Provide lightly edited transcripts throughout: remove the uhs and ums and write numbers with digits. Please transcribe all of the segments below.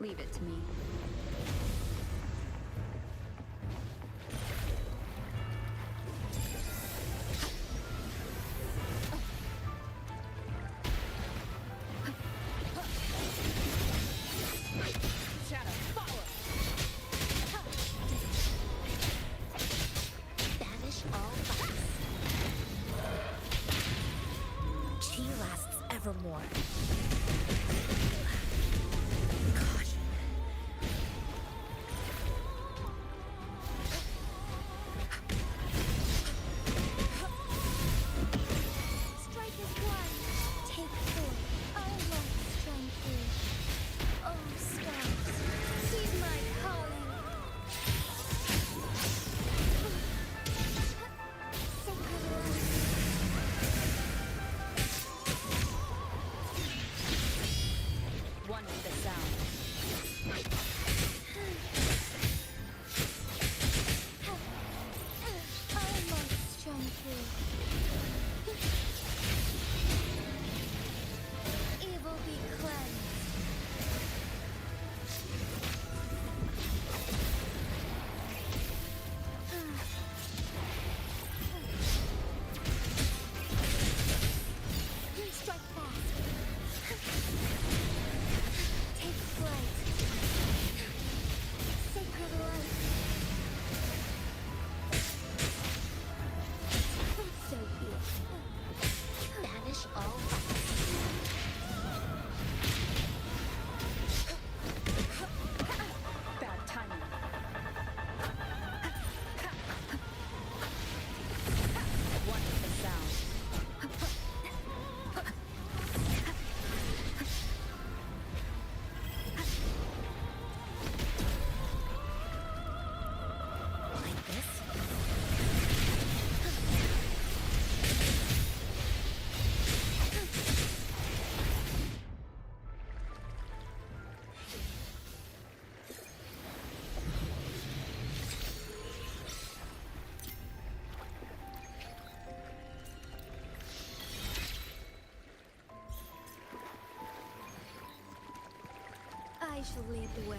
Leave it to me. Banish all vice. Chi lasts evermore. shall lead the way.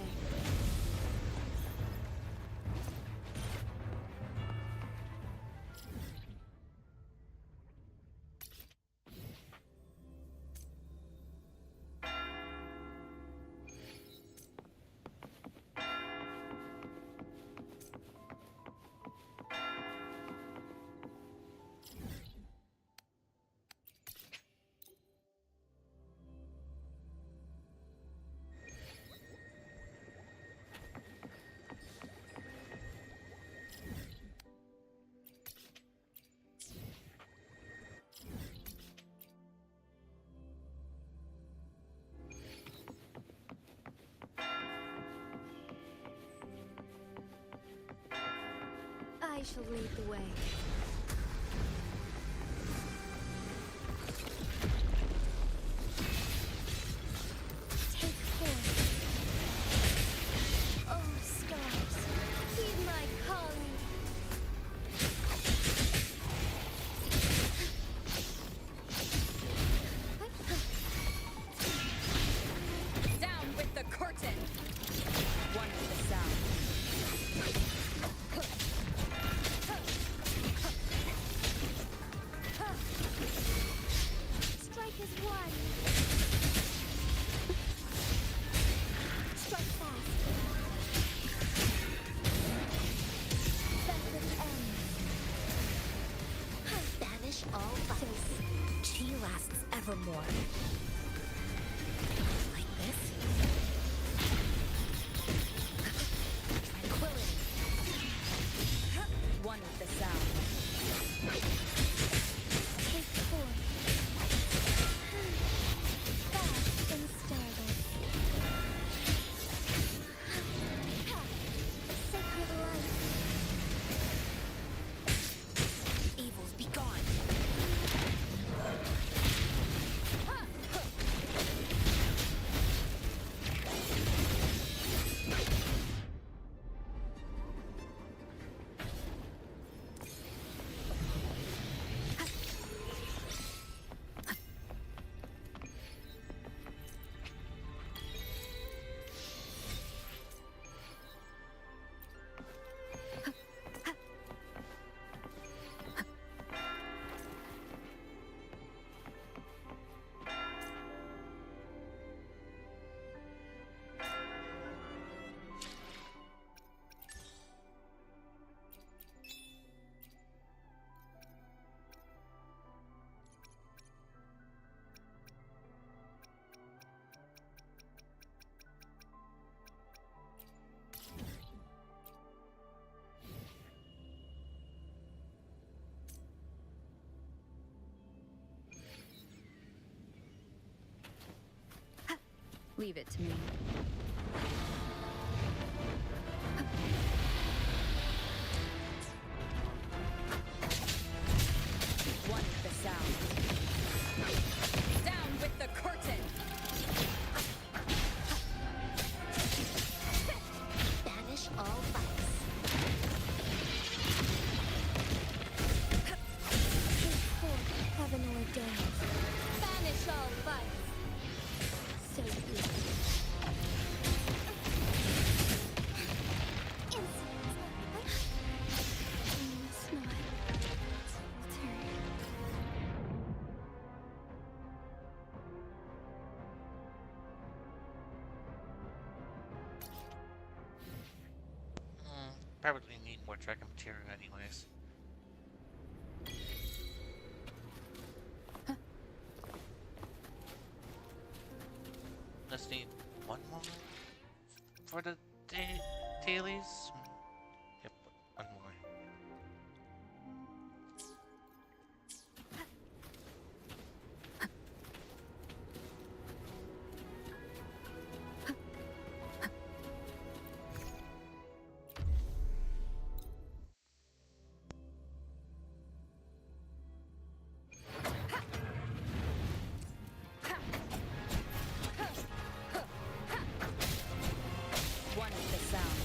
I shall lead the way. Take forth. Oh, stars, heed my calling. Down with the curtain! One with the sound. Strike as one. Strike fast. Method ends. Banish all vice. Chi lasts evermore. Like this. Tranquility. One with the sound. Take forth. Fast and startled. Sacred light. Evils be gone. Leave it to me. One with the sound. Down with the curtain! Banish all vice. Take forth heaven ordained. Banish all vice. So beautiful. Insolence. You must not falter. Probably need more dragon material anyways. Let's need one more for the dailies. Yep, one more. One with the sound.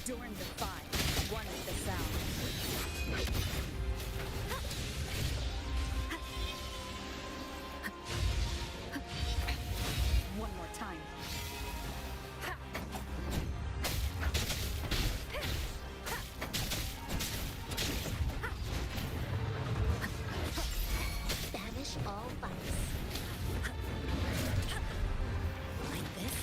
During the five, one with the sound. One more time. Banish all vice. Like this?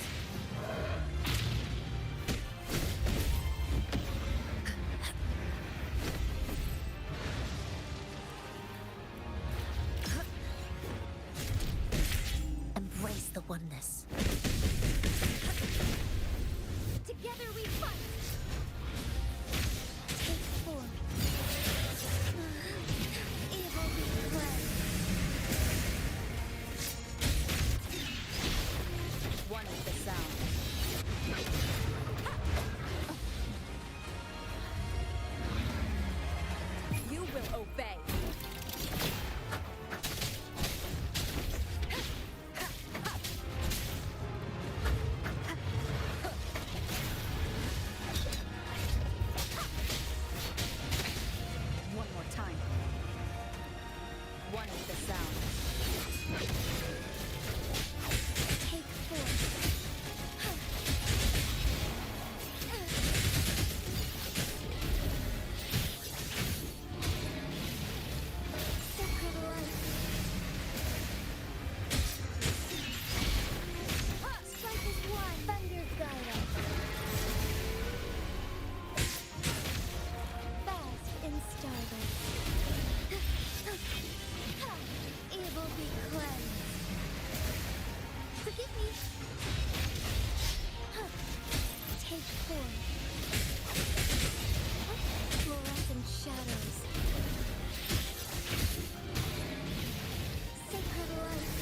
Embrace the oneness. Together we fight! Take form. Evil be cleansed. One with the sound. You will obey. One more time. One with the sound. Take form. Sacred light. Strike as one. Thunder guide us. Fast in starlight. Evil be cleansed. Forgive me. Take form. Fluorescent shadows. Sacred light.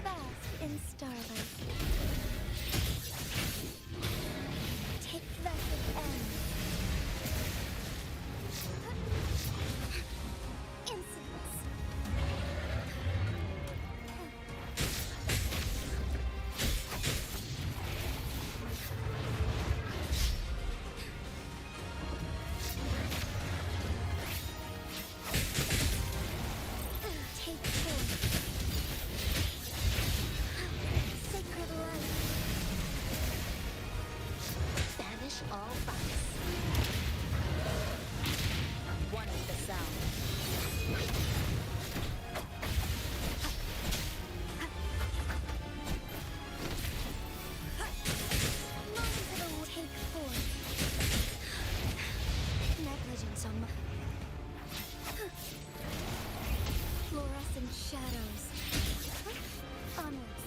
Fast in starlight. Take blessed end. Insolence. Take form. Sacred light. Banish all vice. One with the sound. Monster take form. Negligence on my... Fluorescent shadows. Onwards.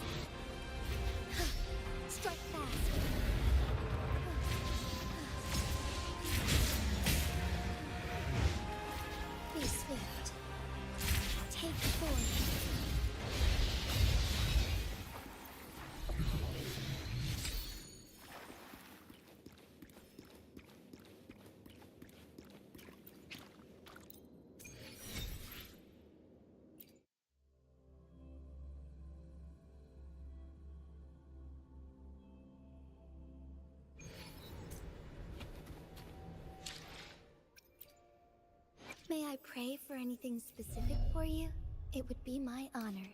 Strike fast. Be swift. Take form. May I pray for anything specific for you? It would be my honor.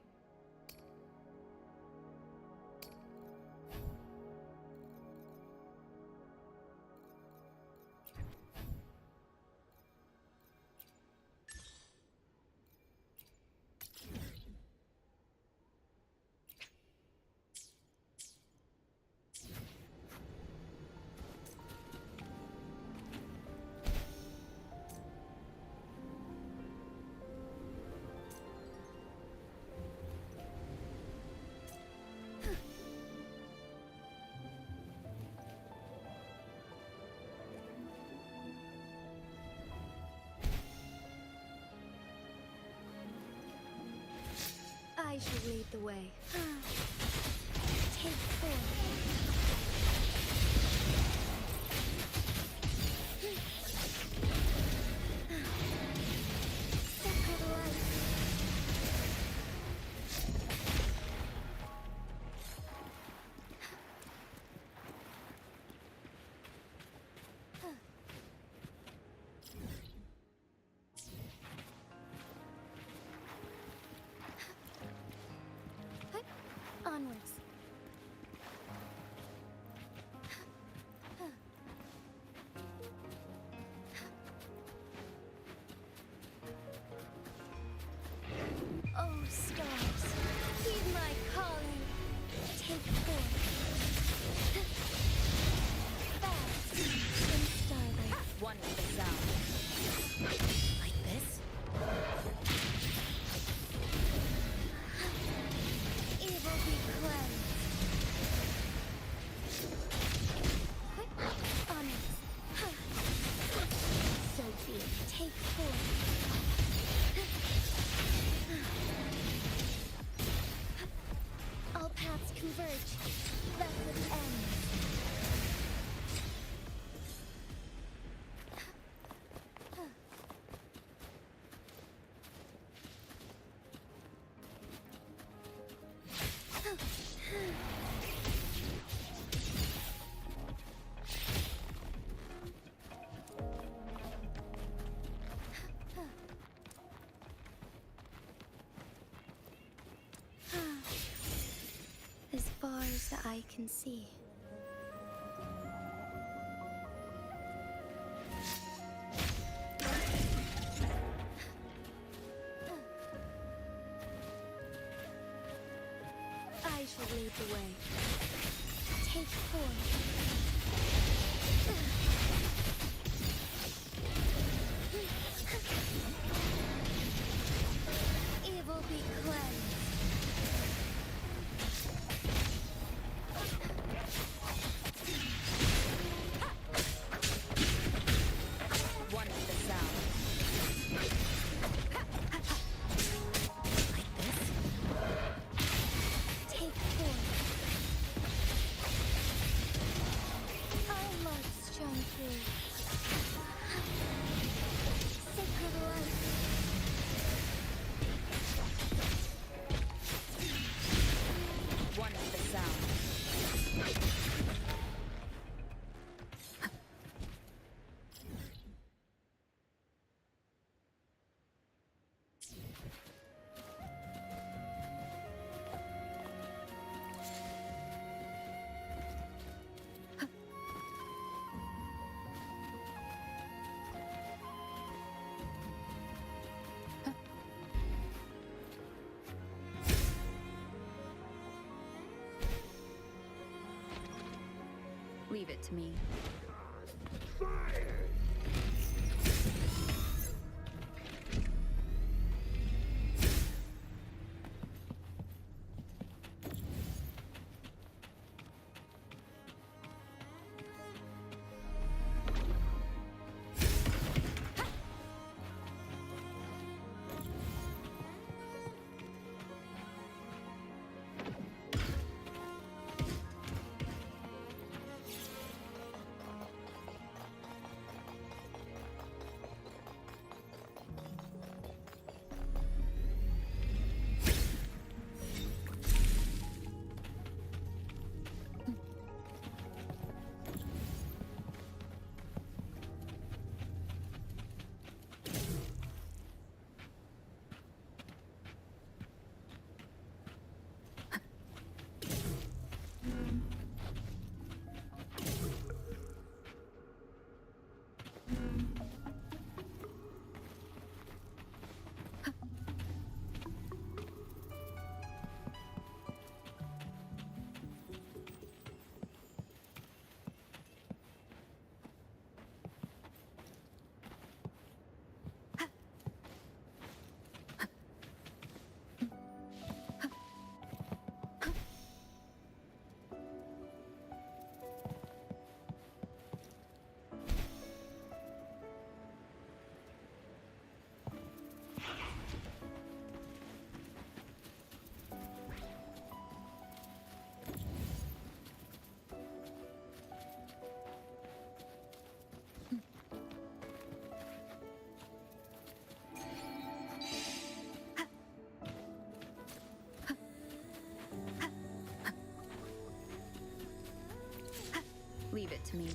I should lead the way. Take form. Sacred light. One with the sound. Like this? Evil be cleansed. On it. So be it. Take form. All paths converge. Let it end. As far as the eye can see. I shall lead the way. Take form. Evil be cleansed. One with the sound. Like this? Take form. Our lights shine through. Sacred light. One with the sound. Leave it to me. Leave it to me.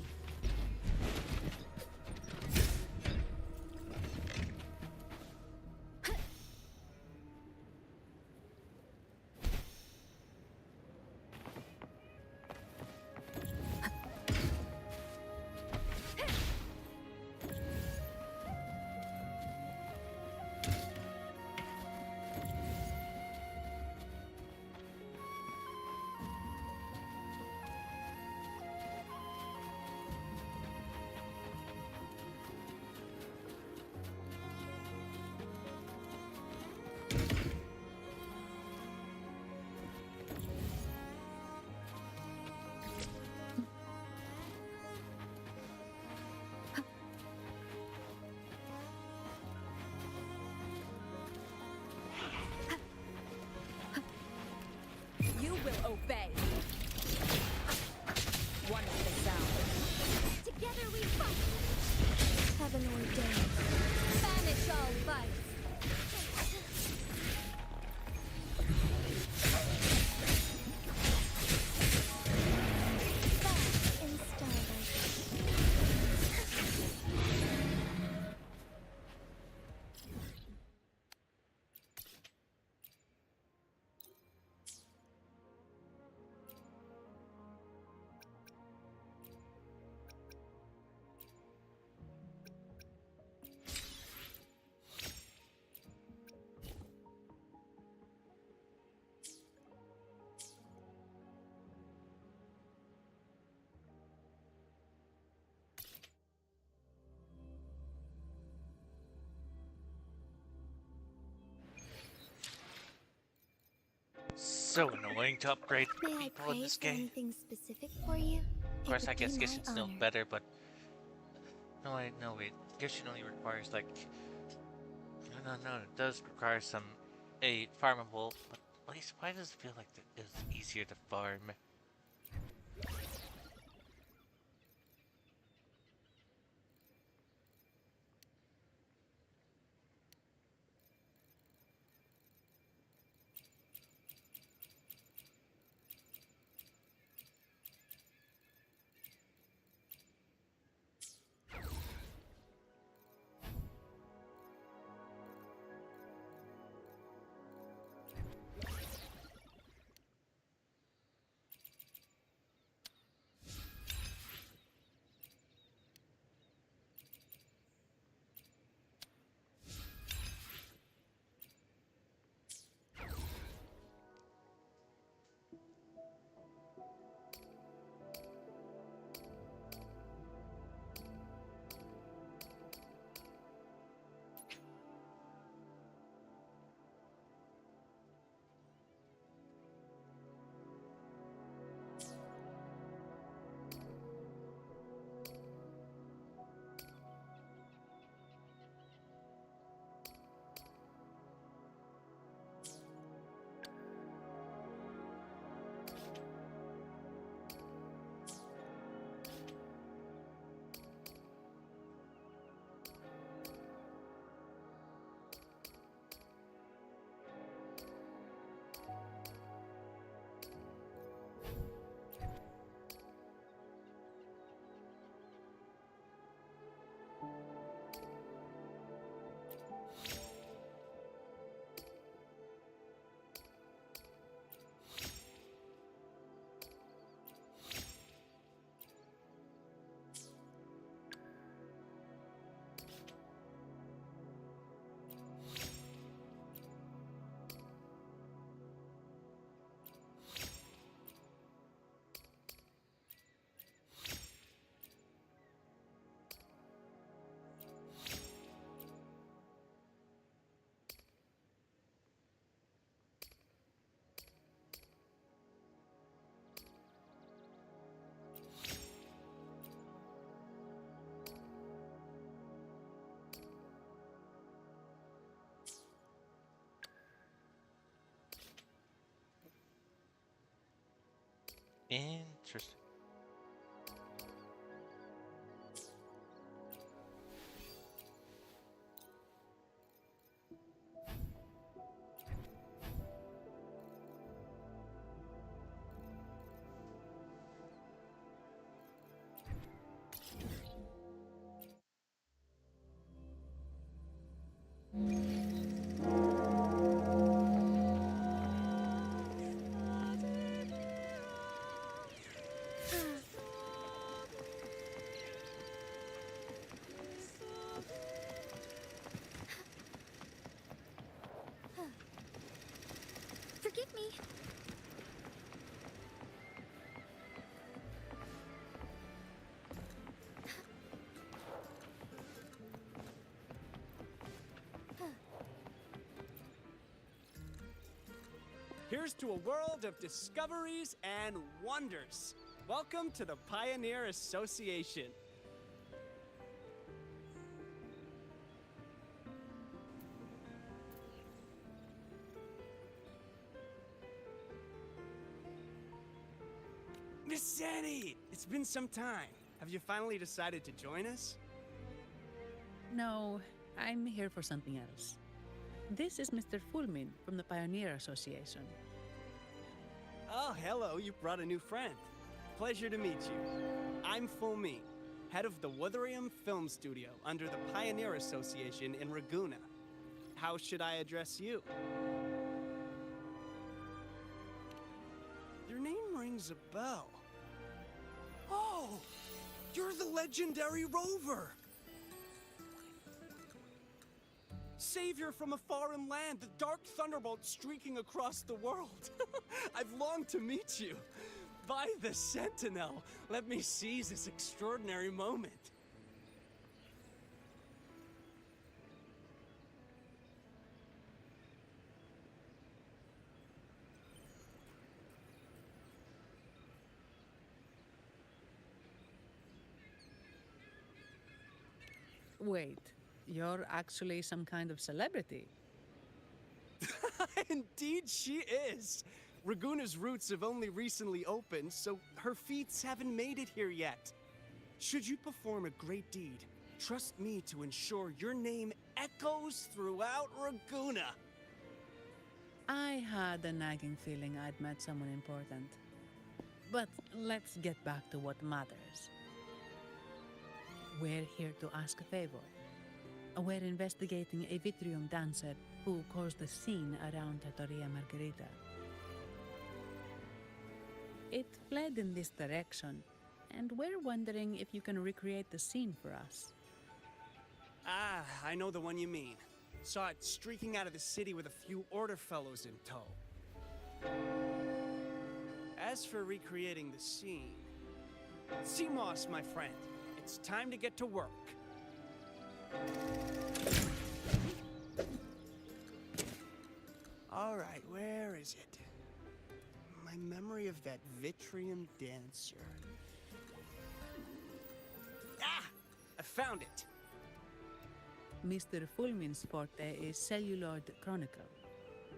so annoying to upgrade May I people in pray this for game. anything specific for you? Of course, I guess my it's no honor. better, but no, wait. Gishin only requires like no. It does require some a farmable, but at least why does it feel like it's easier to farm? Interesting. Forgive me. Here's to a world of discoveries and wonders. Welcome to the Pioneer Association. Miss Sandy, it's been some time. Have you finally decided to join us? No, I'm here for something else. This is Mr. Fulmin from the Pioneer Association. Oh, hello, you brought a new friend. Pleasure to meet you. I'm Fulmin, head of the Wuthering Film Studio under the Pioneer Association in Ragusa. How should I address you? Your name rings a bell. Oh, you're the legendary Rover! Savior from a foreign land, the dark thunderbolt streaking across the world. I've longed to meet you. By the Sentinel, let me seize this extraordinary moment. Wait, you're actually some kind of celebrity. Indeed, she is. Raguna's roots have only recently opened, so her feats haven't made it here yet. Should you perform a great deed, trust me to ensure your name echoes throughout Raguna. I had a nagging feeling I'd met someone important. But let's get back to what matters. We're here to ask a favor. We're investigating a Vitrium dancer who caused a scene around Trattoria Margherita. It fled in this direction, and we're wondering if you can recreate the scene for us. Ah, I know the one you mean. Saw it streaking out of the city with a few order fellows in tow. As for recreating the scene... CMOS, my friend, it's time to get to work. Alright, where is it? My memory of that Vitrium dancer. Ah! I found it! Mr. Fulmin's forte is celluloid chronicle.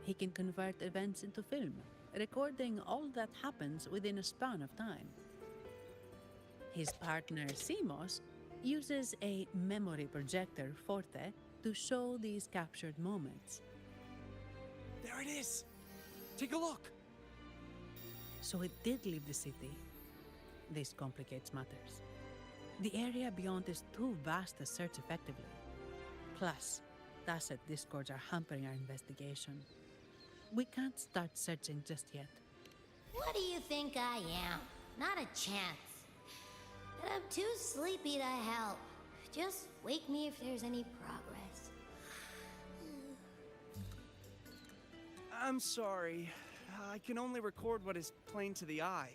He can convert events into film, recording all that happens within a span of time. His partner, CMOS, uses a memory projector forte to show these captured moments. There it is! Take a look! So it did leave the city. This complicates matters. The area beyond is too vast to search effectively. Plus, Tacet discords are hampering our investigation. We can't start searching just yet. What do you think I am? Not a chance. And I'm too sleepy to help. Just wake me if there's any progress. I'm sorry. I can only record what is plain to the eye.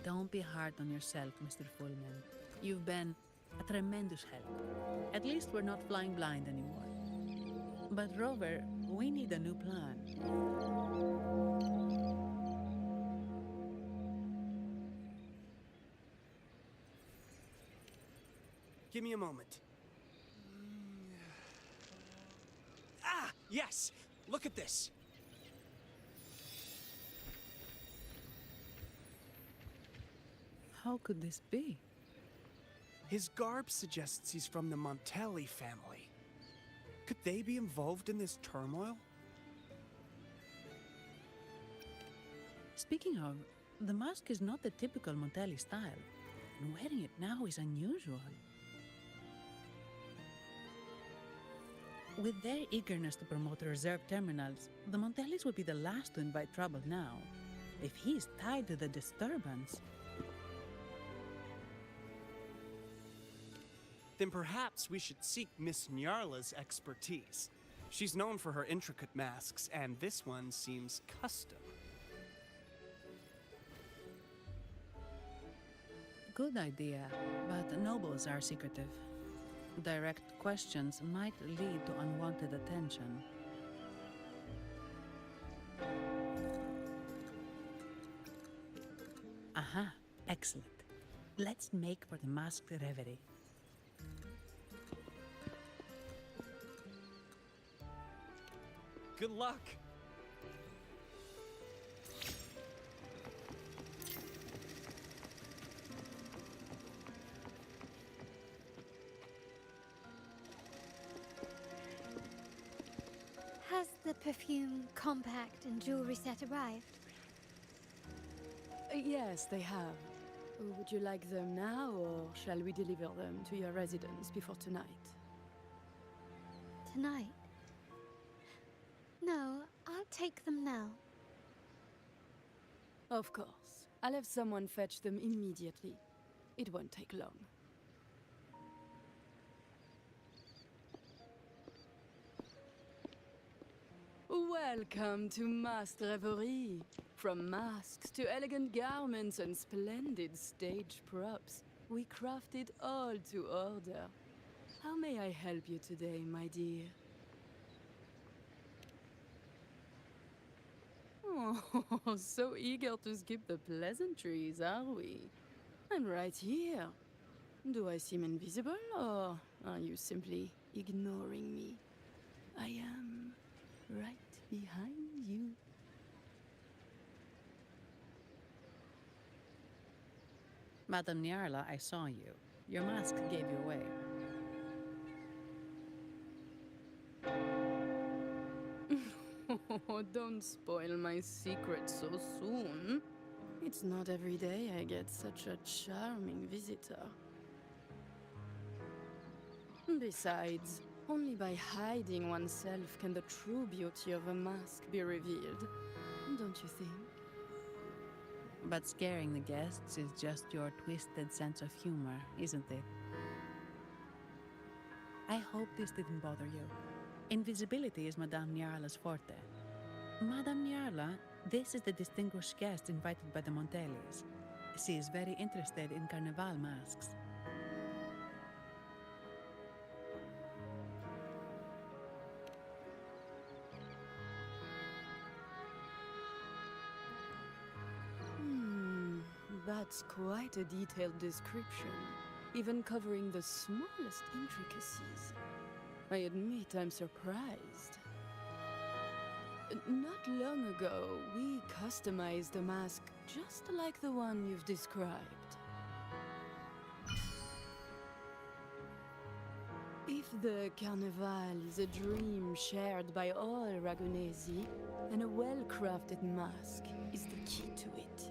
Don't be hard on yourself, Mr. Fullman. You've been a tremendous help. At least we're not flying blind anymore. But Rover, we need a new plan. Give me a moment. Ah, yes! Look at this! How could this be? His garb suggests he's from the Montelli family. Could they be involved in this turmoil? Speaking of, the mask is not the typical Montelli style, and wearing it now is unusual. With their eagerness to promote reserve terminals, the Montellis would be the last to invite trouble now. If he's tied to the disturbance... Then perhaps we should seek Miss Nyarla's expertise. She's known for her intricate masks, and this one seems custom. Good idea, but nobles are secretive. Direct questions might lead to unwanted attention. Aha, excellent. Let's make for the masked reverie. Good luck! Has the perfume, compact, and jewelry set arrived? Yes, they have. Would you like them now, or shall we deliver them to your residence before tonight? Tonight? No, I'll take them now. Of course. I'll have someone fetch them immediately. It won't take long. Welcome to Masked Reverie. From masks to elegant garments and splendid stage props, we craft it all to order. How may I help you today, my dear? Oh, so eager to skip the pleasantries, are we? I'm right here. Do I seem invisible, or are you simply ignoring me? I am right behind you. Madame Nyarla, I saw you. Your mask gave you away. Oh, don't spoil my secret so soon. It's not every day I get such a charming visitor. Besides, only by hiding oneself can the true beauty of a mask be revealed. Don't you think? But scaring the guests is just your twisted sense of humor, isn't it? I hope this didn't bother you. Invisibility is Madame Nyarla's forte. Madame Nyarla, this is the distinguished guest invited by the Montelis. She is very interested in Carnival masks. That's quite a detailed description, even covering the smallest intricacies. I admit I'm surprised. Not long ago, we customized a mask just like the one you've described. If the Carnival is a dream shared by all Ragunesi, then a well-crafted mask is the key to it.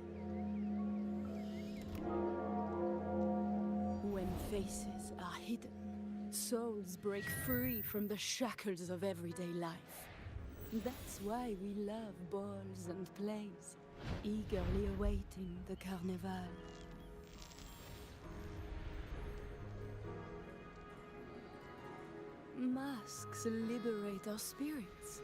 When faces are hidden, souls break free from the shackles of everyday life. That's why we love balls and plays, eagerly awaiting the Carnival. Masks liberate our spirits.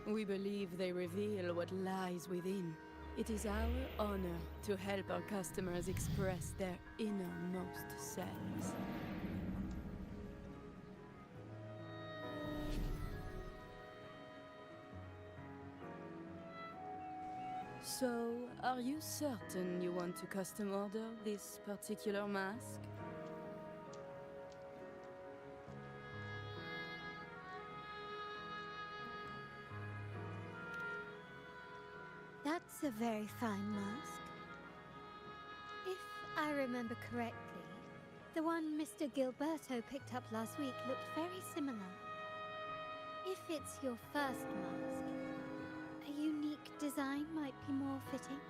We believe they reveal what lies within. It is our honor to help our customers express their innermost selves. So, are you certain you want to custom order this particular mask? That's a very fine mask. If I remember correctly, the one Mr. Gilberto picked up last week looked very similar. If it's your first mask, a unique design might be more fitting.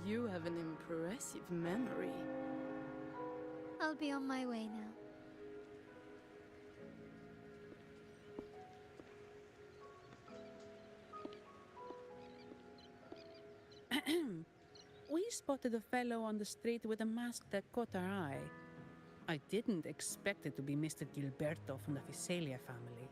You have an impressive memory. I'll be on my way now. We spotted a fellow on the street with a mask that caught our eye. I didn't expect it to be Mr. Gilberto from the Visalia family.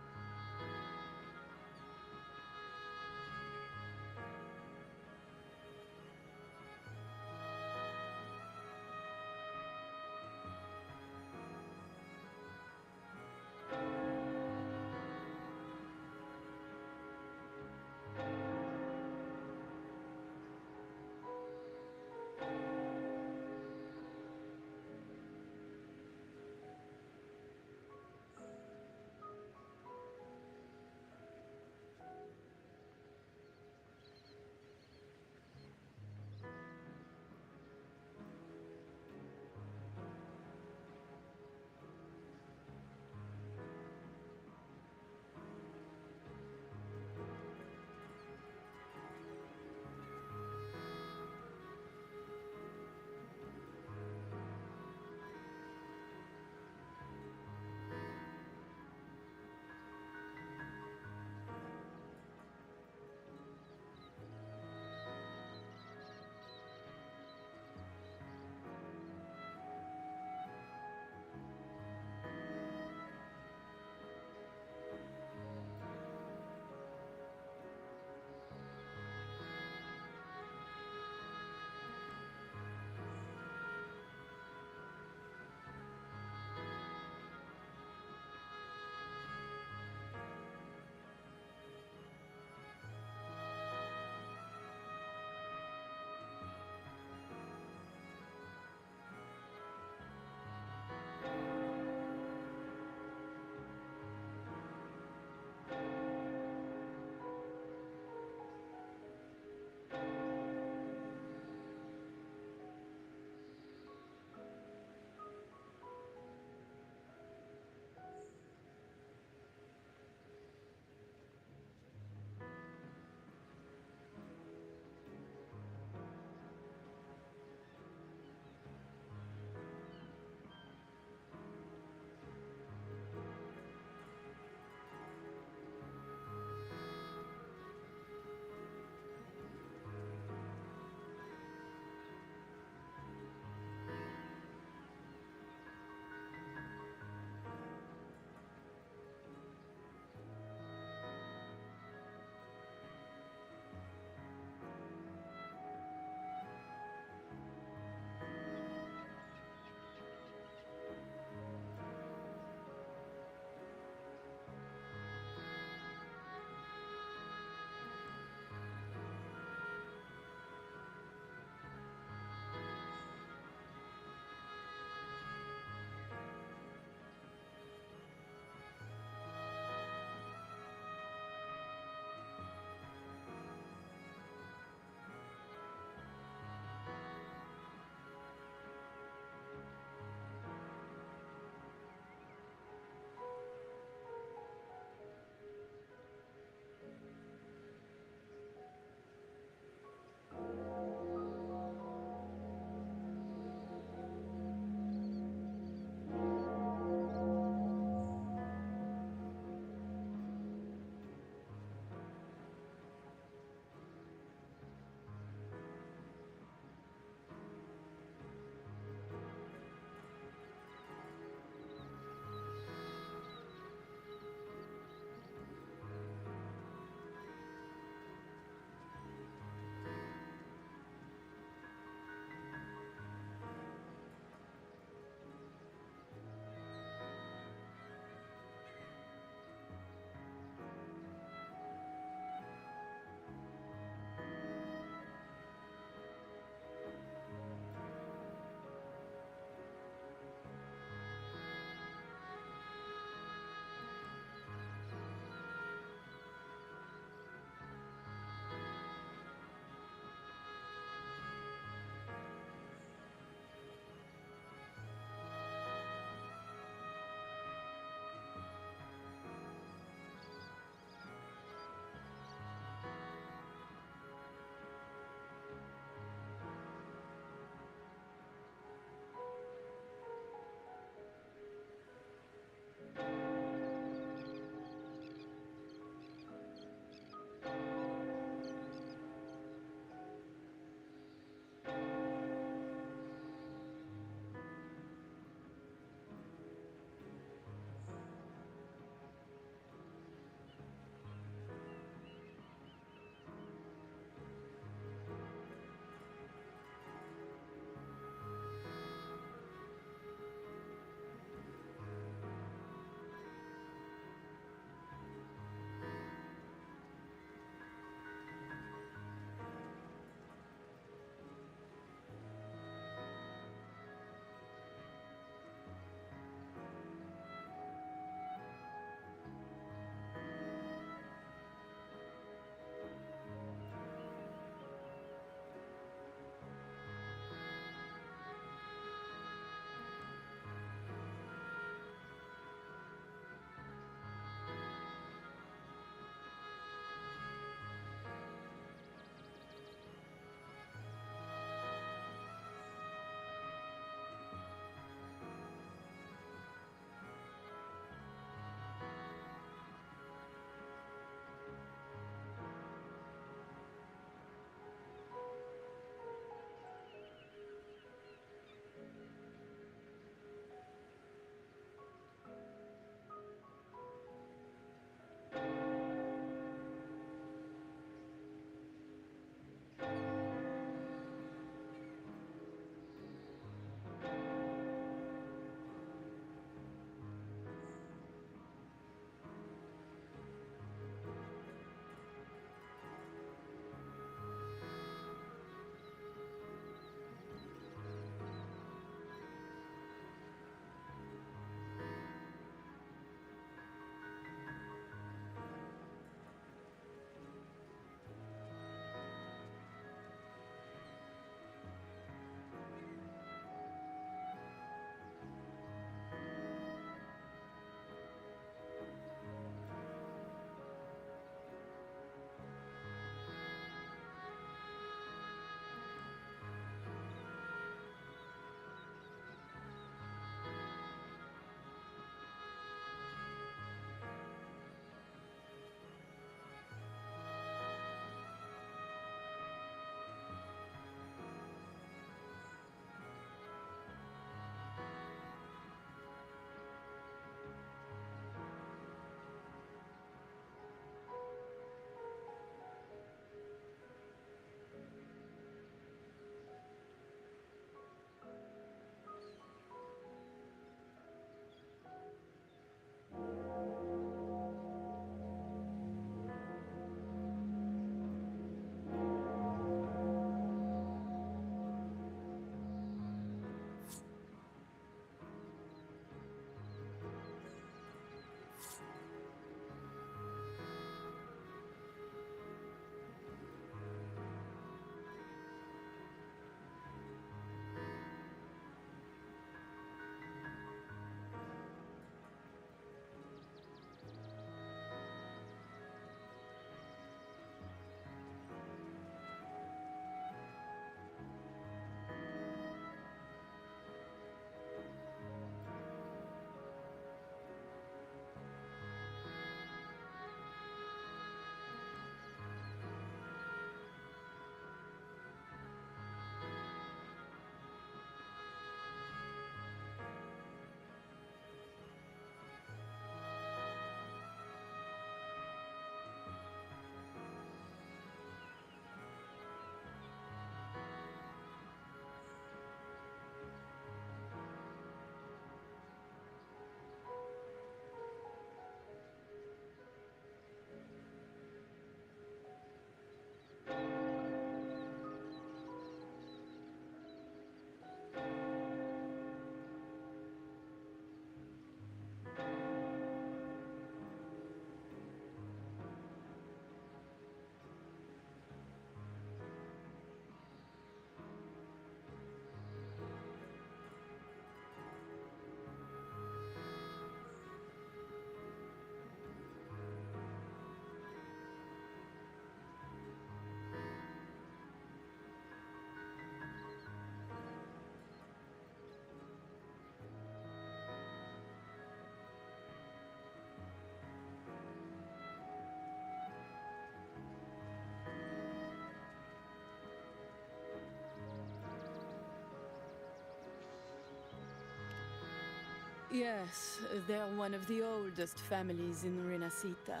Yes, they're one of the oldest families in Renacita.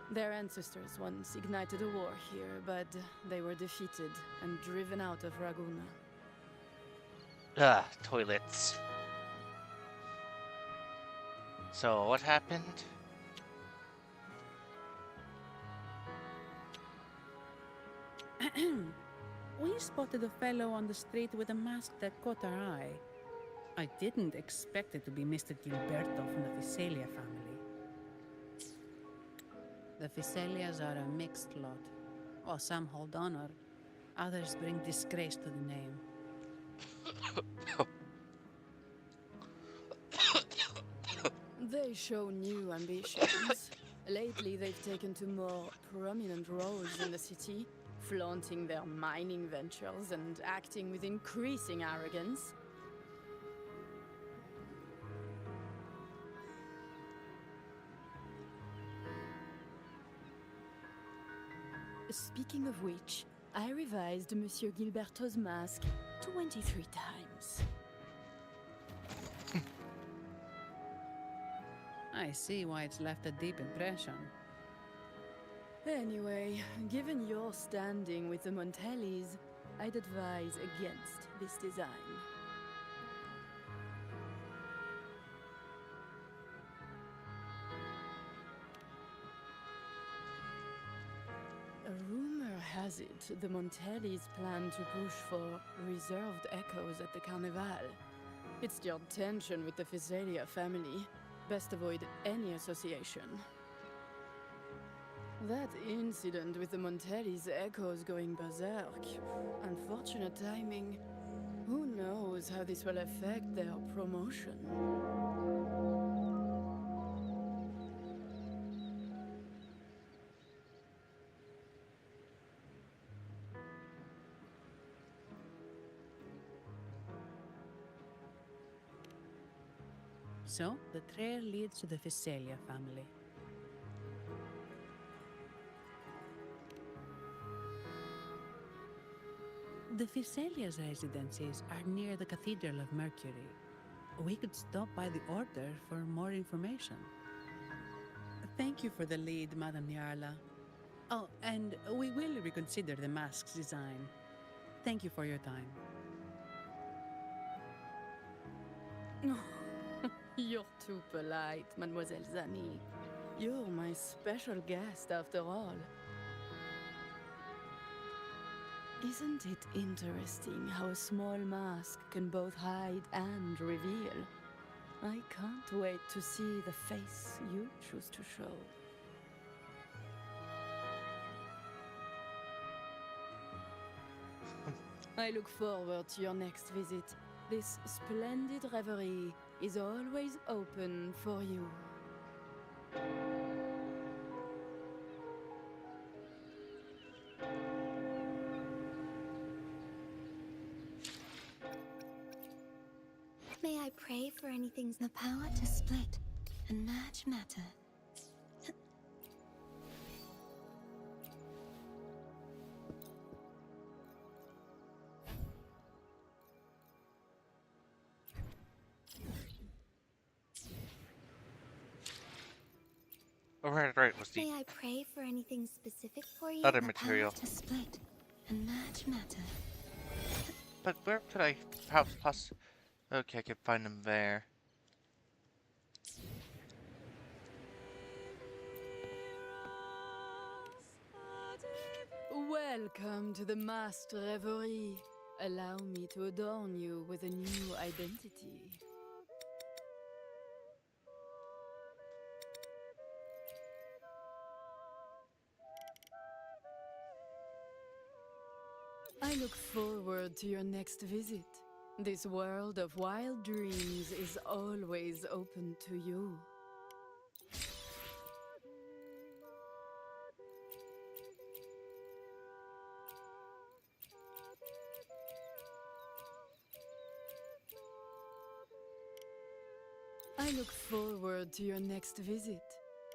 Their ancestors once ignited a war here, but they were defeated and driven out of Raguna. Ah, toilets. So, what happened? We spotted a fellow on the street with a mask that caught our eye. I didn't expect it to be Mr. Gilberto from the Visalia family. The Visalias are a mixed lot. While some hold honor, others bring disgrace to the name. They show new ambitions. Lately, they've taken to more prominent roles in the city, flaunting their mining ventures and acting with increasing arrogance. Speaking of which, I revised Monsieur Gilberto's mask 23 times. I see why it's left a deep impression. Anyway, given your standing with the Montellis, I'd advise against this design. A rumor has it the Montellis plan to push for reserved echoes at the Carnival. It's your tension with the Visalia family. Best avoid any association. That incident with the Montellis echoes going berserk. Unfortunate timing. Who knows how this will affect their promotion? So, the trail leads to the Visalia family. The Visalia's residences are near the Cathedral of Mercury. We could stop by the Order for more information. Thank you for the lead, Madame Yarla. Oh, and we will reconsider the mask's design. Thank you for your time. You're too polite, Mademoiselle Zani. You're my special guest, after all. Isn't it interesting how a small mask can both hide and reveal? I can't wait to see the face you choose to show. I look forward to your next visit. This splendid reverie is always open for you. May I pray for anything's the power to split and merge matter? Oh, right, was the May I pray for anything specific for you? other The material. power to split and merge matter. But where could I perhaps okay, I can find them there. Welcome to the masked reverie. Allow me to adorn you with a new identity. I look forward to your next visit. This world of wild dreams is always open to you. I look forward to your next visit.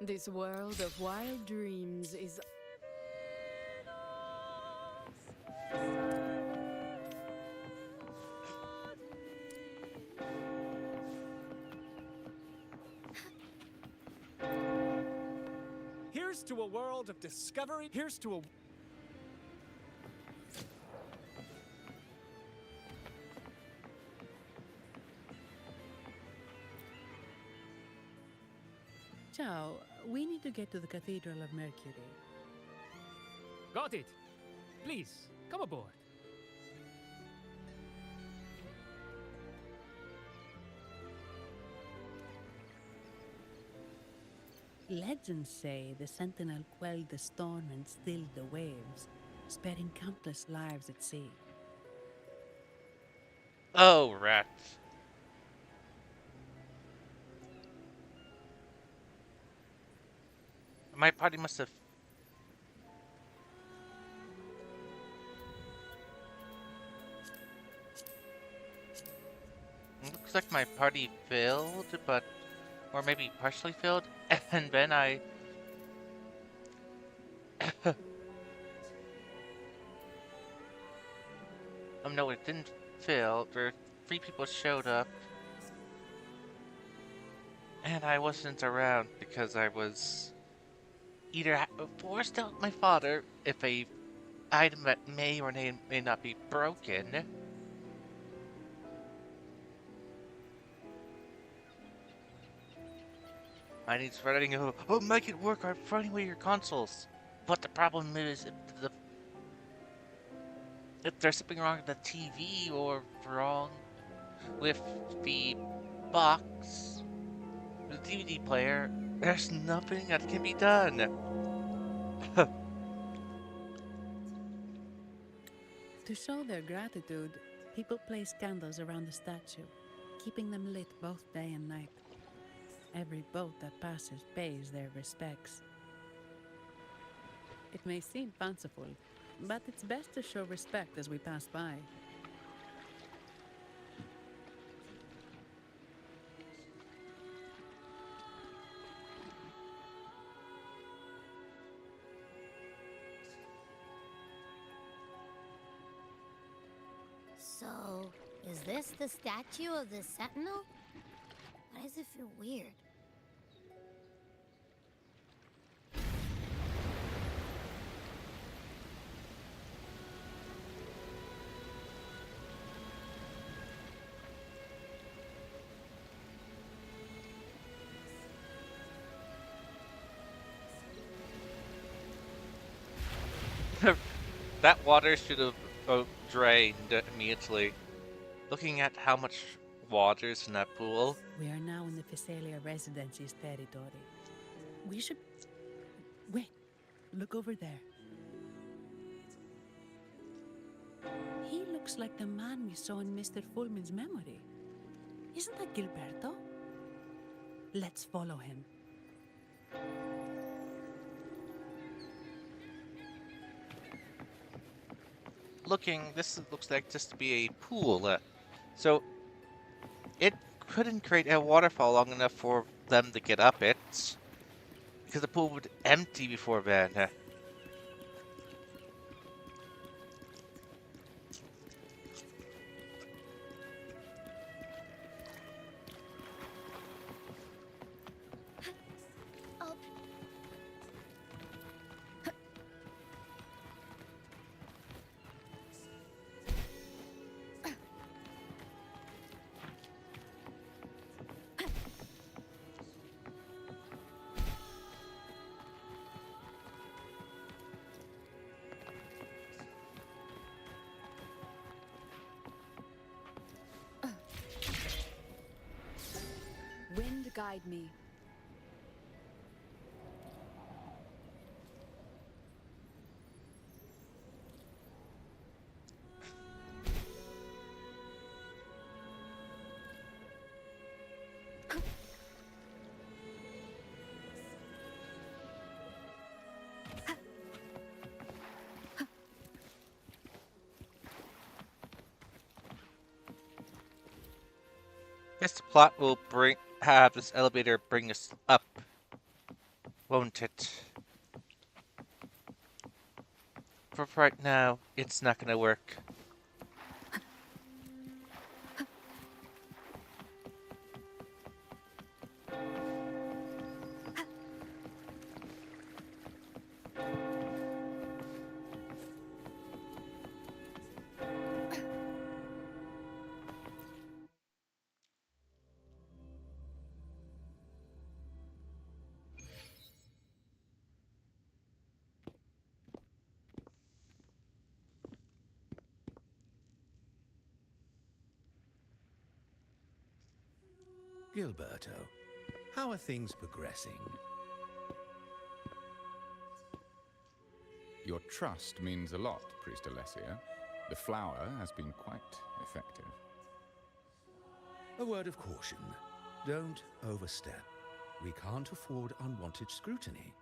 This world of wild dreams is Here's to a world of discovery. Here's to a... Ciao, we need to get to the Cathedral of Mercury. Got it. Please, come aboard. Legends say the Sentinel quelled the storm and stilled the waves, sparing countless lives at sea. Oh, rats. My party must have... Looks like my party failed, but... Or maybe partially failed, and then I... no, it didn't fail. There 3 people showed up. And I wasn't around because I was... either forced out my father if a item that may or may not be broken. I need threading. Oh, make it work. I'm throwing away your consoles. But the problem is if there's something wrong with the TV or wrong with the box, the DVD player, there's nothing that can be done. To show their gratitude, people place candles around the statue, keeping them lit both day and night. Every boat that passes pays their respects. It may seem fanciful, but it's best to show respect as we pass by. So, is this the statue of the Sentinel? Why does it feel weird? That water should have drained immediately. Looking at how much water's in that pool. We are now in the Physalia Residency's territory. We should... Wait, look over there. He looks like the man we saw in Mr. Fulmin's memory. Isn't that Gilberto? Let's follow him. This looks like just to be a pool. So, it couldn't create a waterfall long enough for them to get up it. Because the pool would empty before then. Wind guide me. Guess the plot will have this elevator bring us up, won't it? For right now, it's not gonna work. Gilberto, how are things progressing? Your trust means a lot, Priest Alessio. The flower has been quite effective. A word of caution. Don't overstep. We can't afford unwanted scrutiny.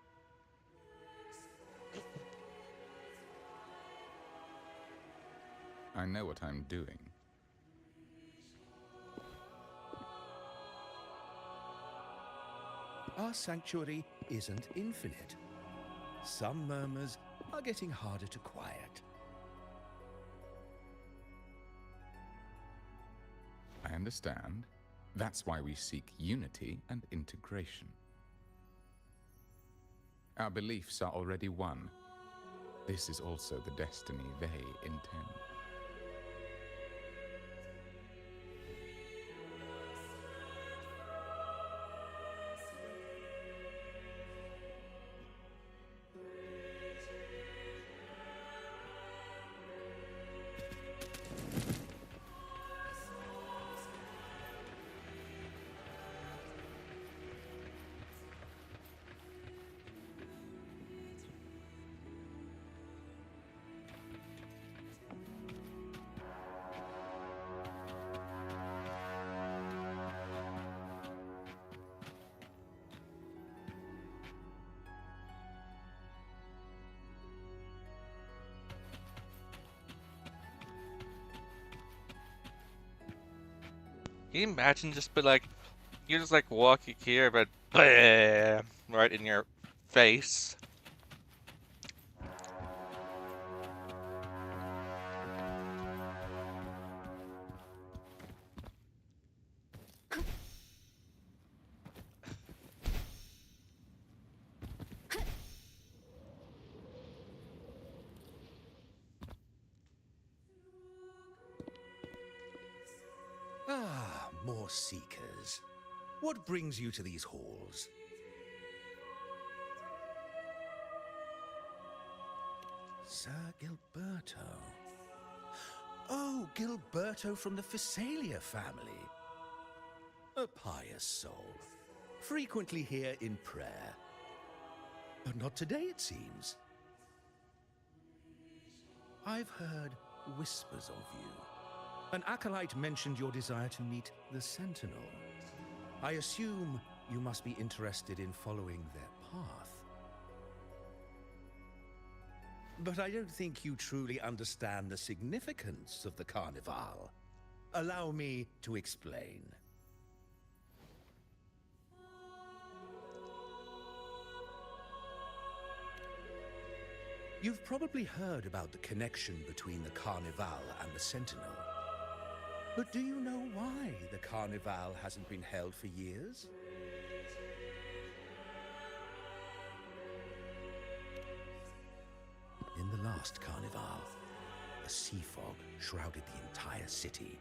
I know what I'm doing. Our sanctuary isn't infinite. Some murmurs are getting harder to quiet. I understand. That's why we seek unity and integration. Our beliefs are already one. This is also the destiny they intend. Can you imagine just be like, you're just like walking here, but bleh, right in your face. Ah, more seekers. What brings you to these halls? Sir Gilberto. Oh, Gilberto from the Phasalia family. A pious soul. Frequently here in prayer. But not today, it seems. I've heard whispers of you. An acolyte mentioned your desire to meet the Sentinel. I assume you must be interested in following their path. But I don't think you truly understand the significance of the Carnival. Allow me to explain. You've probably heard about the connection between the Carnival and the Sentinel. But do you know why the Carnival hasn't been held for years? In the last Carnival, a sea fog shrouded the entire city.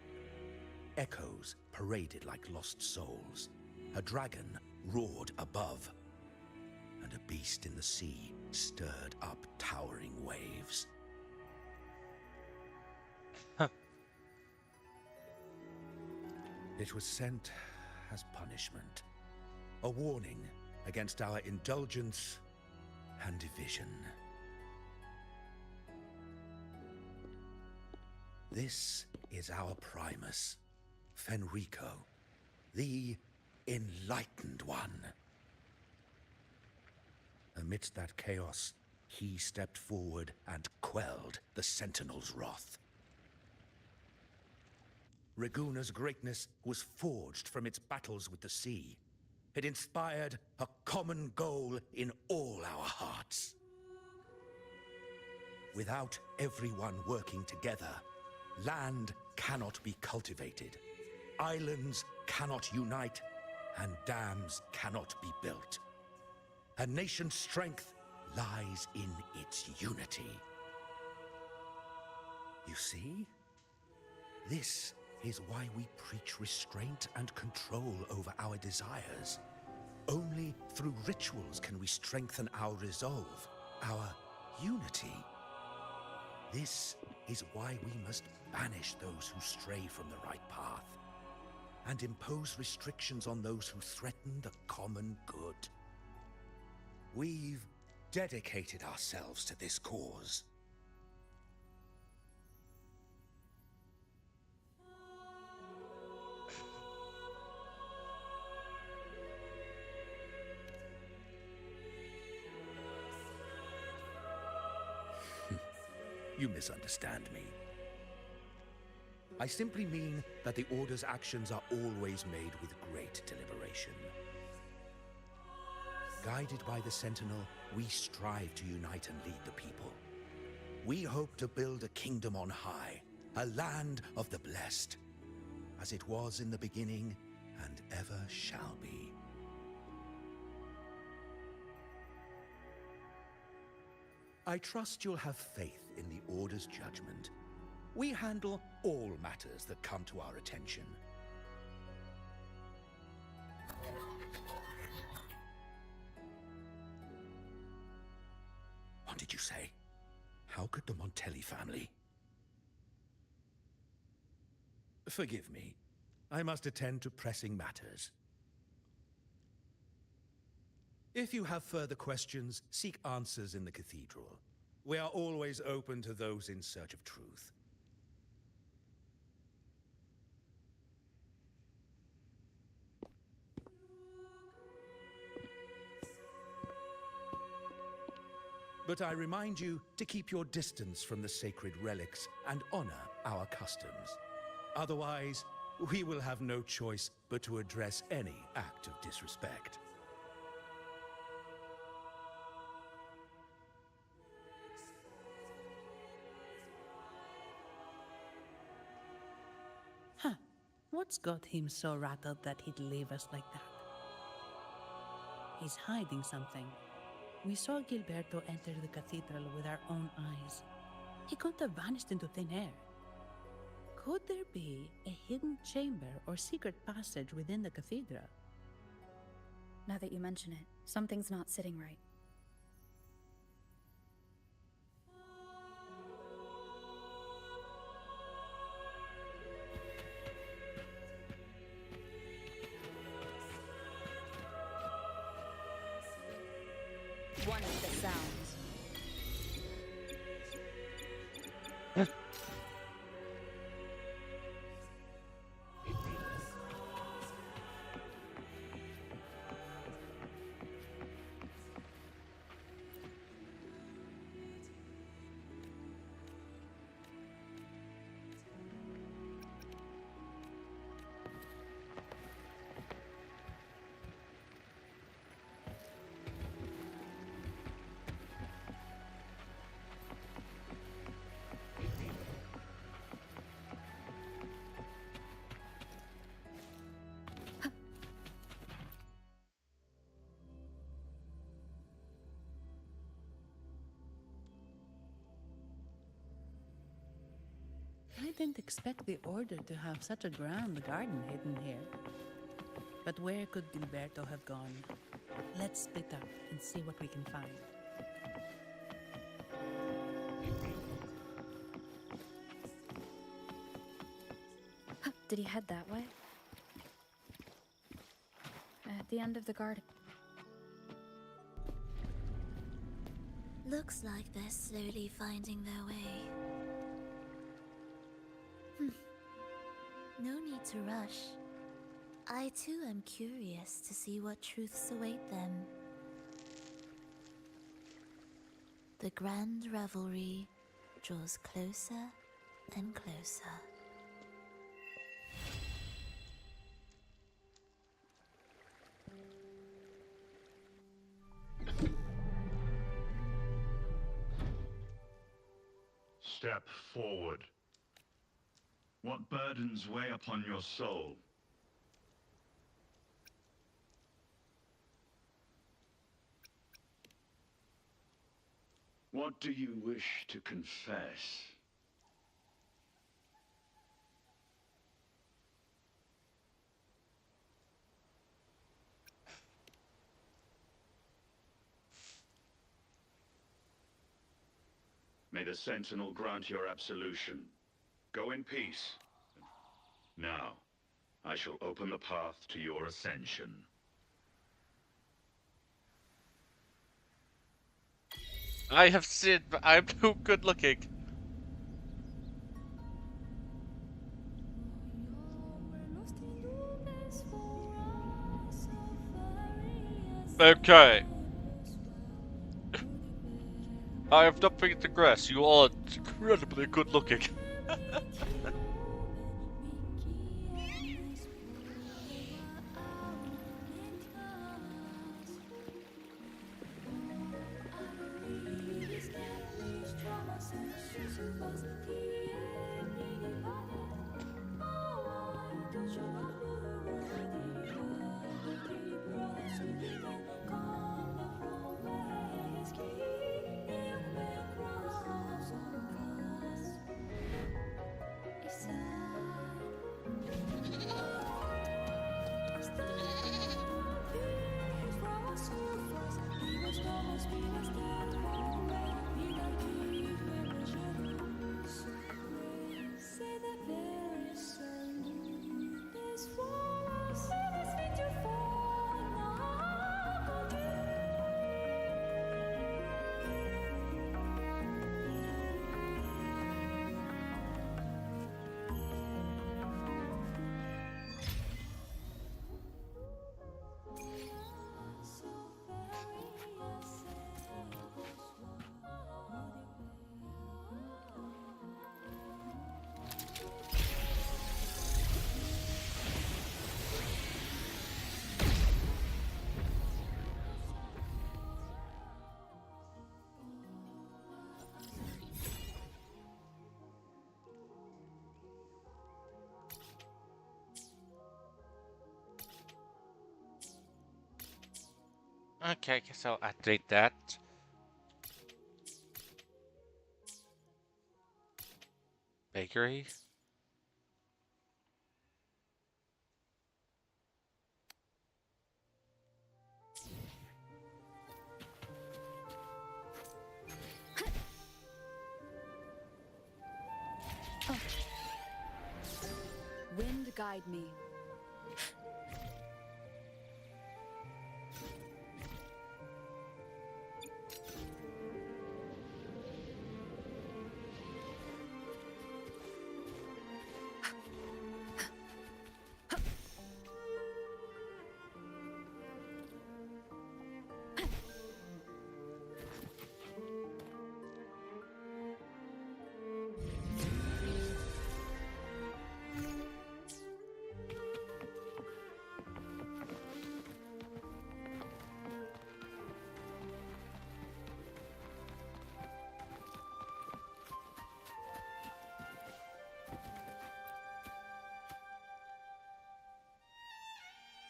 Echoes paraded like lost souls. A dragon roared above. And a beast in the sea stirred up towering waves. It was sent as punishment. A warning against our indulgence and division. This is our Primus, Fenrico, the Enlightened One. Amidst that chaos, he stepped forward and quelled the Sentinel's wrath. Raguna's greatness was forged from its battles with the sea. It inspired a common goal in all our hearts. Without everyone working together, land cannot be cultivated, islands cannot unite, and dams cannot be built. A nation's strength lies in its unity. You see? This is why we preach restraint and control over our desires. Only through rituals can we strengthen our resolve, our unity. This is why we must banish those who stray from the right path. and impose restrictions on those who threaten the common good. We've dedicated ourselves to this cause. You misunderstand me. I simply mean that the Order's actions are always made with great deliberation. Guided by the Sentinel, we strive to unite and lead the people. We hope to build a kingdom on high, a land of the blessed, as it was in the beginning and ever shall be. I trust you'll have faith in the Order's judgment. We handle all matters that come to our attention. What did you say? How could the Montelli family? Forgive me. I must attend to pressing matters. If you have further questions, seek answers in the cathedral. We are always open to those in search of truth. But I remind you to keep your distance from the sacred relics and honor our customs. Otherwise, we will have no choice but to address any act of disrespect. Huh. What's got him so rattled that he'd leave us like that? He's hiding something. We saw Gilberto enter the cathedral with our own eyes. He couldn't have vanished into thin air. Could there be a hidden chamber or secret passage within the cathedral? Now that you mention it, something's not sitting right. One of the sounds. I didn't expect the Order to have such a grand garden hidden here. But where could Gilberto have gone? Let's split up and see what we can find. Did he head that way? At the end of the garden. Looks like they're slowly finding their way. No need to rush. I too am curious to see what truths await them. The grand revelry draws closer and closer. Step forward. What burdens weigh upon your soul? What do you wish to confess? May the Sentinel grant your absolution. Go in peace. Now, I shall open the path to your ascension. I have sinned, but I'm too good looking. Okay. I have nothing to digress. You are incredibly good looking. Okay, I guess I'll activate that. Bakery. Wind guide me.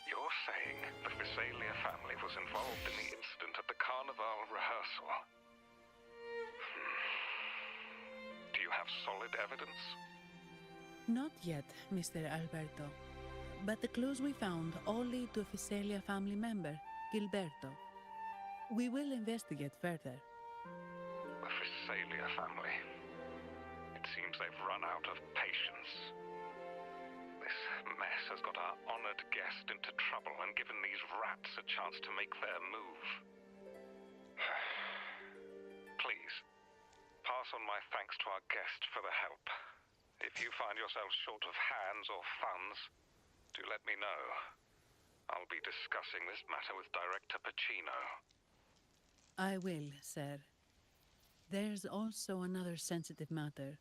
You're saying the Visalia family was involved in the incident at the Carnival rehearsal? Do you have solid evidence? Not yet, Mr. Alberto. But the clues we found all lead to a Visalia family member, Gilberto. We will investigate further. The Visalia family. It seems they've run out of patience. This mess has got our honored guest into trouble and given these rats a chance to make their move. Please, pass on my thanks to our guest for the help. If you find yourself short of hands or funds, do let me know. I'll be discussing this matter with Director Pacino. I will, sir. There's also another sensitive matter.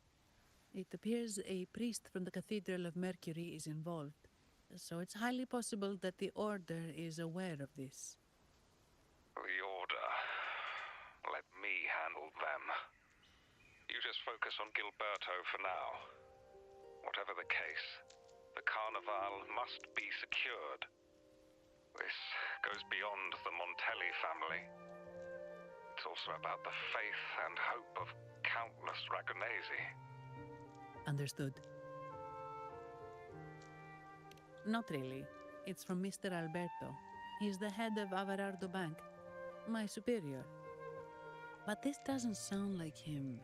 It appears a priest from the Cathedral of Mercury is involved, so it's highly possible that the Order is aware of this. The Order. Let me handle them. You just focus on Gilberto for now. Whatever the case, the Carnival must be secured. This goes beyond the Montelli family. It's also about the faith and hope of countless Ragonesi. Understood. Not really. It's from Mr. Alberto. He's the head of Averardo Bank, my superior. But this doesn't sound like him.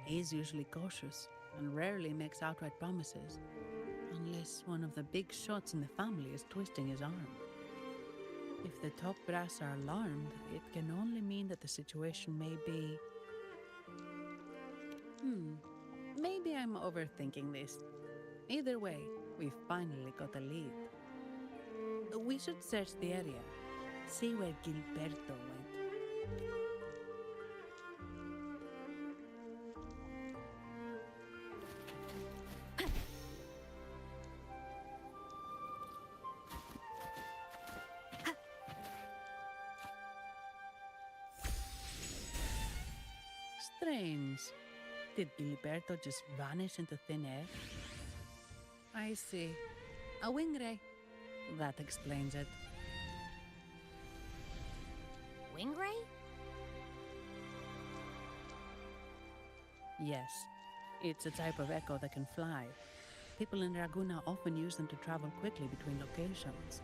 He's usually cautious and rarely makes outright promises. Unless one of the big shots in the family is twisting his arm. If the top brass are alarmed, it can only mean that the situation may be... Maybe I'm overthinking this. Either way, we've finally got a lead. We should search the area, see where Gilberto went. Strange. Did Gilberto just vanish into thin air? I see. A wing ray. That explains it. Wing ray? Yes. It's a type of echo that can fly. People in Raguna often use them to travel quickly between locations.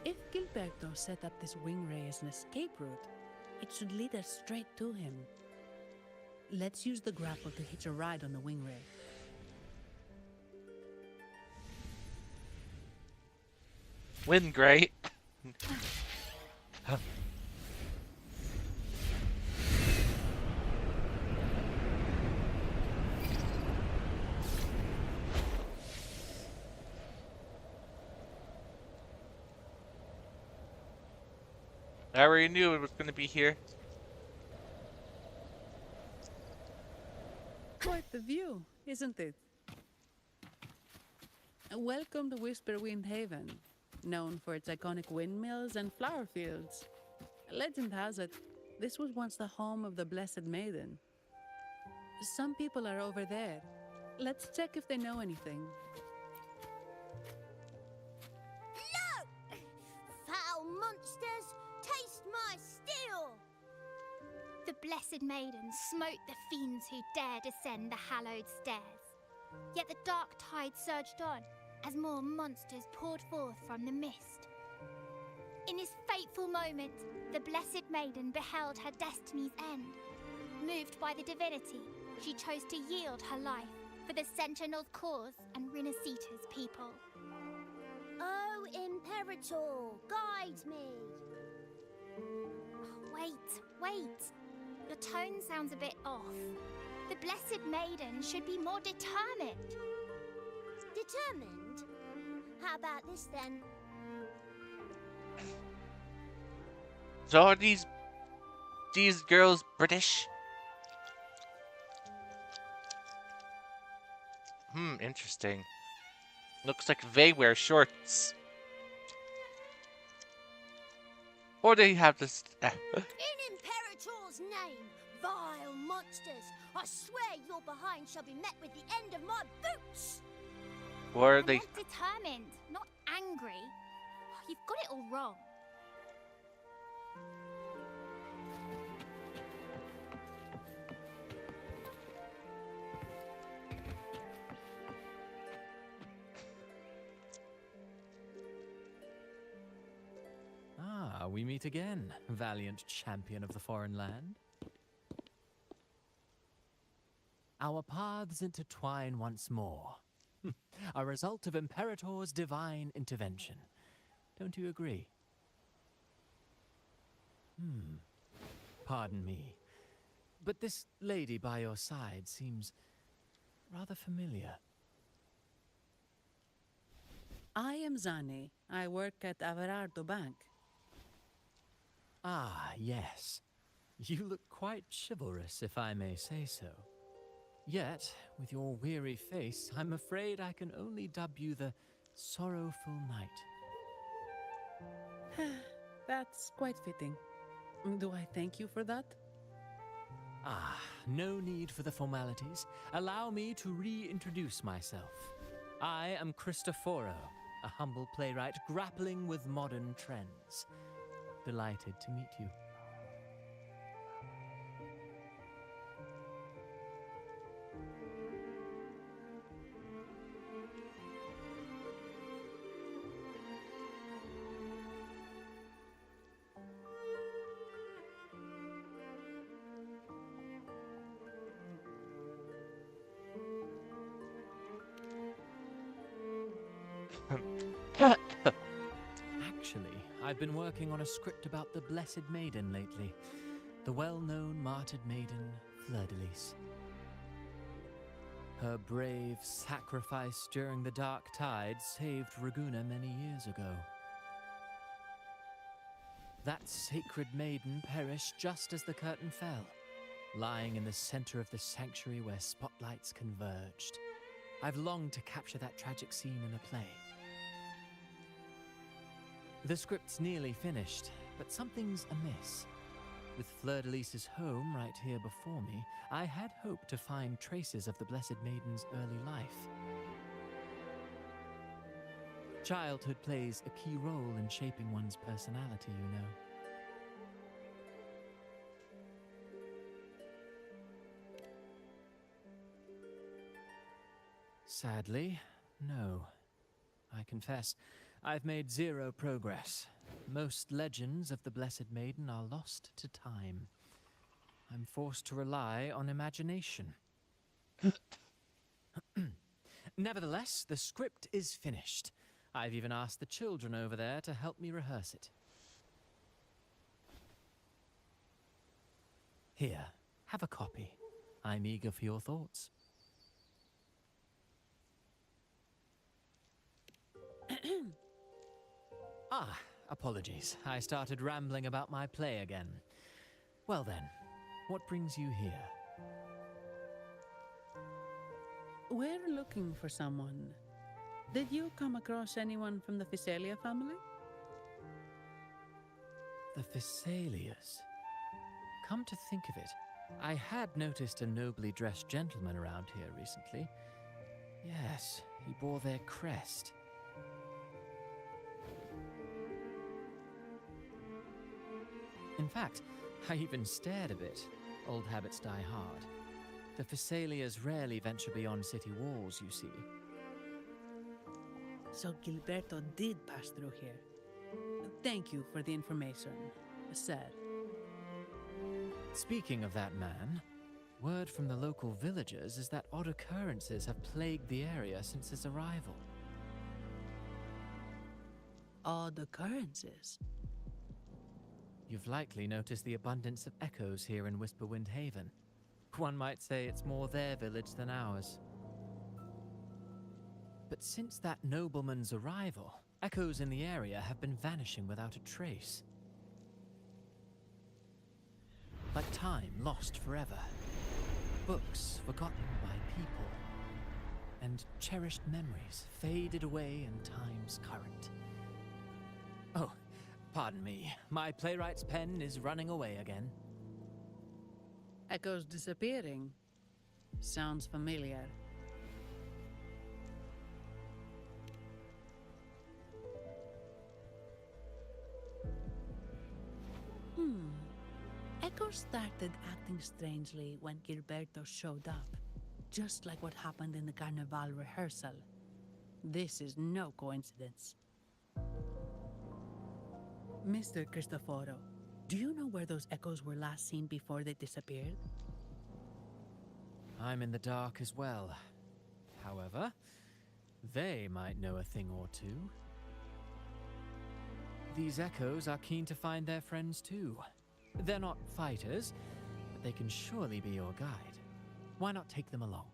If Gilberto set up this wing ray as an escape route, it should lead us straight to him. Let's use the grapple to hitch a ride on the wing ray. Wind great. I already knew it was going to be here. Quite the view, isn't it? Welcome to Whisperwind Haven, known for its iconic windmills and flower fields. Legend has it, this was once the home of the Blessed Maiden. Some people are over there. Let's check if they know anything. No! Foul monsters, taste my steel! The Blessed Maiden smote the fiends who dared ascend the hallowed stairs. Yet the dark tide surged on as more monsters poured forth from the mist. In this fateful moment, the Blessed Maiden beheld her destiny's end. Moved by the divinity, she chose to yield her life for the Sentinel's cause and Rinasita's people. Oh, Imperator, guide me! Wait. Your tone sounds a bit off. The Blessed Maiden should be more determined. Determined? How about this then? So are these girls British? Interesting. Looks like they wear shorts. Or they have this... In Imperator's name, vile monsters, I swear your behind shall be met with the end of my boots! Or are I they... meant determined, not angry. You've got it all wrong. Ah, we meet again, valiant champion of the foreign land. Our paths intertwine once more. A result of Imperator's divine intervention. Don't you agree? Pardon me, but this lady by your side seems rather familiar. I am Zani. I work at Averardo Bank. Ah, yes. You look quite chivalrous, if I may say so. Yet, with your weary face, I'm afraid I can only dub you the Sorrowful Knight. That's quite fitting. Do I thank you for that? Ah, no need for the formalities. Allow me to reintroduce myself. I am Cristoforo, a humble playwright grappling with modern trends. Delighted to meet you. Actually, I've been working on a script about the Blessed Maiden lately. The well-known martyred maiden, Fleur-de-Lis. Her brave sacrifice during the Dark Tide saved Ragunna many years ago. That sacred maiden perished just as the curtain fell, lying in the center of the sanctuary where spotlights converged. I've longed to capture that tragic scene in a play. The script's nearly finished, but something's amiss. With Fleur-de-Lis's home right here before me, I had hoped to find traces of the Blessed Maiden's early life. Childhood plays a key role in shaping one's personality, you know. Sadly, no. I confess, I've made zero progress. Most legends of the Blessed Maiden are lost to time. I'm forced to rely on imagination. Nevertheless, the script is finished. I've even asked the children over there to help me rehearse it. Here, have a copy. I'm eager for your thoughts. Apologies. I started rambling about my play again. Well then, what brings you here? We're looking for someone. Did you come across anyone from the Physalia family? The Physalias. Come to think of it, I had noticed a nobly dressed gentleman around here recently. Yes, he bore their crest. In fact, I even stared a bit. Old habits die hard. The Physalias rarely venture beyond city walls, you see. So Gilberto did pass through here. Thank you for the information, sir. Speaking of that man, word from the local villagers is that odd occurrences have plagued the area since his arrival. Odd occurrences? You've likely noticed the abundance of echoes here in Whisperwind Haven. One might say it's more their village than ours. But since that nobleman's arrival, echoes in the area have been vanishing without a trace. Like time lost forever. Books forgotten by people. And cherished memories faded away in time's current. Oh, pardon me. My playwright's pen is running away again. Echoes disappearing. Sounds familiar. Echoes started acting strangely when Gilberto showed up. Just like what happened in the Carnival rehearsal. This is no coincidence. Mr. Cristoforo, do you know where those echoes were last seen before they disappeared? I'm in the dark as well. However, they might know a thing or two. These echoes are keen to find their friends too. They're not fighters, but they can surely be your guide. Why not take them along?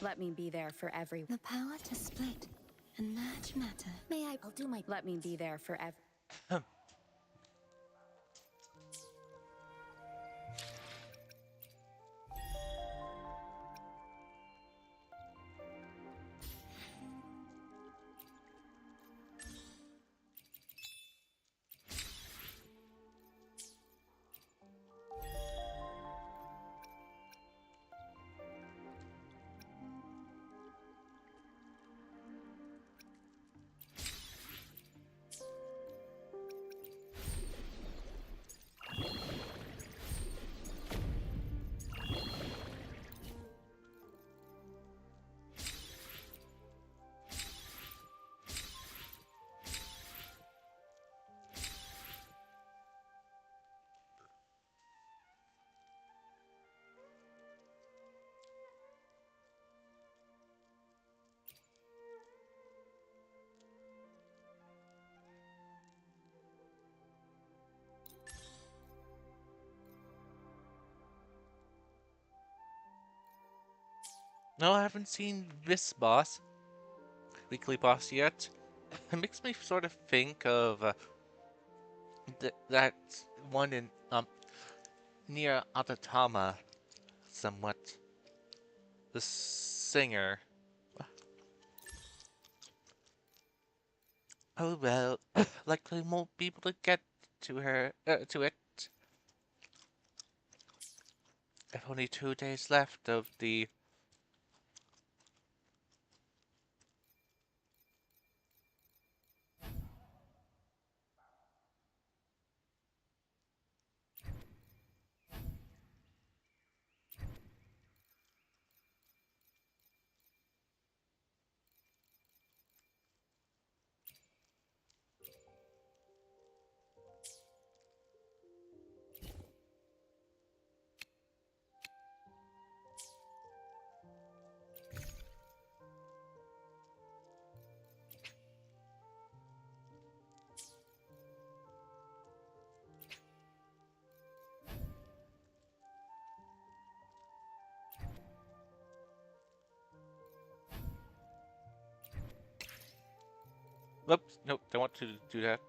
Let me be there for every. The power to split and merge matter. I'll do my. Let me be there for every. No, I haven't seen this boss, weekly boss yet. It makes me sort of think of that one in near Atatama, somewhat. The singer. Oh well, likely won't be able to get to her to it. I've only 2 days left of the. Oops, nope, don't want to do that.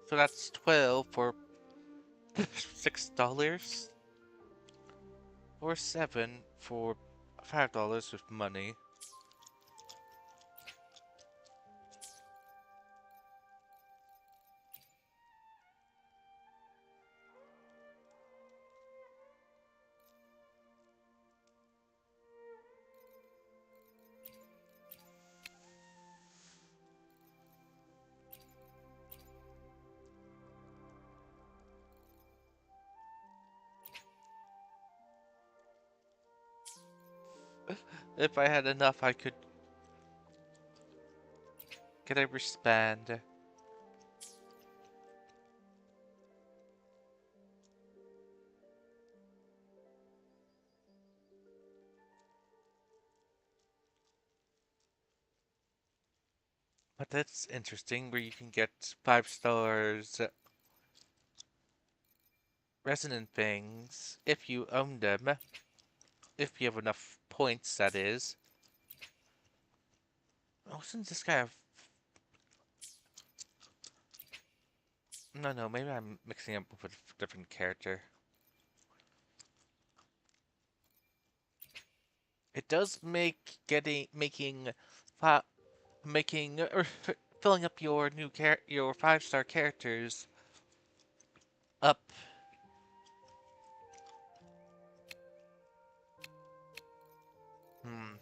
So that's 12 for $6, or 7 for $5 with money. If I had enough, I could get a wristband. But that's interesting, where you can get 5 stars resonant things if you own them. If you have enough points, that is. Wasn't this guy No, maybe I'm mixing up with a different character. It does make filling up your your 5-star characters up. Hmm.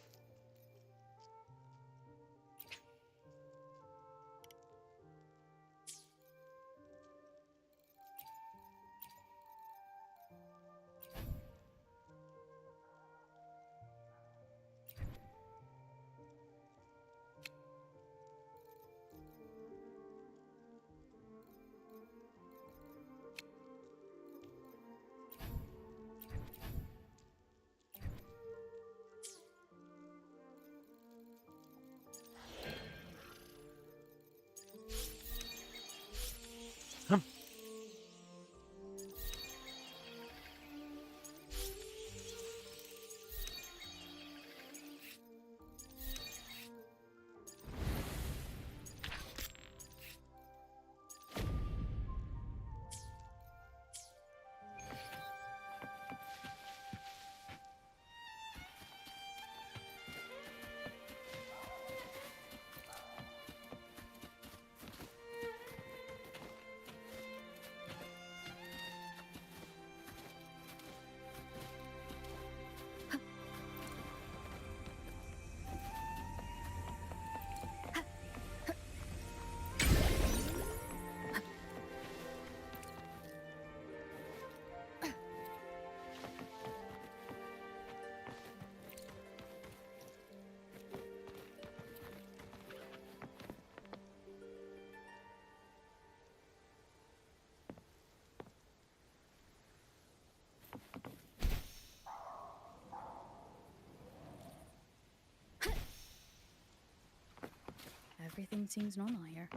everything seems normal here.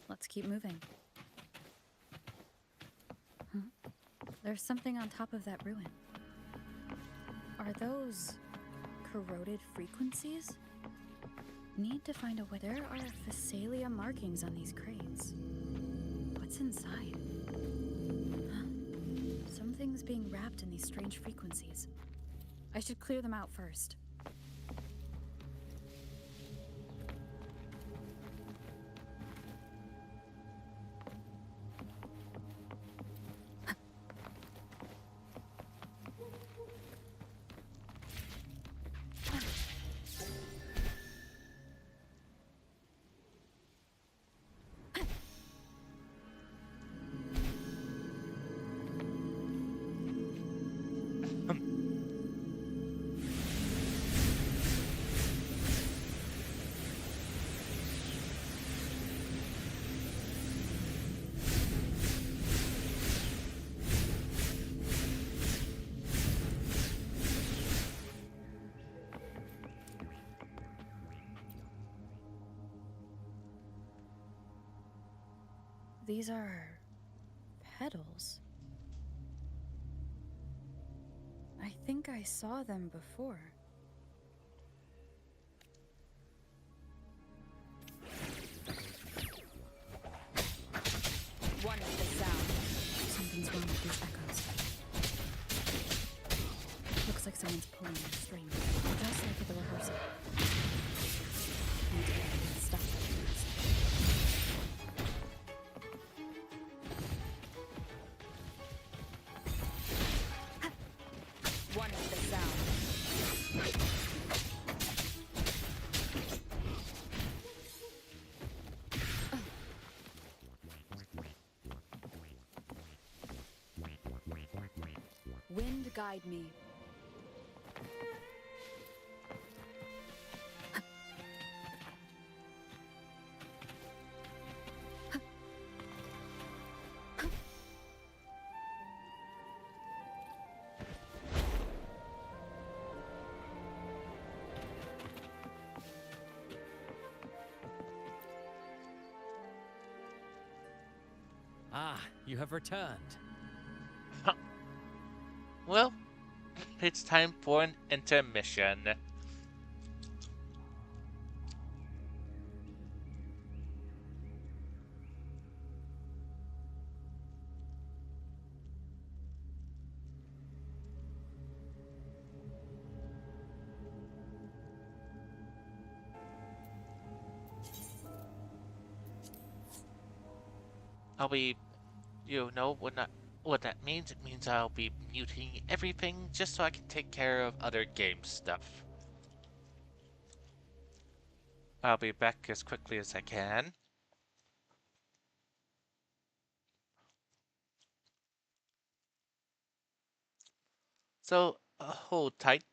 Let's keep moving. There's something on top of that ruin. Are those corroded frequencies? Need to find a way. There are Phasalia markings on these crates. What's inside? Something's being wrapped in these strange frequencies. I should clear them out first. These are petals. I think I saw them before. One with the sound. Something's wrong with these echoes. Looks like someone's pulling a string, just like at the rehearsal. Need to get this stuff fast. One with the sound. Wind guide me. Ah, you have returned. Well, it's time for an intermission. I'll be, you know what that means? It means I'll be muting everything just so I can take care of other game stuff. I'll be back as quickly as I can. So, hold tight.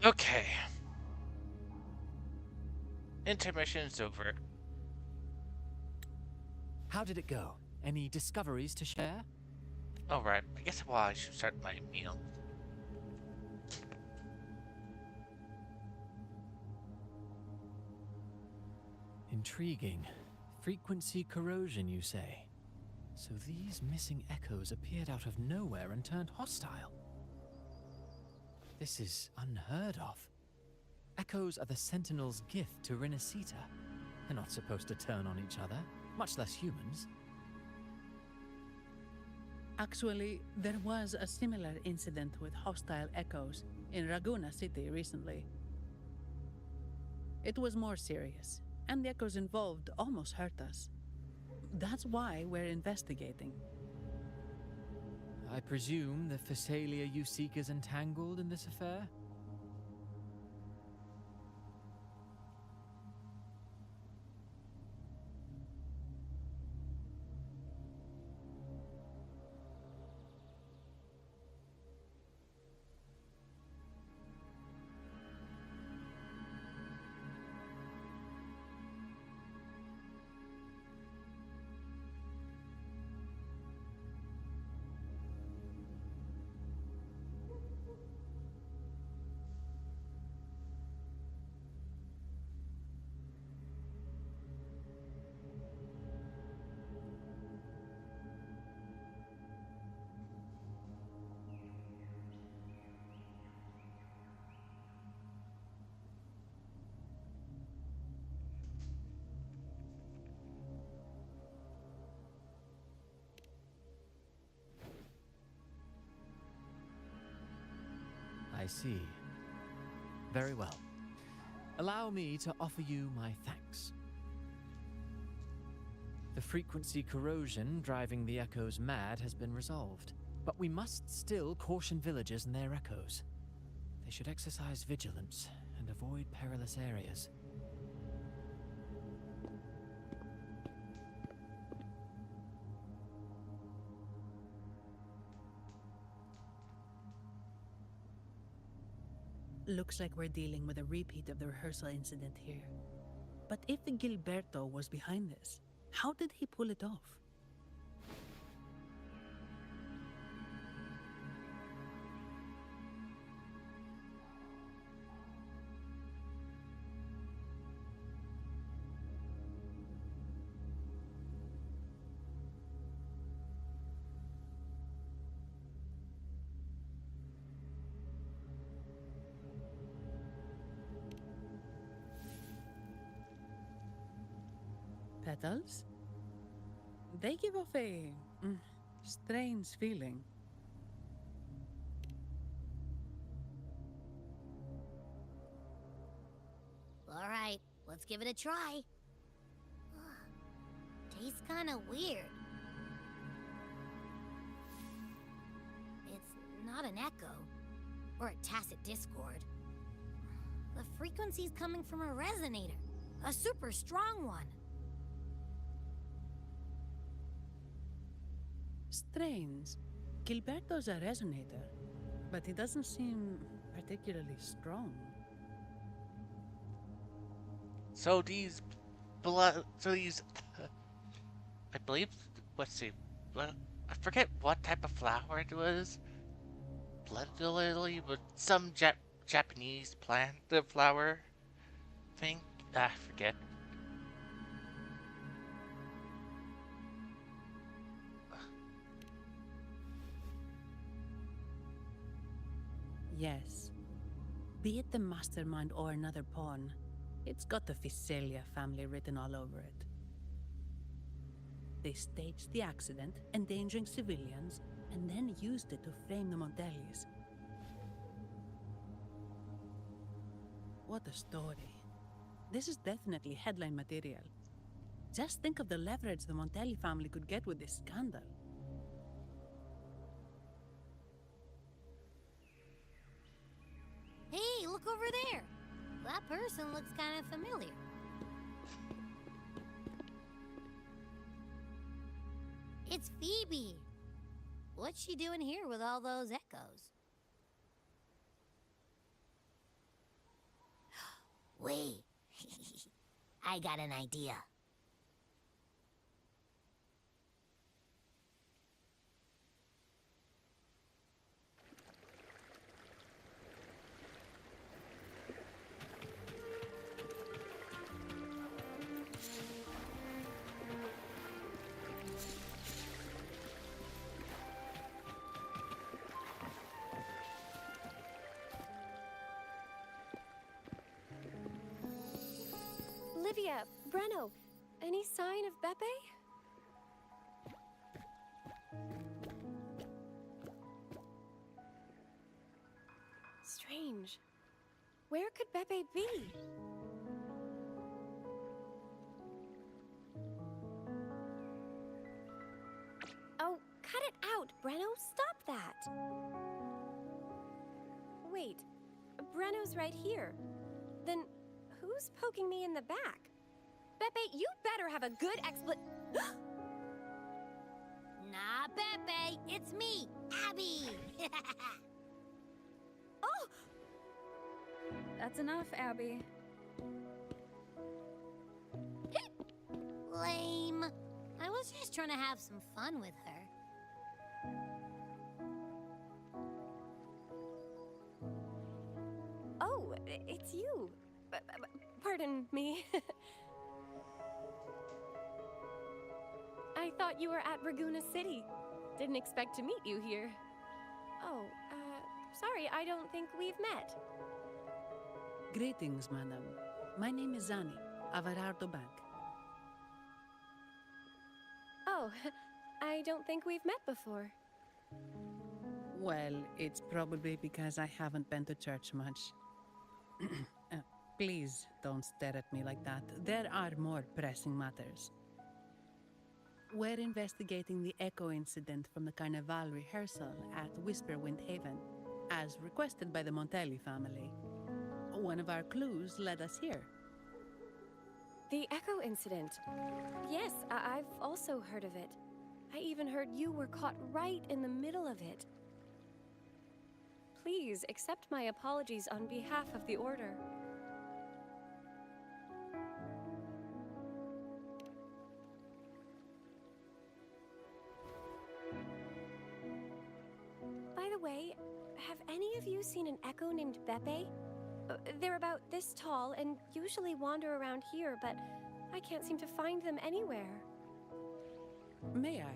Okay. Intermission's over. How did it go? Any discoveries to share? Alright, I guess I should start my meal. Intriguing. Frequency corrosion, you say? So these missing echoes appeared out of nowhere and turned hostile. This is unheard of. Echoes are the Sentinel's gift to Rinasita. They're not supposed to turn on each other, much less humans. Actually, there was a similar incident with hostile echoes in Raguna City recently. It was more serious, and the echoes involved almost hurt us. That's why we're investigating. I presume the Phasalia you seek is entangled in this affair? I see. Very well. Allow me to offer you my thanks. The frequency corrosion driving the echoes mad has been resolved, but we must still caution villagers and their echoes. They should exercise vigilance and avoid perilous areas. Looks like we're dealing with a repeat of the rehearsal incident here. But if Gilberto was behind this, how did he pull it off? Petals? They give off a strange feeling. All right, let's give it a try. Tastes kind of weird. It's not an echo or a tacit discord. The frequency's coming from a resonator, a super strong one. Strange. Gilberto's a resonator, but he doesn't seem particularly strong. So these I believe, I forget what type of flower it was. Blood lily, but some Japanese plant, the flower thing. I forget. Yes. Be it the mastermind or another pawn, it's got the Phasalia family written all over it. They staged the accident, endangering civilians, and then used it to frame the Montellis. What a story. This is definitely headline material. Just think of the leverage the Montelli family could get with this scandal. Hey, look over there. That person looks kind of familiar. It's Phoebe. What's she doing here with all those echoes? Wait. I got an idea. Olivia, Breno, any sign of Beppe? Strange. Where could Beppe be? Oh, cut it out, Breno. Stop that. Wait, Breno's right here. Then who's poking me in the back? Beppe, you better have a good Nah, Beppe, it's me, Abby. Oh! That's enough, Abby. Lame. I was just trying to have some fun with her. Oh, it's you. Pardon me. I thought you were at Raguena City. Didn't expect to meet you here. Oh, sorry, I don't think we've met. Greetings, madam. My name is Zani, Avarardo Bank. Oh, I don't think we've met before. Well, it's probably because I haven't been to church much. Please don't stare at me like that. There are more pressing matters. We're investigating the Echo incident from the Carnival rehearsal at Whisperwind Haven, as requested by the Montelli family. One of our clues led us here. The Echo incident. Yes, I've also heard of it. I even heard you were caught right in the middle of it. Please accept my apologies on behalf of the Order. By the way, have any of you seen an Echo named Beppe? They're about this tall and usually wander around here, but I can't seem to find them anywhere. May I?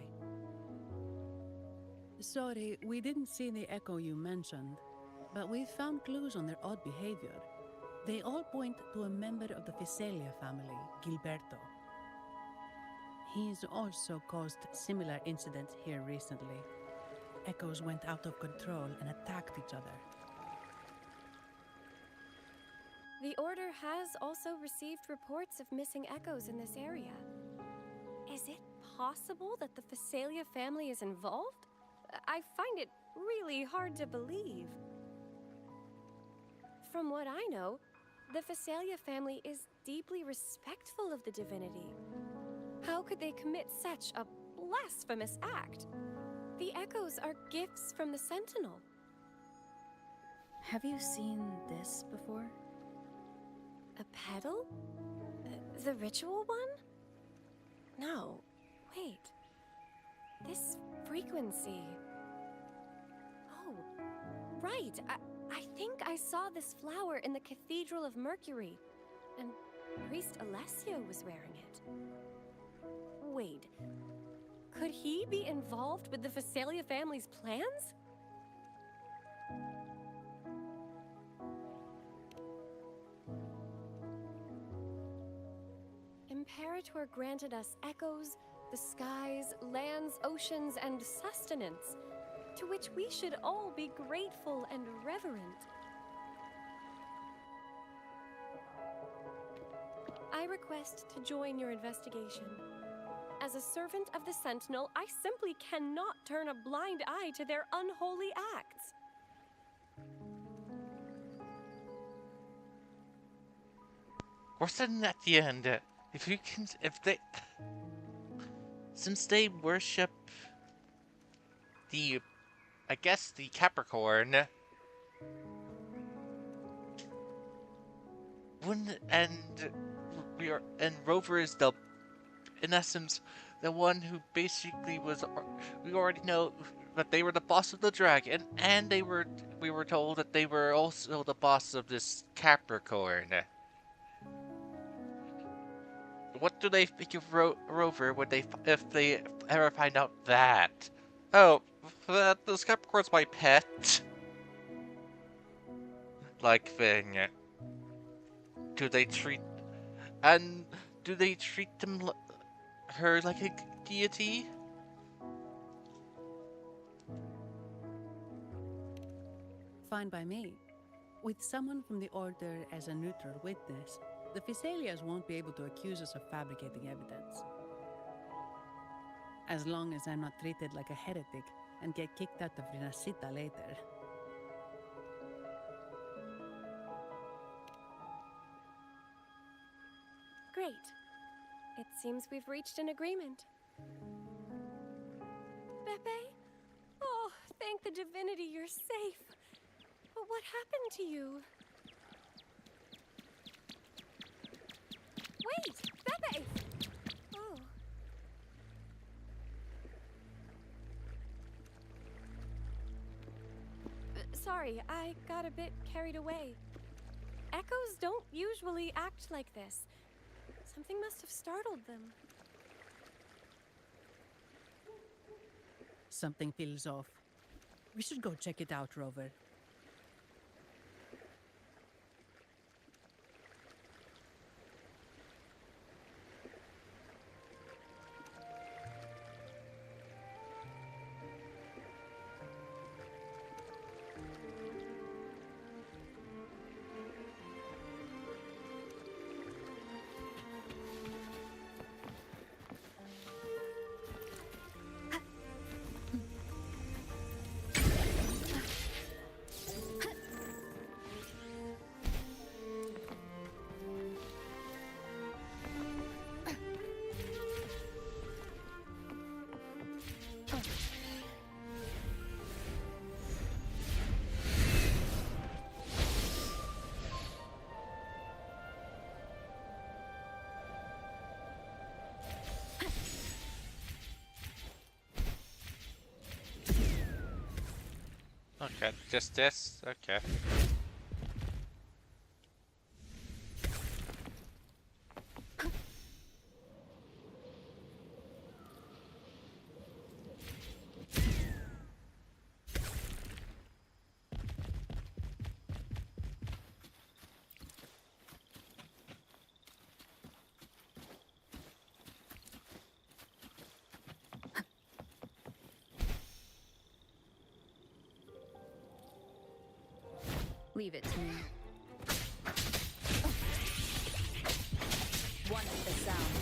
Sorry, we didn't see the Echo you mentioned, but we found clues on their odd behavior. They all point to a member of the Fiselia family, Gilberto. He's also caused similar incidents here recently. Echoes went out of control and attacked each other. The Order has also received reports of missing Echoes in this area. Is it possible that the Fiselia family is involved? I find it really hard to believe. From what I know, the Fiselia family is deeply respectful of the divinity. How could they commit such a blasphemous act? The Echoes are gifts from the Sentinel. Have you seen this before? A pedal? The ritual one? No. Wait. This frequency. Oh, right. I think I saw this flower in the Cathedral of Mercury, and Priest Alessio was wearing it. Wait. Could he be involved with the Fiselia family's plans? Imperator granted us echoes, the skies, lands, oceans, and sustenance, to which we should all be grateful and reverent. I request to join your investigation. As a servant of the Sentinel, I simply cannot turn a blind eye to their unholy acts. We're sitting at the end. Since they worship the, I guess, the Capricorn, and Rover is in essence, the one who basically was. We already know that they were the boss of the dragon, and we were told that they were also the boss of this Capricorn. What do they think of Rover if they ever find out that? Oh, this Capricorn's my pet. Like thing. Do they treat her like a deity? Fine by me. With someone from the Order as a neutral witness, the Physalias won't be able to accuse us of fabricating evidence. As long as I'm not treated like a heretic and get kicked out of Renacita later. Great. It seems we've reached an agreement. Pepe? Oh, thank the divinity you're safe. But what happened to you? Wait! Pepe! Oh. Sorry, I got a bit carried away. Echoes don't usually act like this. Something must have startled them. Something feels off. We should go check it out, Rover. Okay, just this? Okay. Leave it to me. One with the sound.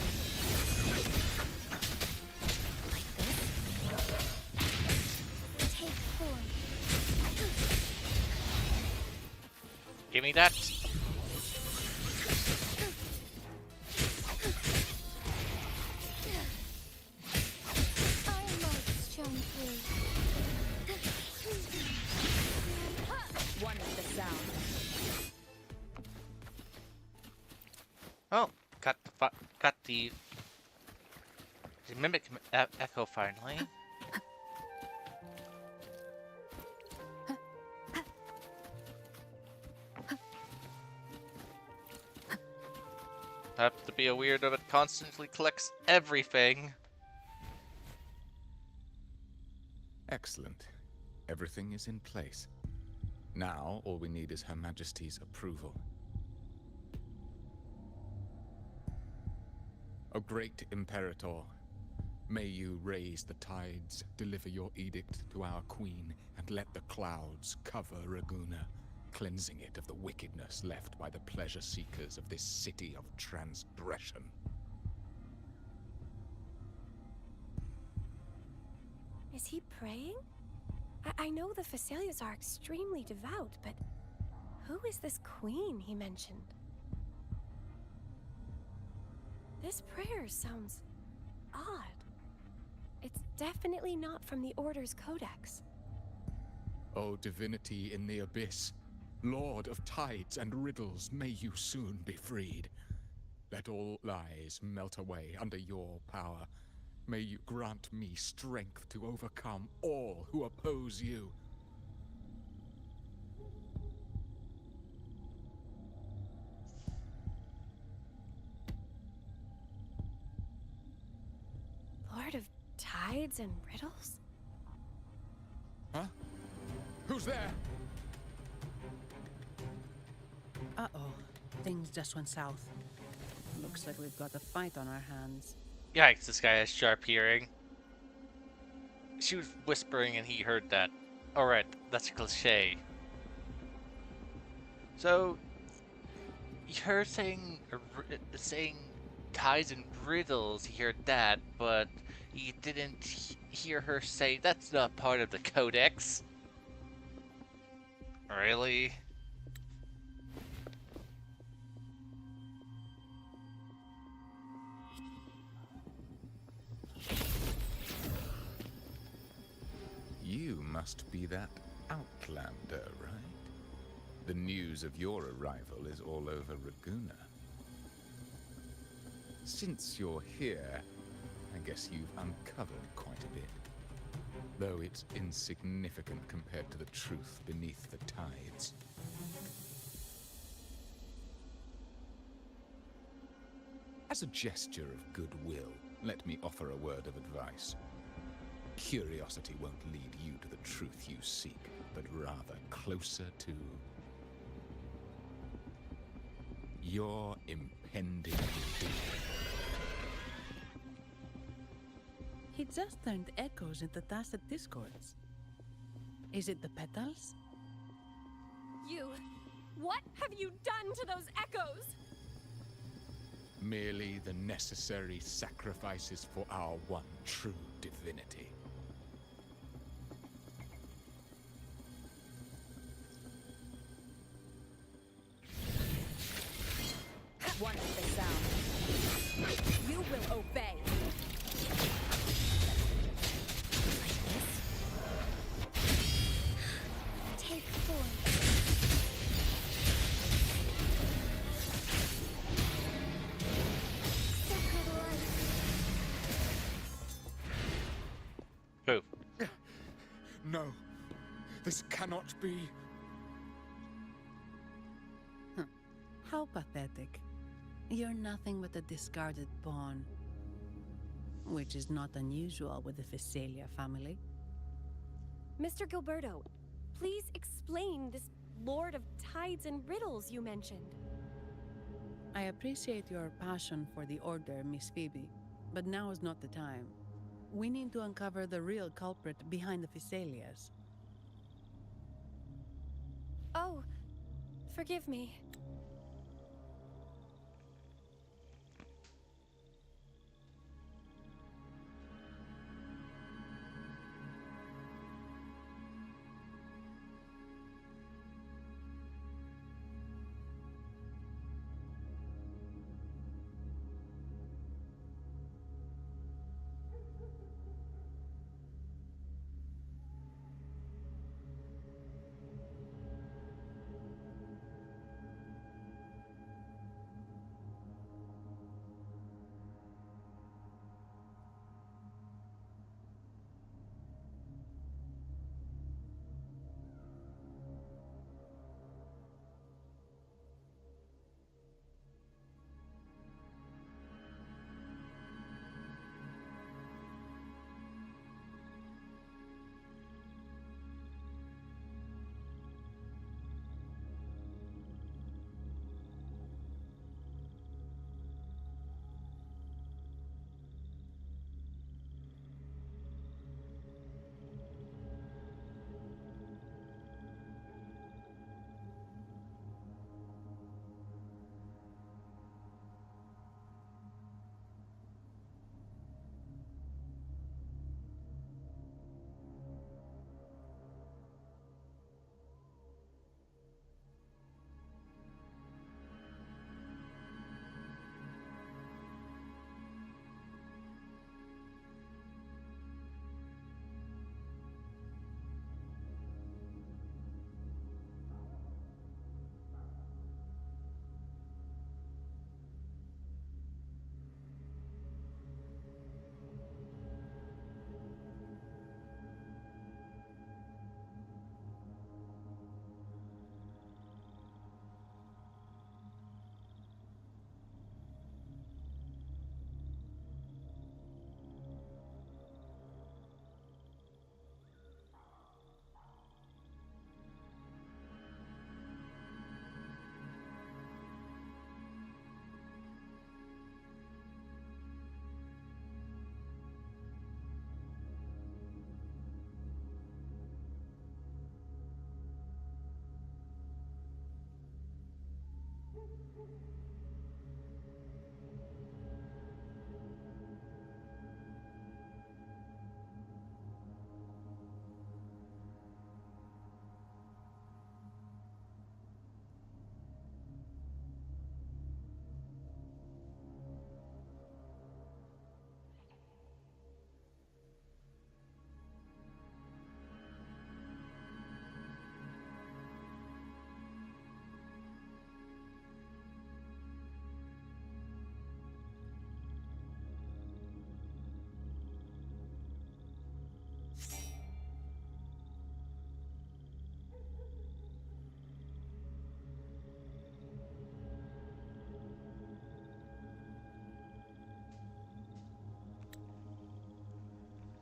Take form. Give me that. Almost shown through. One with the sound. Oh, got the mimic echo finally. Have to be a weirdo that constantly collects everything. Excellent. Everything is in place. Now, all we need is Her Majesty's approval. O great Imperator, may you raise the tides, deliver your edict to our queen, and let the clouds cover Raguna, cleansing it of the wickedness left by the pleasure seekers of this city of transgression. Is he praying? I know the Physalias are extremely devout, but who is this queen he mentioned? This prayer sounds odd. It's definitely not from the Order's codex. O divinity in the abyss, Lord of tides and riddles, may you soon be freed. Let all lies melt away under your power. May you grant me strength to overcome all who oppose you. Lord of Tides and Riddles? Huh? Who's there? Uh-oh. Things just went south. Looks like we've got a fight on our hands. Yikes, this guy has sharp hearing. She was whispering and he heard that. Alright, that's a cliche. So, her saying ties and riddles, he heard that, but he didn't hear her say that's not part of the codex. Really? You must be that outlander, right? The news of your arrival is all over Raguna. Since you're here, I guess you've uncovered quite a bit. Though it's insignificant compared to the truth beneath the tides. As a gesture of goodwill, let me offer a word of advice. Curiosity won't lead you to the truth you seek, but rather closer to your impending doom. He just turned echoes into tacit discords. Is it the petals? What have you done to those echoes? Merely the necessary sacrifices for our one true divinity. One of the sound. You will obey. Take form. Who? No, this cannot be. How pathetic. You're nothing but a discarded pawn. Which is not unusual with the Phasalia family. Mr. Gilberto, please explain this Lord of Tides and Riddles you mentioned. I appreciate your passion for the Order, Miss Phoebe, but now is not the time. We need to uncover the real culprit behind the Phasalias. Oh, forgive me.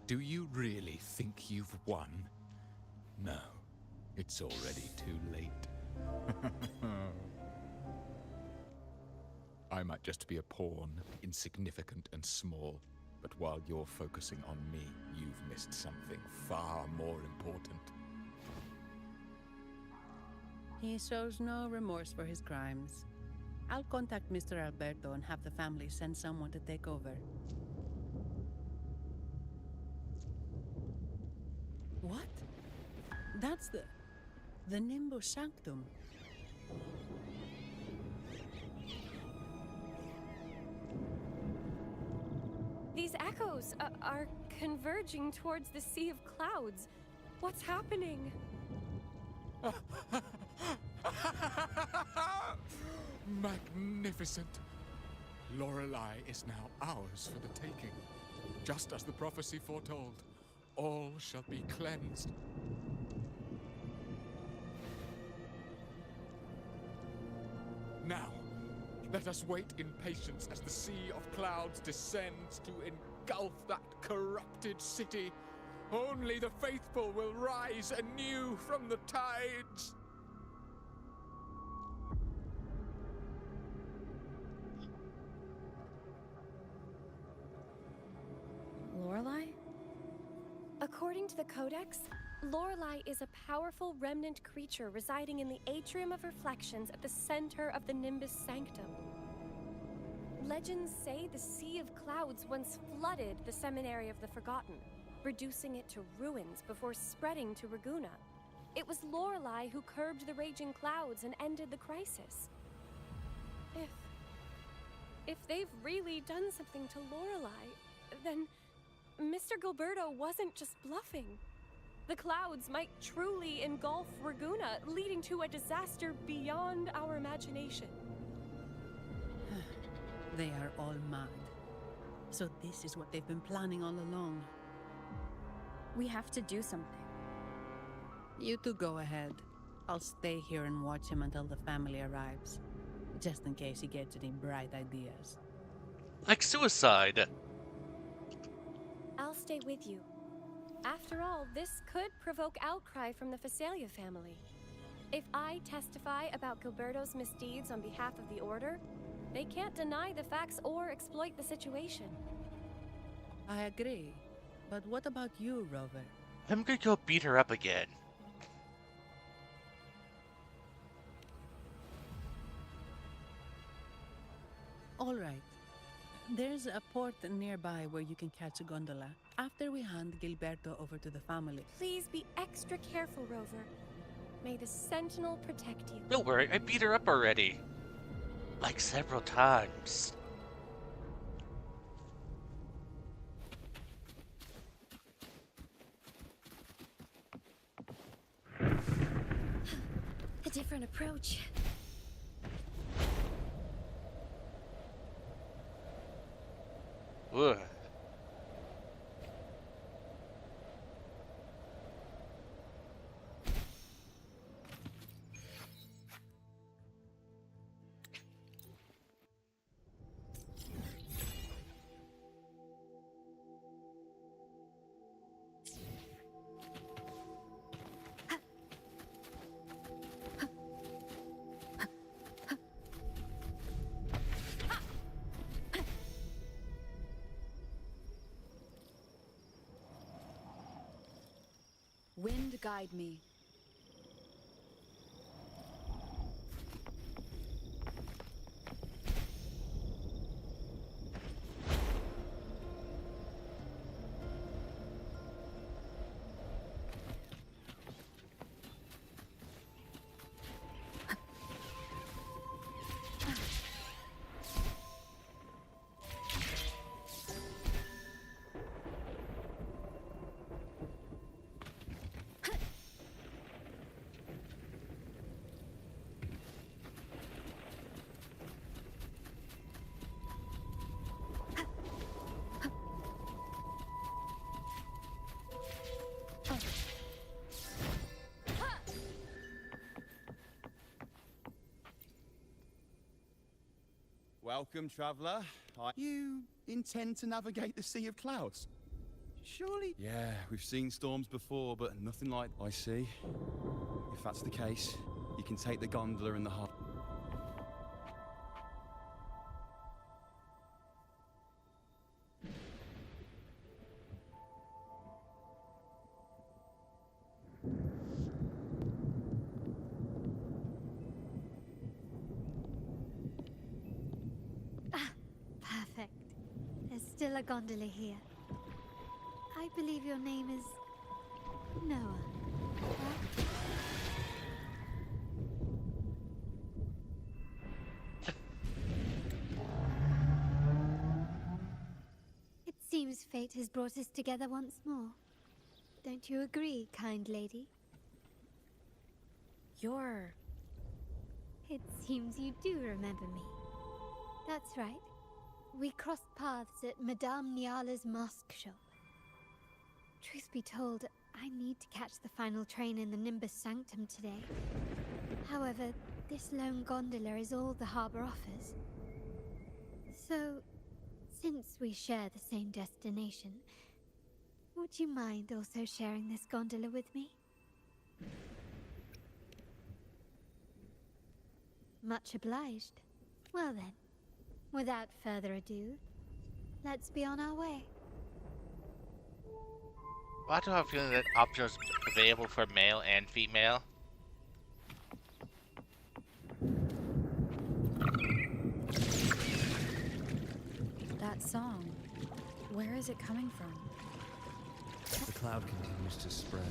Do you really think you've won? No, it's already too late. I might just be a pawn, insignificant and small, but while you're focusing on me, you've missed something far more important. He shows no remorse for his crimes. I'll contact Mr. Alberto and have the family send someone to take over. What? That's the Nimbus Sanctum. These echoes are converging towards the Sea of Clouds. What's happening? Magnificent! Lorelei is now ours for the taking. Just as the prophecy foretold, all shall be cleansed. Now, let us wait in patience as the Sea of Clouds descends to engulf that corrupted city. Only the faithful will rise anew from the tides. Lorelei? According to the Codex, Lorelei is a powerful remnant creature residing in the Atrium of Reflections at the center of the Nimbus Sanctum. Legends say the Sea of Clouds once flooded the Seminary of the Forgotten, reducing it to ruins before spreading to Raguna. It was Lorelei who curbed the raging clouds and ended the crisis. If they've really done something to Lorelei, then Mr. Gilberto wasn't just bluffing. The clouds might truly engulf Raguna, leading to a disaster beyond our imagination. They are all mad. So this is what they've been planning all along. We have to do something. You two go ahead. I'll stay here and watch him until the family arrives. Just in case he gets any bright ideas. Like suicide! I'll stay with you. After all, this could provoke outcry from the Phasalia family. If I testify about Gilberto's misdeeds on behalf of the Order, they can't deny the facts or exploit the situation. I agree. But what about you, Rover? I'm gonna go beat her up again. All right. There's a port nearby where you can catch a gondola. After we hand Gilberto over to the family. Please be extra careful, Rover. May the Sentinel protect you. Don't worry, I beat her up already. Like several times. A different approach. Ugh. Wind guide me. Welcome, traveler. You intend to navigate the Sea of Clouds? Surely? Yeah, we've seen storms before, but nothing like I see. If that's the case, you can take the gondola and the harbor. Perfect. There's still a gondola here. I believe your name is Noah. Right? It seems fate has brought us together once more. Don't you agree, kind lady? You're... It seems you do remember me. That's right. We crossed paths at Madame Niala's mask shop. Truth be told, I need to catch the final train in the Nimbus Sanctum today. However, this lone gondola is all the harbor offers. So, since we share the same destination, would you mind also sharing this gondola with me? Much obliged. Well then, without further ado, let's be on our way. Why do I have a feeling that options available for male and female? That song. Where is it coming from? The cloud continues to spread.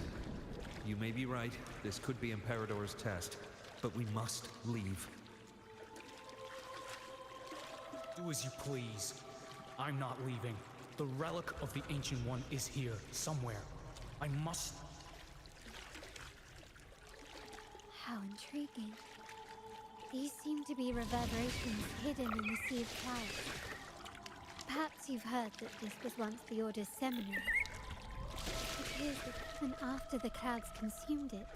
You may be right. This could be Imperador's test. But we must leave. Do as you please. I'm not leaving. The relic of the Ancient One is here, somewhere. I must... How intriguing. These seem to be reverberations hidden in the Sea of Clouds. Perhaps you've heard that this was once the Order's seminary. It appears that even after the clouds consumed it,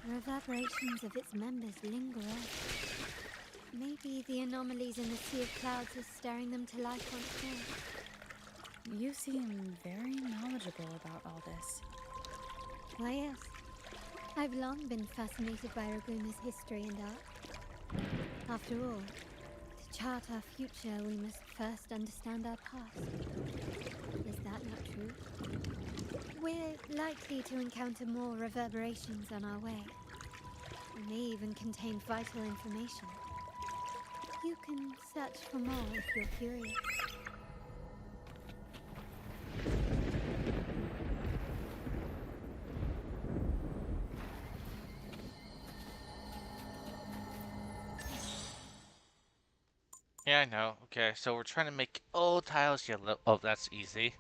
the reverberations of its members linger on. Maybe the anomalies in the Sea of Clouds are stirring them to life once more. You seem very knowledgeable about all this. Why, yes. I've long been fascinated by Raguna's history and art. After all, to chart our future, we must first understand our past. Is that not true? We're likely to encounter more reverberations on our way. They may even contain vital information. You can search for more if you're curious. Yeah, I know. Okay, so we're trying to make all tiles yellow. Oh, that's easy.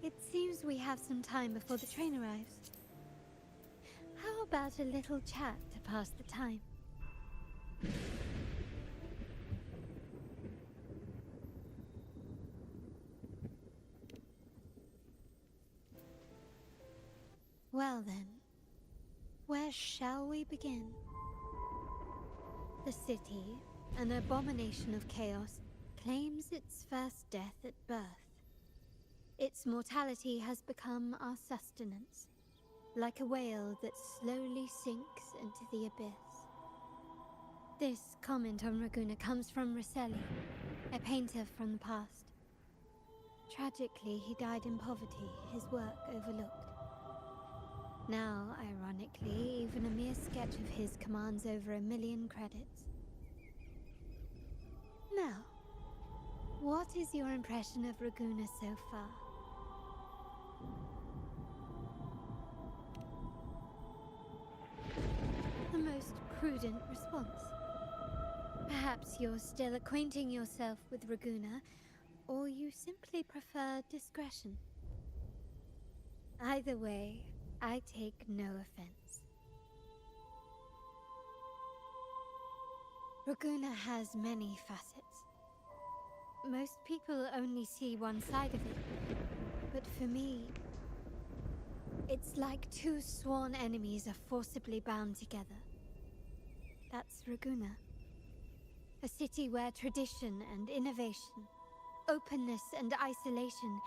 It seems we have some time before the train arrives. How about a little chat to pass the time? Well then, where shall we begin? The city, an abomination of chaos, claims its first death at birth. Its mortality has become our sustenance, like a whale that slowly sinks into the abyss. This comment on Raguna comes from Rosselli, a painter from the past. Tragically, he died in poverty, his work overlooked. Now, ironically, even a mere sketch of his commands over 1 million credits. Now, what is your impression of Raguna so far? The most prudent response. Perhaps you're still acquainting yourself with Raguna, or you simply prefer discretion. Either way, I take no offense. Raguna has many facets. Most people only see one side of it, but for me, it's like two sworn enemies are forcibly bound together. That's Raguna. A city where tradition and innovation, openness and isolation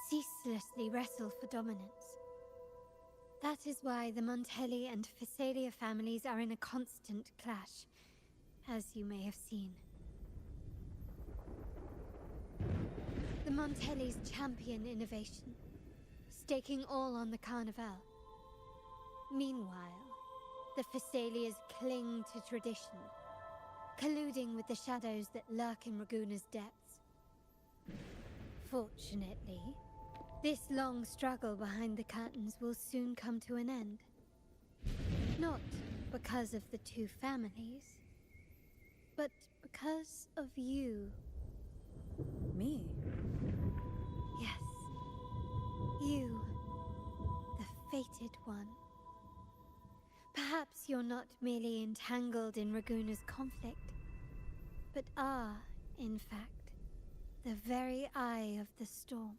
ceaselessly wrestle for dominance. That is why the Montelli and Phasalia families are in a constant clash, as you may have seen. The Montellis champion innovation, staking all on the Carnival. Meanwhile, the Phasalias cling to tradition, colluding with the shadows that lurk in Raguna's depths. Fortunately, this long struggle behind the curtains will soon come to an end. Not because of the two families, but because of you. Me? Yes. You. The fated one. Perhaps you're not merely entangled in Raguna's conflict, but are, in fact, the very eye of the storm.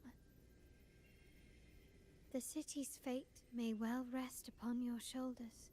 The city's fate may well rest upon your shoulders.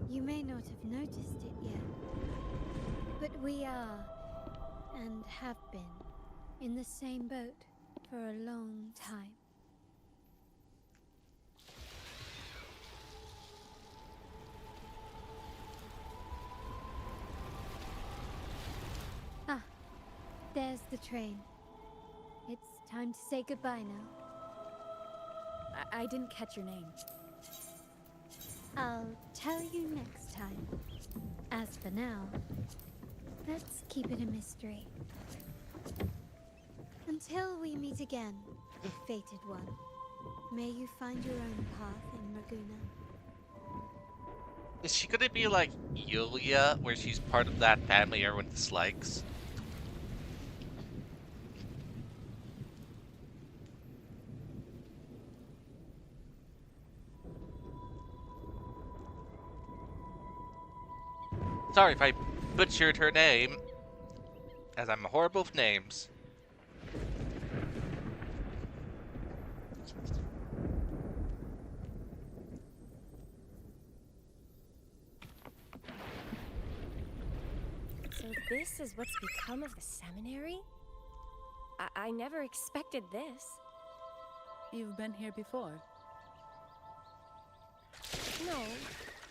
You may not have noticed it yet, but we are, and have been, in the same boat for a long time. Ah, there's the train. It's time to say goodbye now. I didn't catch your name. I'll tell you next time. As for now, let's keep it a mystery. Until we meet again, fated one, may you find your own path in Raguna. Is she gonna be like Yulia, where she's part of that family everyone dislikes? Sorry if I butchered her name, as I'm horrible with names. So this is what's become of the seminary? I never expected this. You've been here before? No,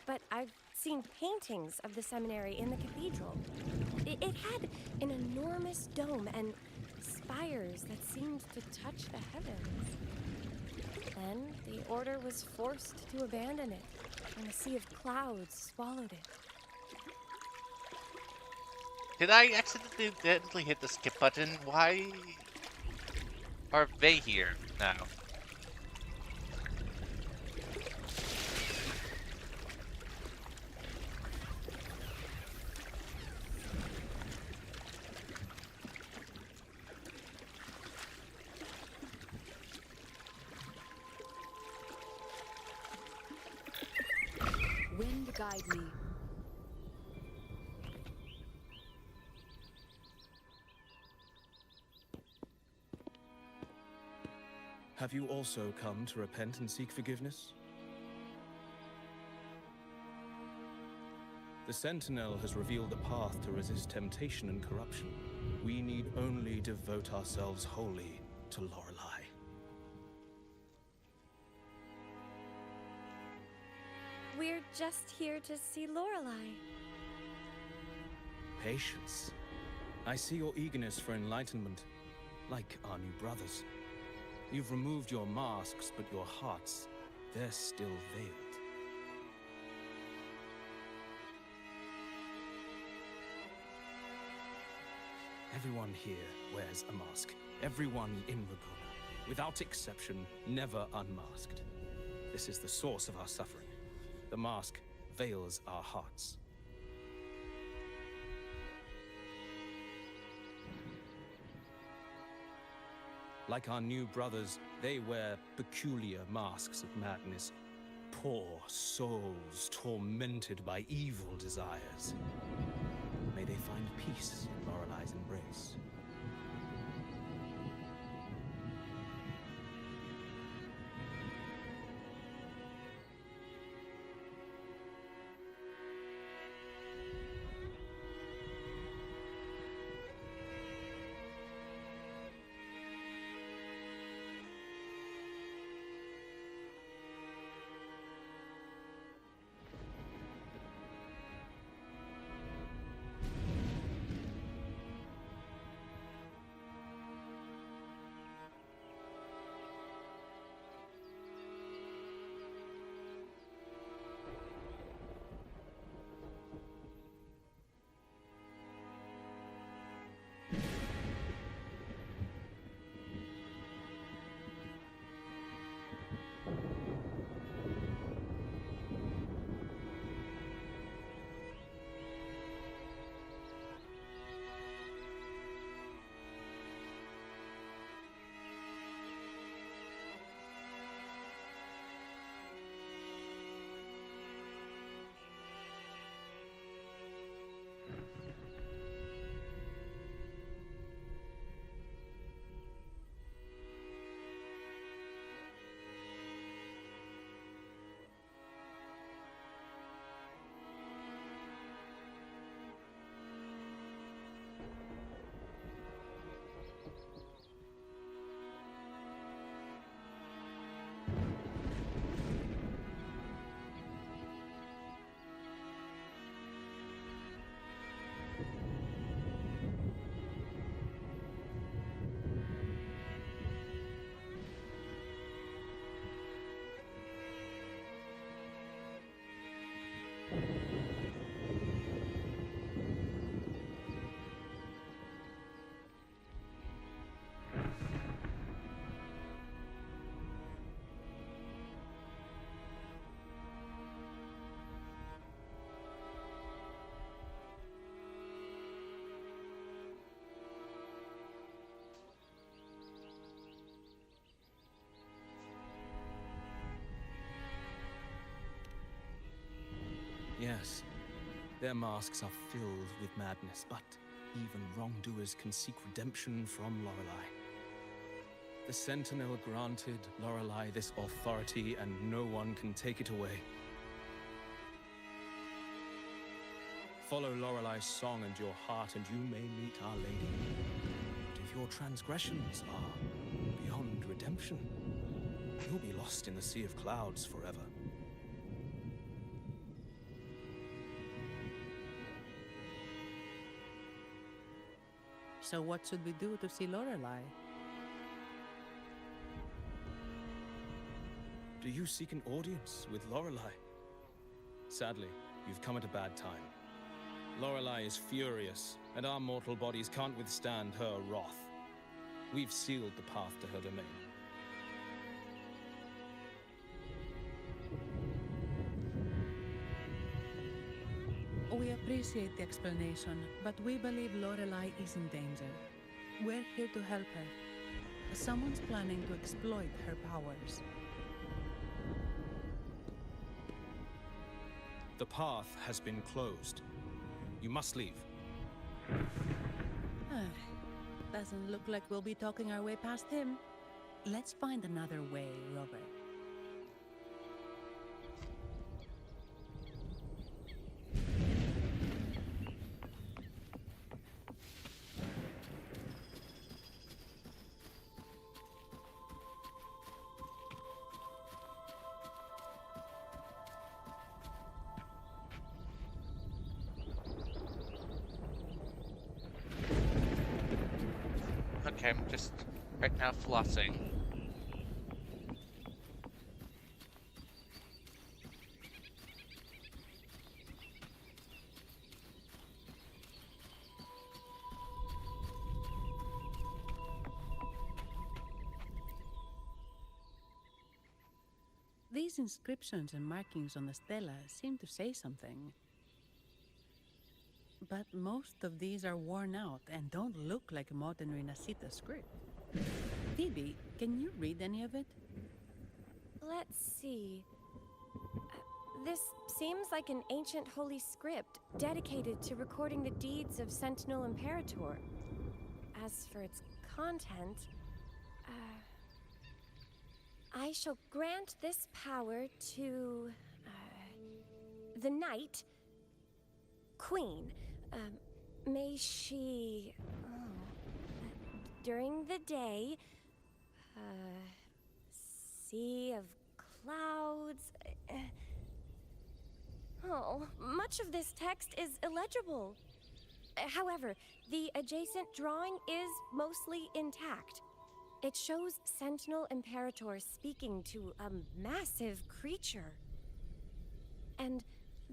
but I've seen paintings of the seminary in the cathedral. It had an enormous dome and spires that seemed to touch the heavens. Then the order was forced to abandon it, and a sea of clouds swallowed it. Did I accidentally hit the skip button? Why are they here now? Wind guide me. Have you also come to repent and seek forgiveness? The Sentinel has revealed a path to resist temptation and corruption. We need only devote ourselves wholly to Lorelei. We're just here to see Lorelei. Patience. I see your eagerness for enlightenment, like our new brothers. You've removed your masks, but your hearts, they're still veiled. Everyone here wears a mask. Everyone in Raguna, without exception, never unmasked. This is the source of our suffering. The mask veils our hearts. Like our new brothers, they wear peculiar masks of madness. Poor souls tormented by evil desires. May they find peace in Lorelei's embrace. Yes, their masks are filled with madness, but even wrongdoers can seek redemption from Lorelei. The Sentinel granted Lorelei this authority, and no one can take it away. Follow Lorelei's song and your heart, and you may meet Our Lady. But if your transgressions are beyond redemption, you'll be lost in the sea of clouds forever. So what should we do to see Lorelei? Do you seek an audience with Lorelei? Sadly, you've come at a bad time. Lorelei is furious, and our mortal bodies can't withstand her wrath. We've sealed the path to her domain. We appreciate the explanation, but we believe Lorelei is in danger. We're here to help her. Someone's planning to exploit her powers. The path has been closed. You must leave. Doesn't look like we'll be talking our way past him. Let's find another way, Robert. Okay, I'm just right now flossing. These inscriptions and markings on the stela seem to say something. But most of these are worn out and don't look like modern Renacita script. Phoebe, can you read any of it? Let's see. This seems like an ancient holy script dedicated to recording the deeds of Sentinel Imperator. As for its content, I shall grant this power to the Knight Queen. May she, during the day, sea of clouds. Much of this text is illegible. However, the adjacent drawing is mostly intact. It shows Sentinel Imperator speaking to a massive creature. And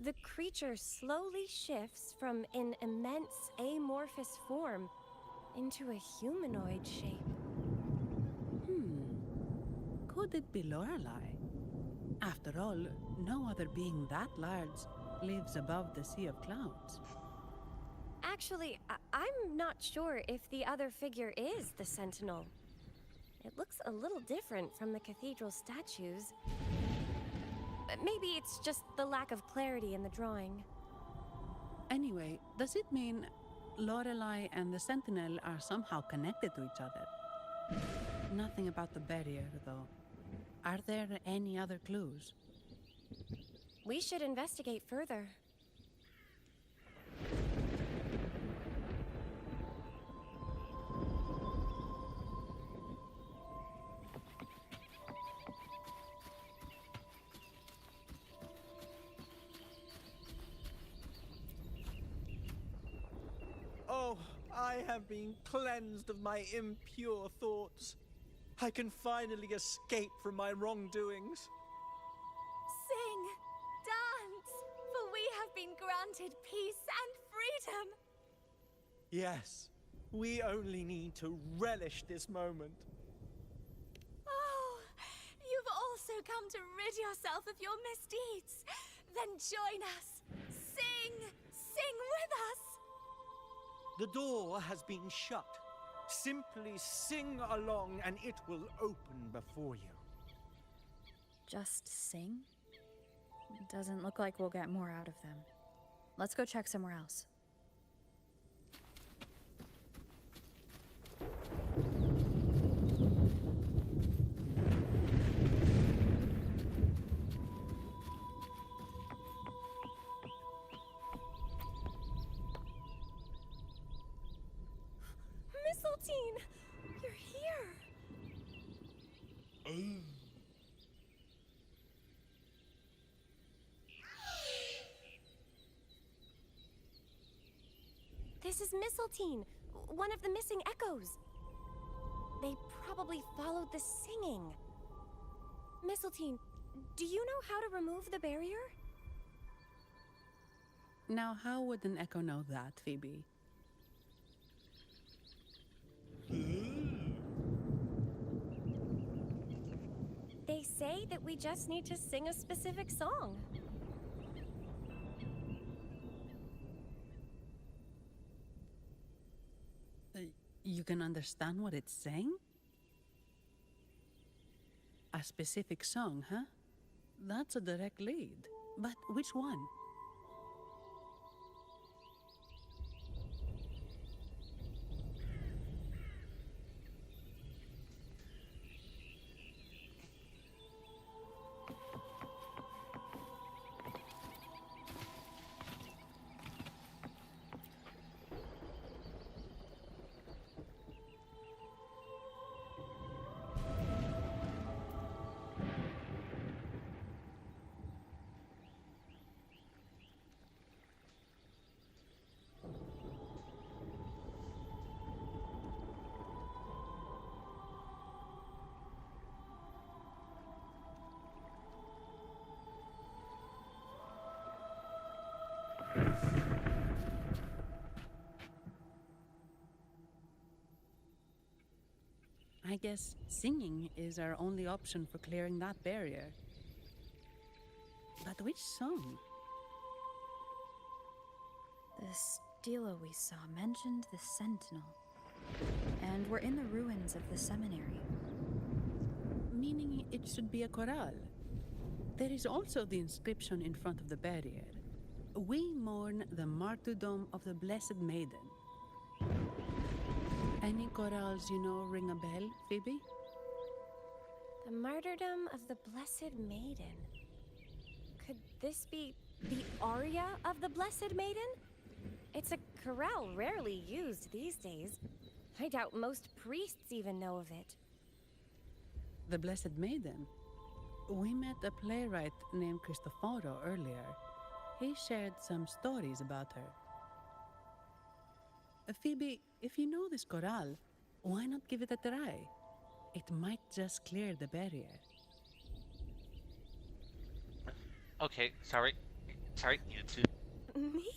the creature slowly shifts from an immense amorphous form into a humanoid shape. Could it be Lorelei? After all, no other being that large lives above the sea of clouds. Actually, I'm not sure if the other figure is the Sentinel. It looks a little different from the cathedral statues. Maybe it's just the lack of clarity in the drawing. Anyway, does it mean Lorelei and the Sentinel are somehow connected to each other? Nothing about the barrier, though. Are there any other clues? We should investigate further. Oh, I have been cleansed of my impure thoughts. I can finally escape from my wrongdoings. Sing, dance, for we have been granted peace and freedom. Yes, we only need to relish this moment. Oh, you've also come to rid yourself of your misdeeds. Then join us. Sing with us. The door has been shut. Simply sing along and it will open before you. Just sing? Doesn't look like we'll get more out of them. Let's go check somewhere else. Mistletoe, you're here. This is Mistletoe, one of the missing echoes. They probably followed the singing. Mistletoe, do you know how to remove the barrier? Now, how would an echo know that, Phoebe? They say that we just need to sing a specific song. You can understand what it's saying? A specific song, huh? That's a direct lead. But which one? I guess singing is our only option for clearing that barrier. But which song? The stela we saw mentioned the Sentinel. And we're in the ruins of the seminary. Meaning it should be a chorale. There is also the inscription in front of the barrier. We mourn the martyrdom of the Blessed Maiden. Any chorales you know ring a bell, Phoebe? The martyrdom of the Blessed Maiden. Could this be the aria of the Blessed Maiden? It's a chorale rarely used these days. I doubt most priests even know of it. The Blessed Maiden? We met a playwright named Cristoforo earlier. He shared some stories about her. Phoebe, if you know this chorale, why not give it a try? It might just clear the barrier. Okay, sorry. Sorry, you two. Me?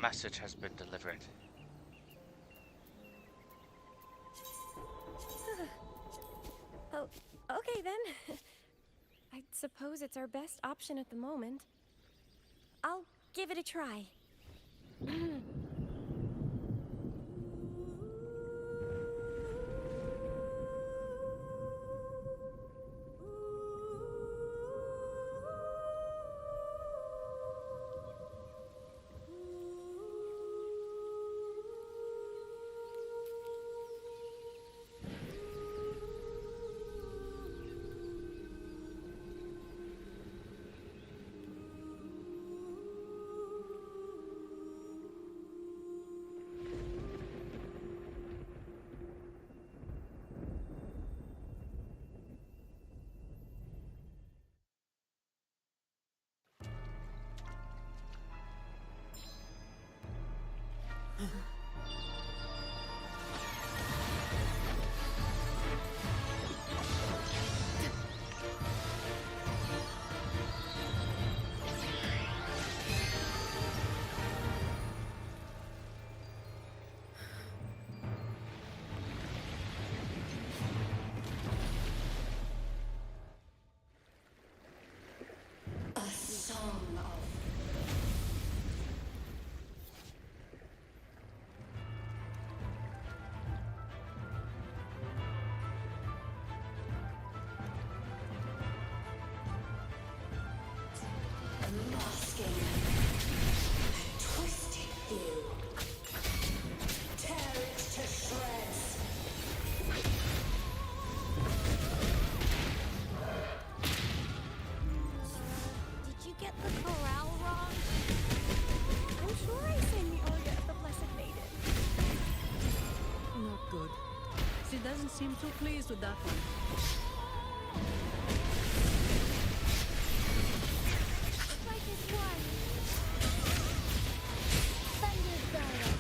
message has been delivered. Oh, okay then. I suppose it's our best option at the moment. I'll give it a try. Doesn't seem too pleased with that one. Like this one. Thunder Barrel.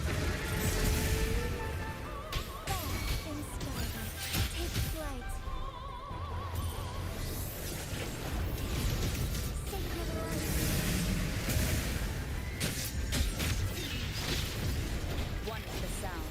Back in Starlight. Take flight. Sacred light. One with the sound.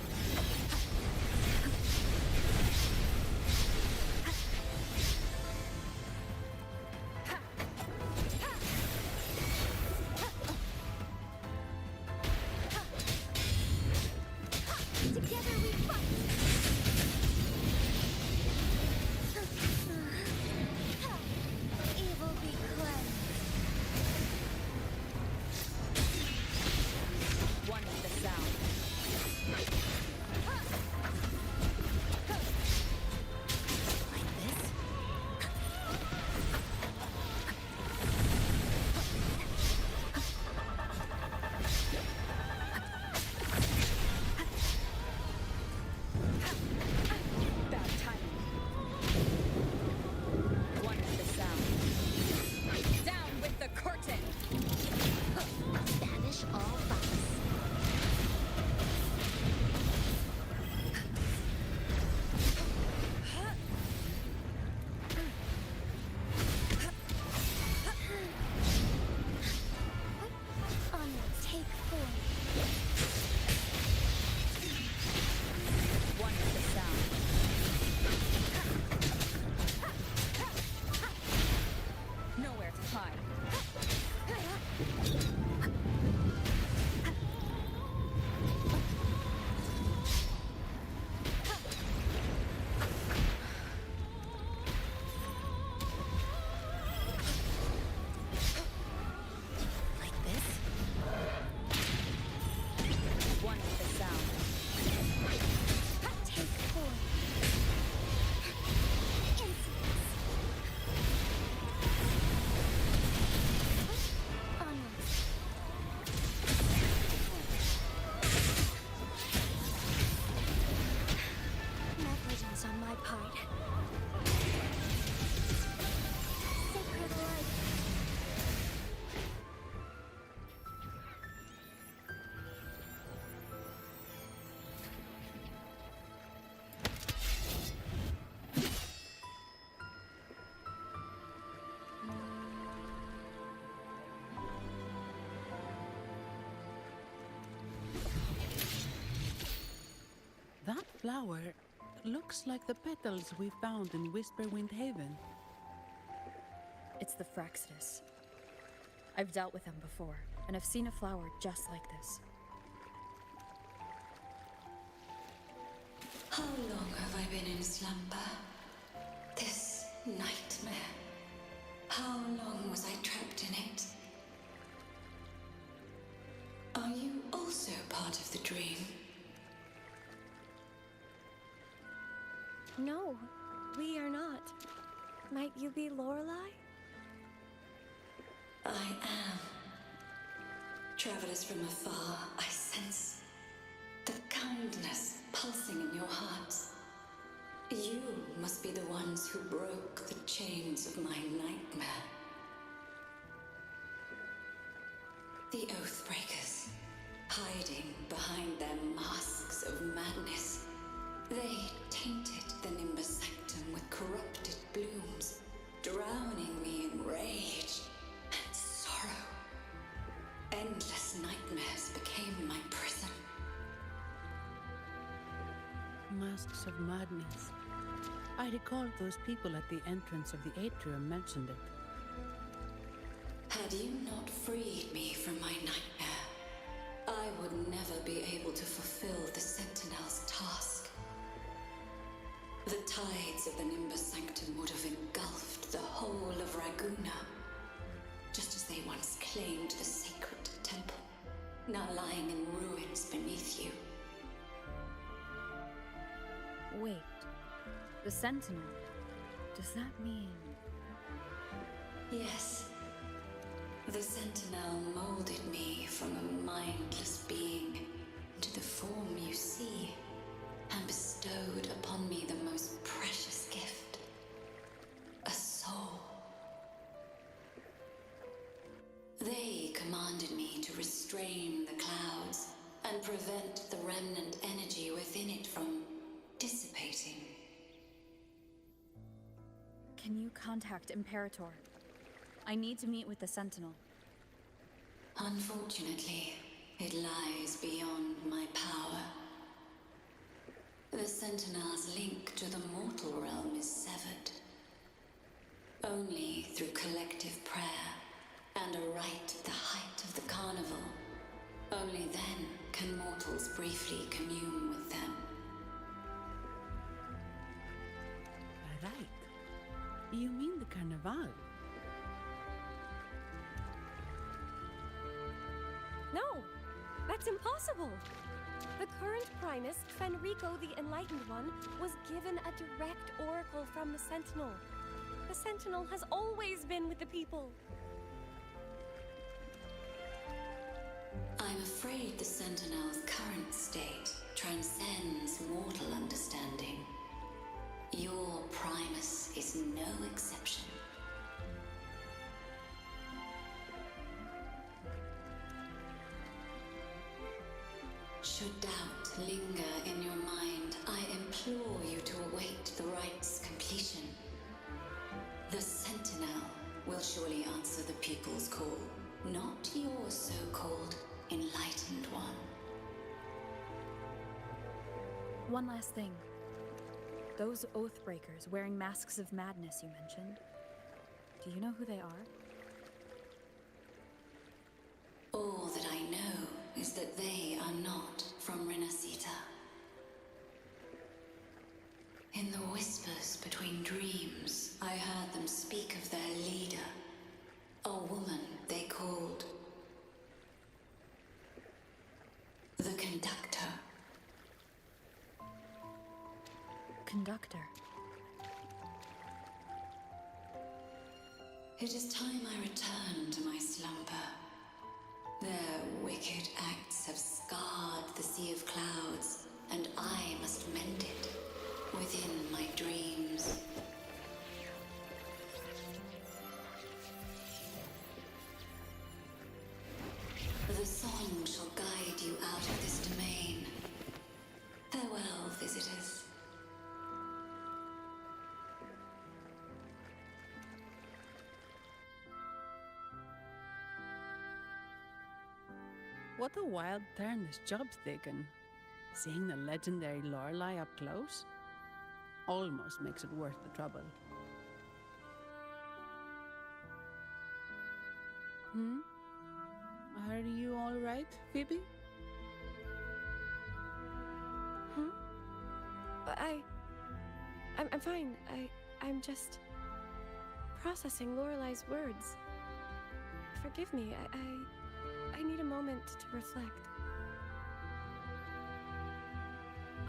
flower looks like the petals we found in Whisperwind Haven. It's the Fraxidus. I've dealt with them before, and I've seen a flower just like this. How long have I been in slumber? This nightmare. How long was I trapped in it? Are you also part of the dream? No, we are not. Might you be Lorelei? I am. Travelers from afar, I sense the kindness pulsing in your hearts. You must be the ones who broke the chains of my nightmare. The Oathbreakers, hiding behind their masks of madness. They tainted the Nimbus Sanctum with corrupted blooms, drowning me in rage and sorrow. Endless nightmares became my prison. Masks of madness. I recall those people at the entrance of the atrium mentioned it. Had you not freed me from my nightmare, I would never be able to fulfill the Sentinel's task. The tides of the Nimbus Sanctum would have engulfed the whole of Raguna, just as they once claimed the sacred temple, now lying in ruins beneath you. Wait, the Sentinel. Does that mean... Yes. The Sentinel molded me from a mindless being into the form you see, and bestowed upon me the most precious gift, a soul. They commanded me to restrain the clouds and prevent the remnant energy within it from dissipating. Can you contact Imperator? I need to meet with the Sentinel. Unfortunately, it lies beyond my power. The Sentinel's link to the mortal realm is severed. Only through collective prayer and a rite at the height of the carnival, only then can mortals briefly commune with them. Right. You mean the Carnival? No, that's impossible. The current Primus, Fenrico the Enlightened One, was given a direct oracle from the Sentinel. The Sentinel has always been with the people. I'm afraid the Sentinel's current state transcends mortal understanding. Your Primus is no exception. Should doubt linger in your mind, I implore you to await the rite's completion. The Sentinel will surely answer the people's call, not your so-called Enlightened One. One last thing. Those Oathbreakers wearing masks of madness you mentioned, do you know who they are? All that I know is that they are not from Renacita. In the whispers between dreams, I heard them speak of their leader, a woman they called the Conductor. Conductor. It is time I return to my slumber. Their wicked acts have scarred the Sea of Clouds, and I must mend it within my dreams. The song shall guide you out of this domain. Farewell, visitors. What a wild turn this job's taken. Seeing the legendary Lorelei up close almost makes it worth the trouble. Are you all right, Phoebe? I'm fine. I'm just processing Lorelei's words. Forgive me. I need a moment to reflect.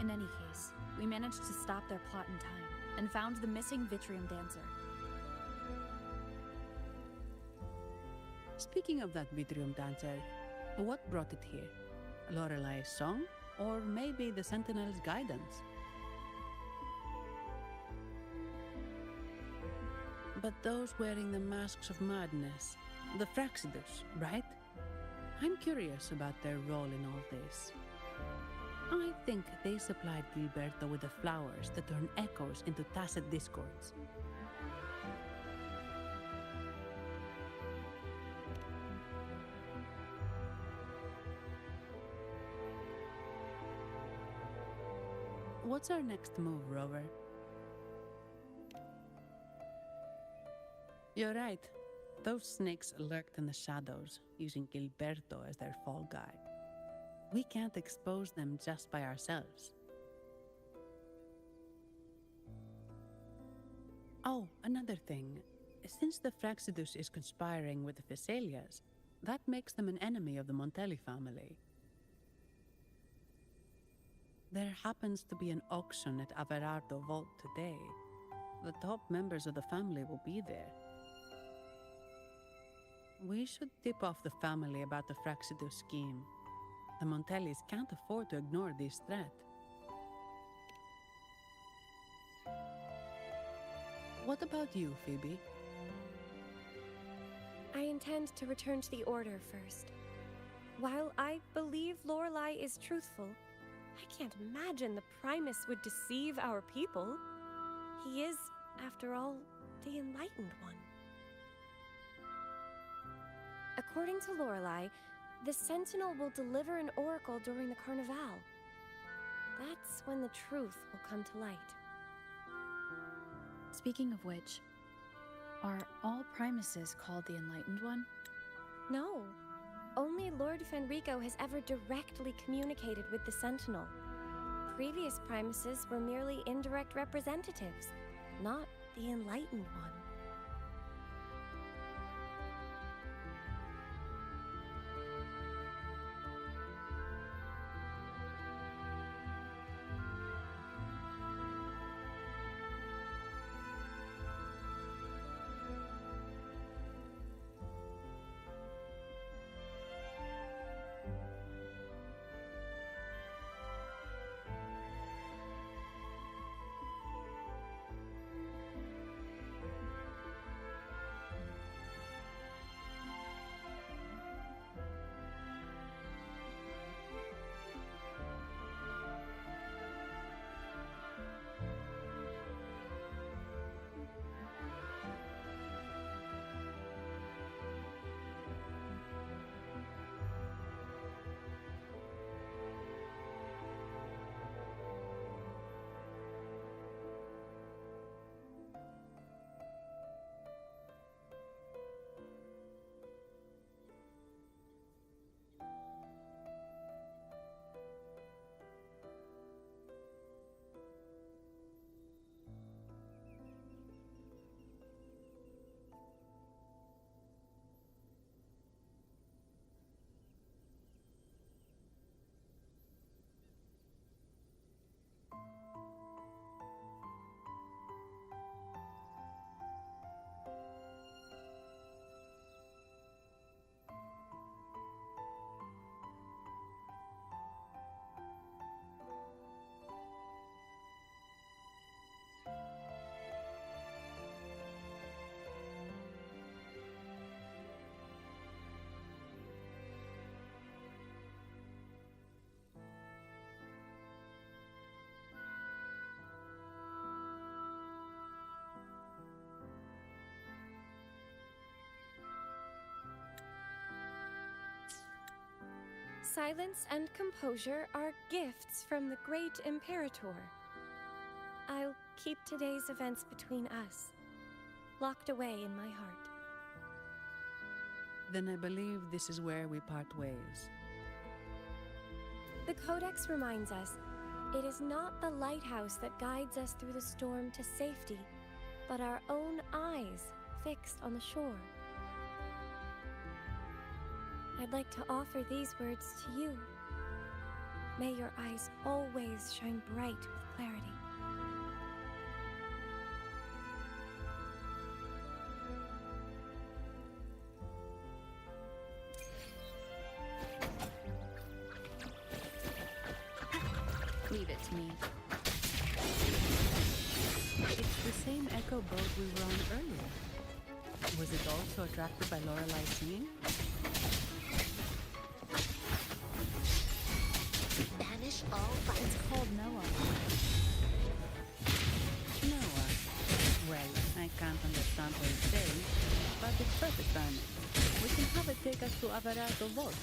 In any case, we managed to stop their plot in time and found the missing Vitrium dancer. Speaking of that Vitrium dancer, what brought it here? Lorelei's song? Or maybe the Sentinel's guidance? But those wearing the masks of madness, the Fraxidus, right? I'm curious about their role in all this. I think they supplied Gilberto with the flowers that turn echoes into tacit discords. What's our next move, Rover? You're right. Those snakes lurked in the shadows, using Gilberto as their fall guy. We can't expose them just by ourselves. Oh, another thing. Since the Fraxidus is conspiring with the Phassalias, that makes them an enemy of the Montelli family. There happens to be an auction at Averardo Vault today. The top members of the family will be there. We should tip off the family about the Fraxidus scheme. The Montellis can't afford to ignore this threat. What about you, Phoebe? I intend to return to the Order first. While I believe Lorelei is truthful, I can't imagine the Primus would deceive our people. He is, after all, the Enlightened One. According to Lorelei, the Sentinel will deliver an oracle during the Carnival. That's when the truth will come to light. Speaking of which, are all Primuses called the Enlightened One? No. Only Lord Fenrico has ever directly communicated with the Sentinel. Previous Primuses were merely indirect representatives, not the Enlightened One. Silence and composure are gifts from the great Imperator. I'll keep today's events between us, locked away in my heart. Then I believe this is where we part ways. The Codex reminds us, it is not the lighthouse that guides us through the storm to safety, but our own eyes fixed on the shore. I'd like to offer these words to you. May your eyes always shine bright with clarity. Leave it to me. It's the same echo boat we were on earlier. Was it also attracted by Lorelei singing? Banish all violence. It's called Noah. Noah. Well, I can't understand what it's saying, but it's perfect timing. We can have it take us to Avarato Vault.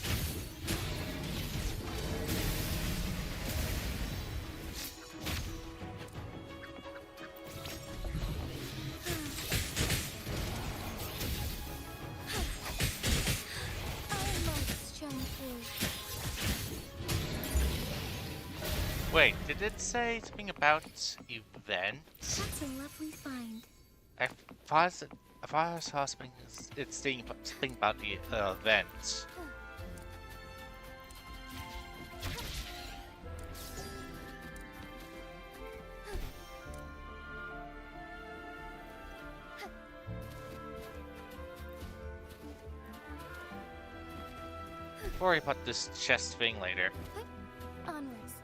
Wait, did it say something about events? That's a lovely find. I thought I saw something. It's saying something about the events. Worry about this chest thing later. Onwards.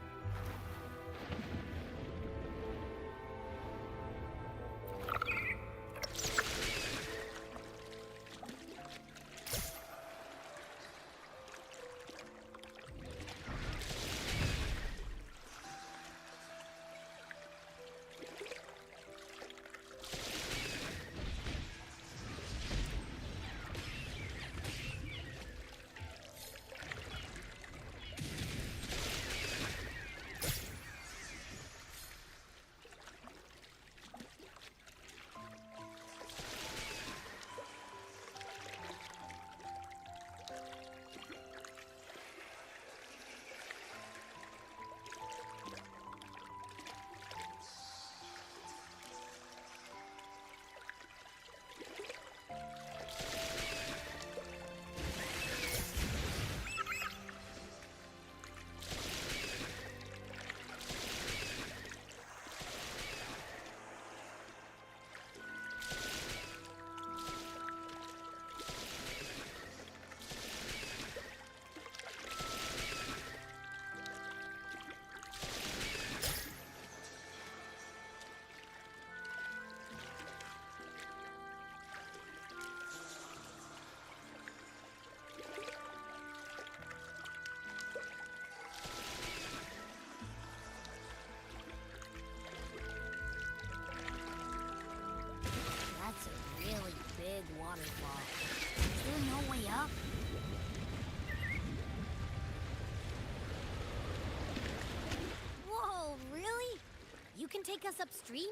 That's a really big waterfall. Is there no way up? Whoa, really? You can take us upstream?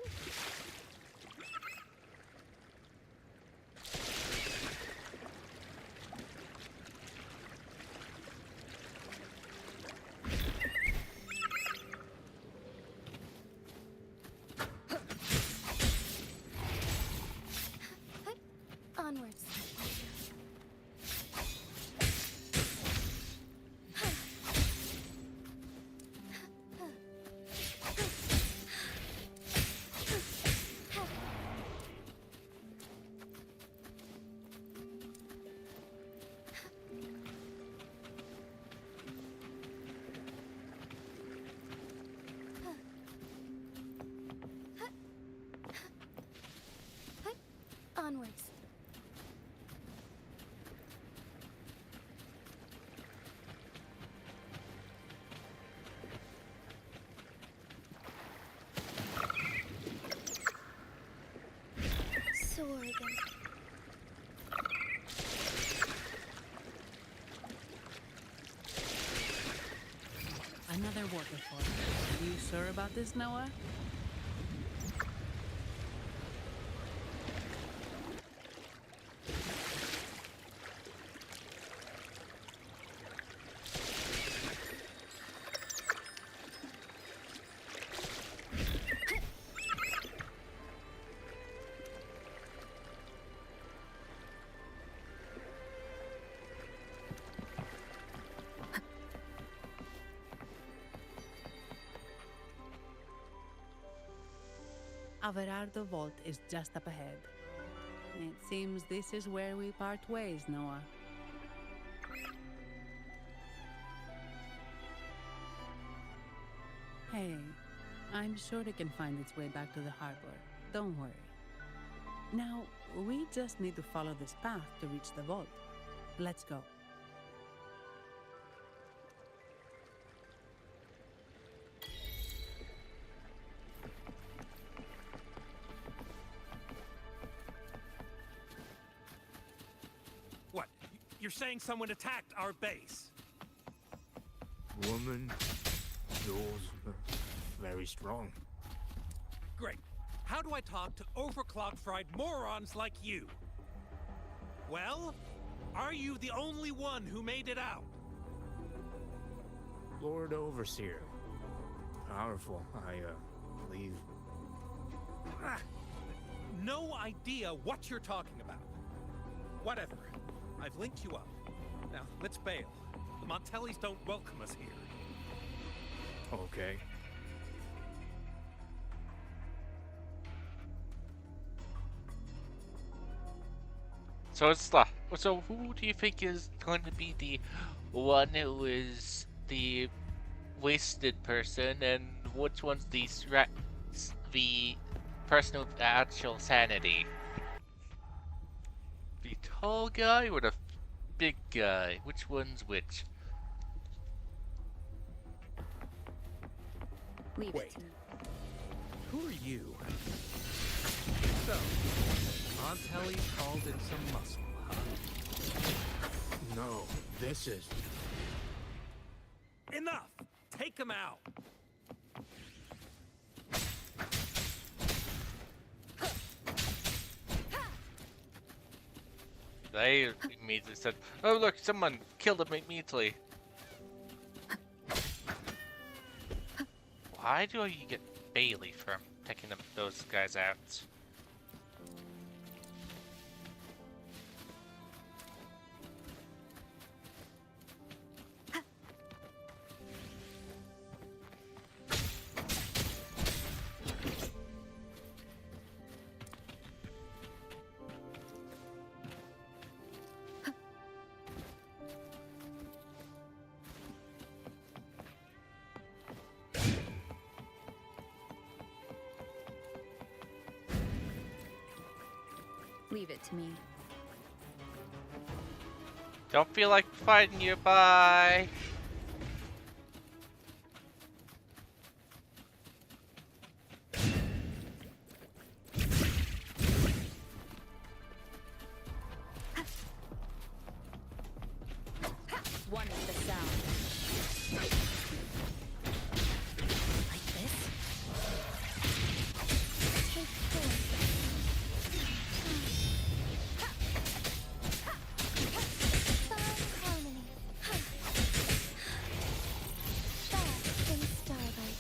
Onwards. Onwards. Soar again. another waterfall. Are you sure about this, Noah? Averardo Vault is just up ahead. It seems this is where we part ways, Noah. Hey, I'm sure it can find its way back to the harbor. Don't worry. Now, we just need to follow this path to reach the vault. Let's go. What? You're saying someone attacked our base? Woman, yours very strong. Great. How do I talk to overclock-fried morons like you? Well, are you the only one who made it out? Lord Overseer. Powerful, I believe. Ah, no idea what you're talking about. Whatever. I've linked you up. Now, let's bail. The Montellis don't welcome us here. Okay. So who do you think is going to be the one who is the wasted person, and which one's the person with actual sanity? The tall guy or the big guy? Which one's which? Wait. Who are you? So, Montelli called in some muscle, huh? No, this is... Enough! Take him out! They immediately said, "Oh look, someone killed him immediately." Why do you get Bailey from taking those guys out? Leave it to me. Don't feel like fighting you, bye. One with the sound. Like this? Take four. Harmony. Bask in starlight.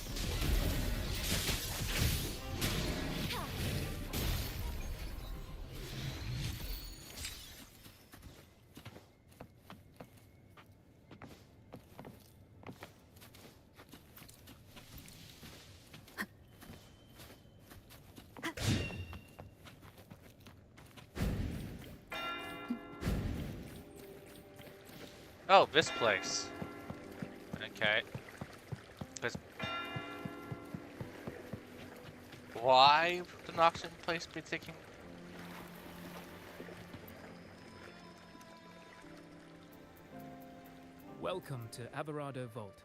Oh, this place. Okay. Why would an auction place be taking? Welcome to Averardo Vault.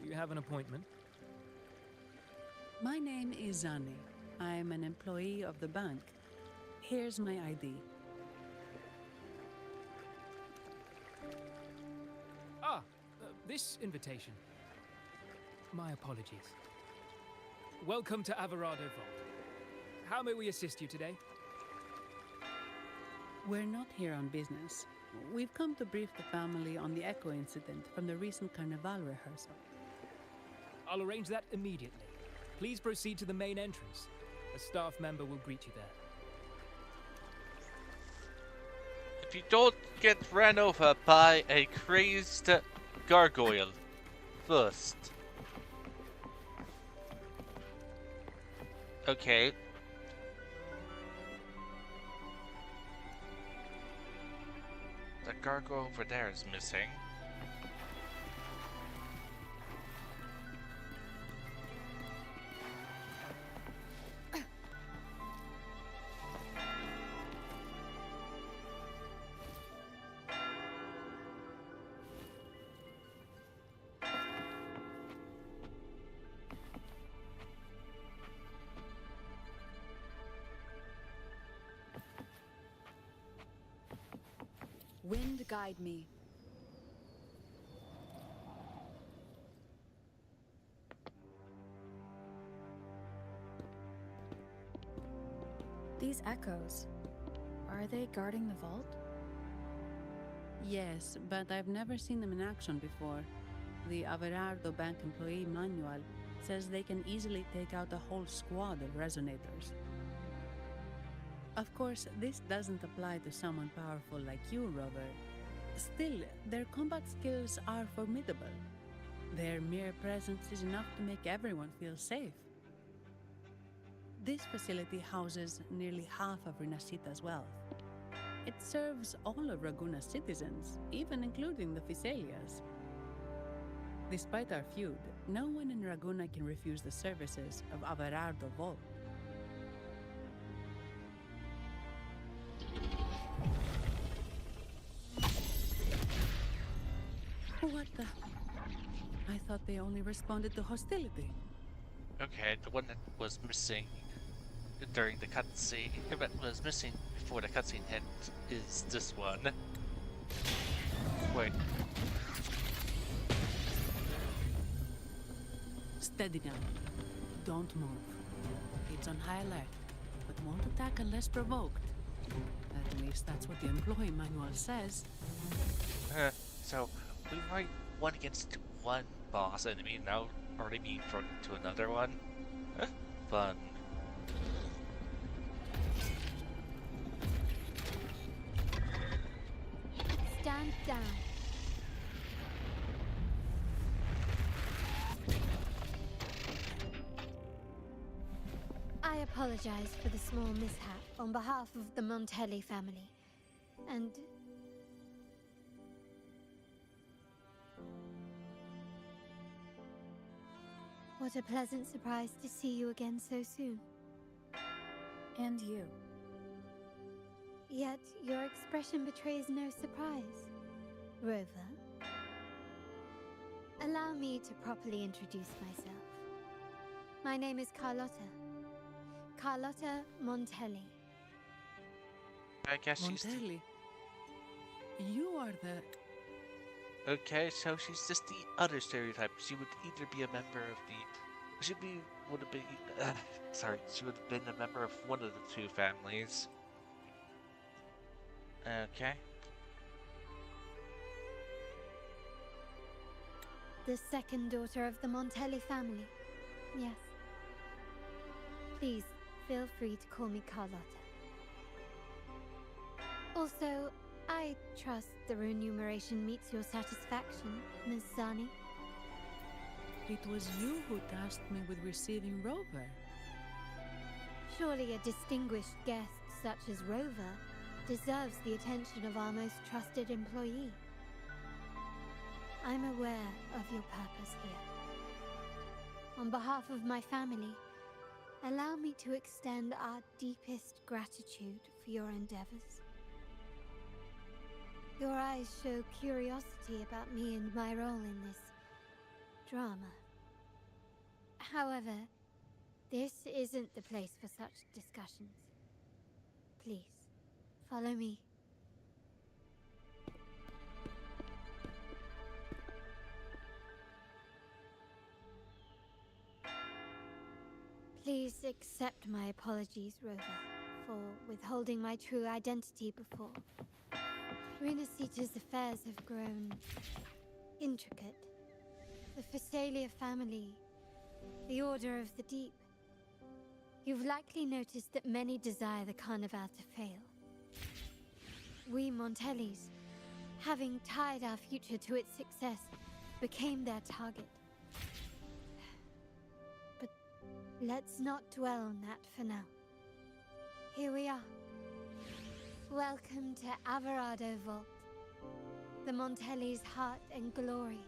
Do you have an appointment? My name is Zani. I'm an employee of the bank. Here's my ID. Ah, this invitation. My apologies. Welcome to Averado Vault. How may we assist you today? We're not here on business. We've come to brief the family on the Echo incident from the recent Carnival rehearsal. I'll arrange that immediately. Please proceed to the main entrance. A staff member will greet you there. If you don't get ran over by a crazed gargoyle first. Okay. The gargoyle over there is missing. Wind guide me. These echoes, are they guarding the vault? Yes, but I've never seen them in action before. The Averardo Bank employee manual says they can easily take out a whole squad of resonators. Of course, this doesn't apply to someone powerful like you, Rover. Still, their combat skills are formidable. Their mere presence is enough to make everyone feel safe. This facility houses nearly half of Renacita's wealth. It serves all of Raguna's citizens, even including the Physaelias. Despite our feud, no one in Raguna can refuse the services of Averardo Vault. What the? I thought they only responded to hostility. Okay, the one that was missing during the cutscene, that was missing before the cutscene hit, is this one. Wait. Steady now. Don't move. It's on high alert, but won't attack unless provoked. At least that's what the employee manual says. So we might one against one boss enemy, now already being thrown into another one. Fun. Stand down. I apologize for the small mishap on behalf of the Montelli family. And what a pleasant surprise to see you again so soon. And you. Yet your expression betrays no surprise, Rover. Allow me to properly introduce myself. My name is Carlotta. Carlotta Montelli. I guess she's Montelli. You are the... Okay, so she's just the other stereotype. She would either be a member of the... She would have been... sorry, she would have been a member of one of the two families. Okay. The second daughter of the Montelli family. Yes. Please, feel free to call me Carlotta. Also, I trust the remuneration meets your satisfaction, Ms. Zani. It was you who tasked me with receiving Rover. Surely a distinguished guest such as Rover deserves the attention of our most trusted employee. I'm aware of your purpose here. On behalf of my family, allow me to extend our deepest gratitude for your endeavors. Your eyes show curiosity about me and my role in this drama. However, this isn't the place for such discussions. Please, follow me. Please accept my apologies, Rover, for withholding my true identity before. Runacita's affairs have grown intricate. The Phasalia family, the Order of the Deep. You've likely noticed that many desire the Carnival to fail. We Montellis, having tied our future to its success, became their target. But let's not dwell on that for now. Here we are. Welcome to Averado Vault, the Montellis' heart and glory.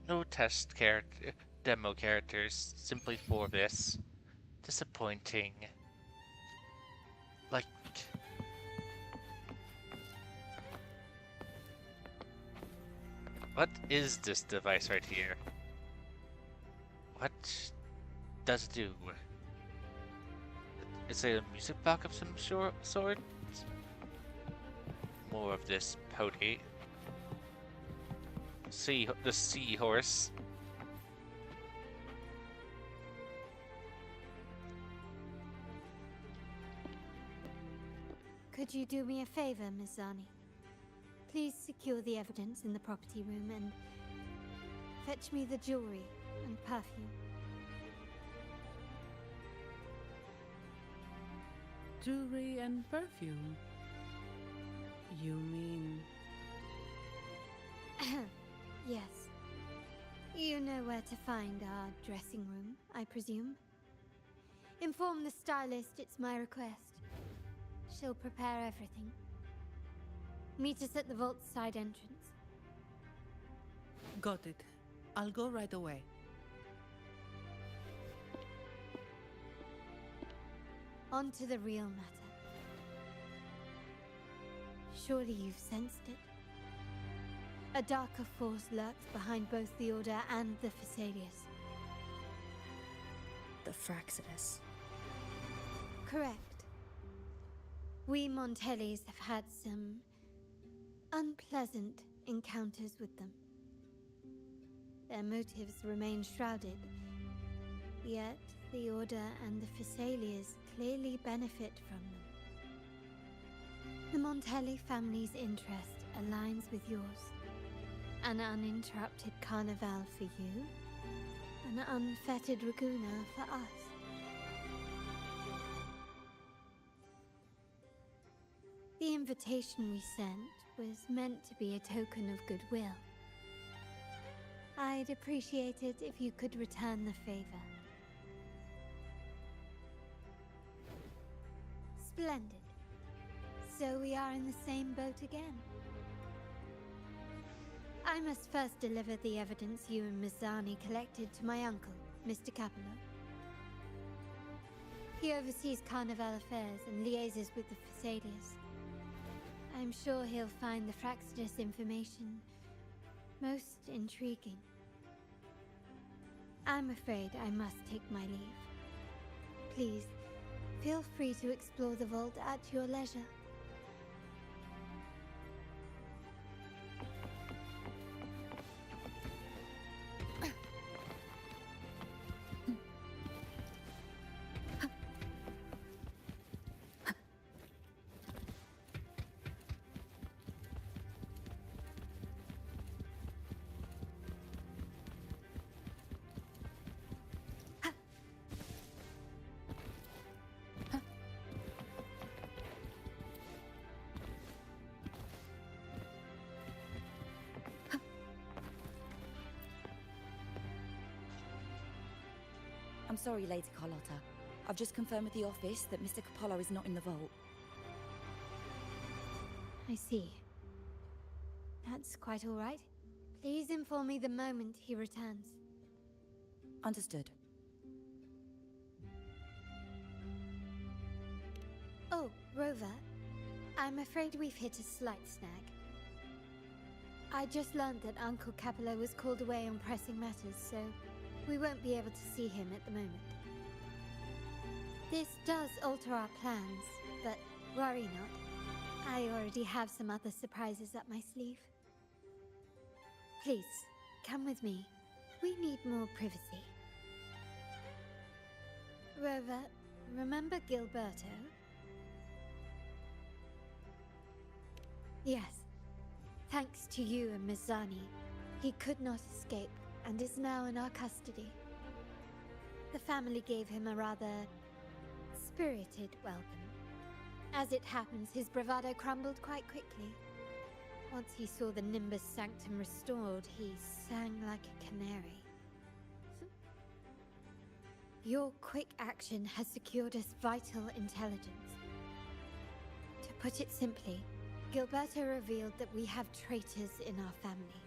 No demo characters, simply for this. Disappointing. Like... What is this device right here? What does it do? Is it a music box of some sort? More of this potty. The seahorse. Could you do me a favor, Miss Zani? Please secure the evidence in the property room and fetch me the jewelry and perfume. Jewelry and perfume? You mean... Yes. You know where to find our dressing room, I presume? Inform the stylist it's my request. She'll prepare everything. Meet us at the vault's side entrance. Got it. I'll go right away. On to the real matter. Surely you've sensed it. A darker force lurks behind both the Order and the Phasalias. The Fraxidus. Correct. We Montellis have had some unpleasant encounters with them. Their motives remain shrouded, yet the Order and the Phasalias clearly benefit from them. The Montelli family's interest aligns with yours. An uninterrupted carnival for you, an unfettered Laguna for us. The invitation we sent was meant to be a token of goodwill. I'd appreciate it if you could return the favor. Splendid. So we are in the same boat again. I must first deliver the evidence you and Mizzani collected to my uncle, Mr. Capello. He oversees Carnival affairs and liaises with the Phasalias. I'm sure he'll find the Fraxidus information most intriguing. I'm afraid I must take my leave. Please, feel free to explore the vault at your leisure. I'm sorry, Lady Carlotta. I've just confirmed with the office that Mr. Capello is not in the vault. I see. That's quite all right. Please inform me the moment he returns. Understood. Oh, Rover. I'm afraid we've hit a slight snag. I just learned that Uncle Capello was called away on pressing matters, so we won't be able to see him at the moment. This does alter our plans, but worry not. I already have some other surprises up my sleeve. Please, come with me. We need more privacy. Rover, remember Gilberto? Yes. Thanks to you and Mizzani, he could not escape and is now in our custody. The family gave him a rather spirited welcome. As it happens, his bravado crumbled quite quickly. Once he saw the Nimbus Sanctum restored, he sang like a canary. Your quick action has secured us vital intelligence. To put it simply, Gilberto revealed that we have traitors in our family.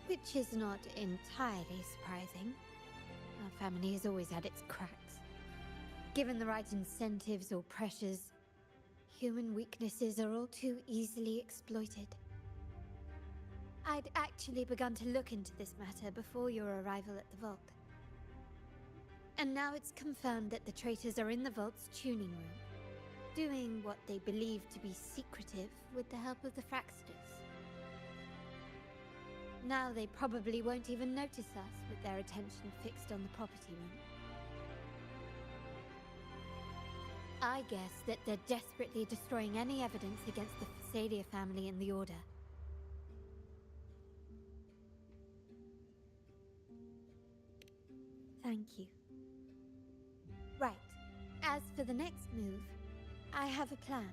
Which is not entirely surprising. Our family has always had its cracks. Given the right incentives or pressures, human weaknesses are all too easily exploited. I'd actually begun to look into this matter before your arrival at the vault. And now it's confirmed that the traitors are in the vault's tuning room, doing what they believe to be secretive with the help of the Fraxters. Now they probably won't even notice us with their attention fixed on the property room. I guess that they're desperately destroying any evidence against the Phasalia family and the Order. Thank you. Right. As for the next move, I have a plan.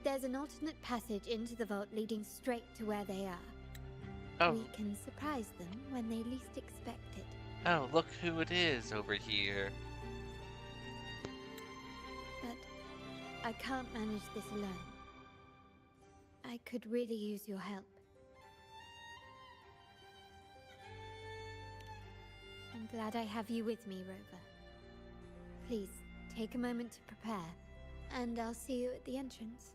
There's an alternate passage into the vault leading straight to where they are. Oh. We can surprise them when they least expect it. Oh, look who it is over here. But I can't manage this alone. I could really use your help. I'm glad I have you with me, Rover. Please, take a moment to prepare, and I'll see you at the entrance.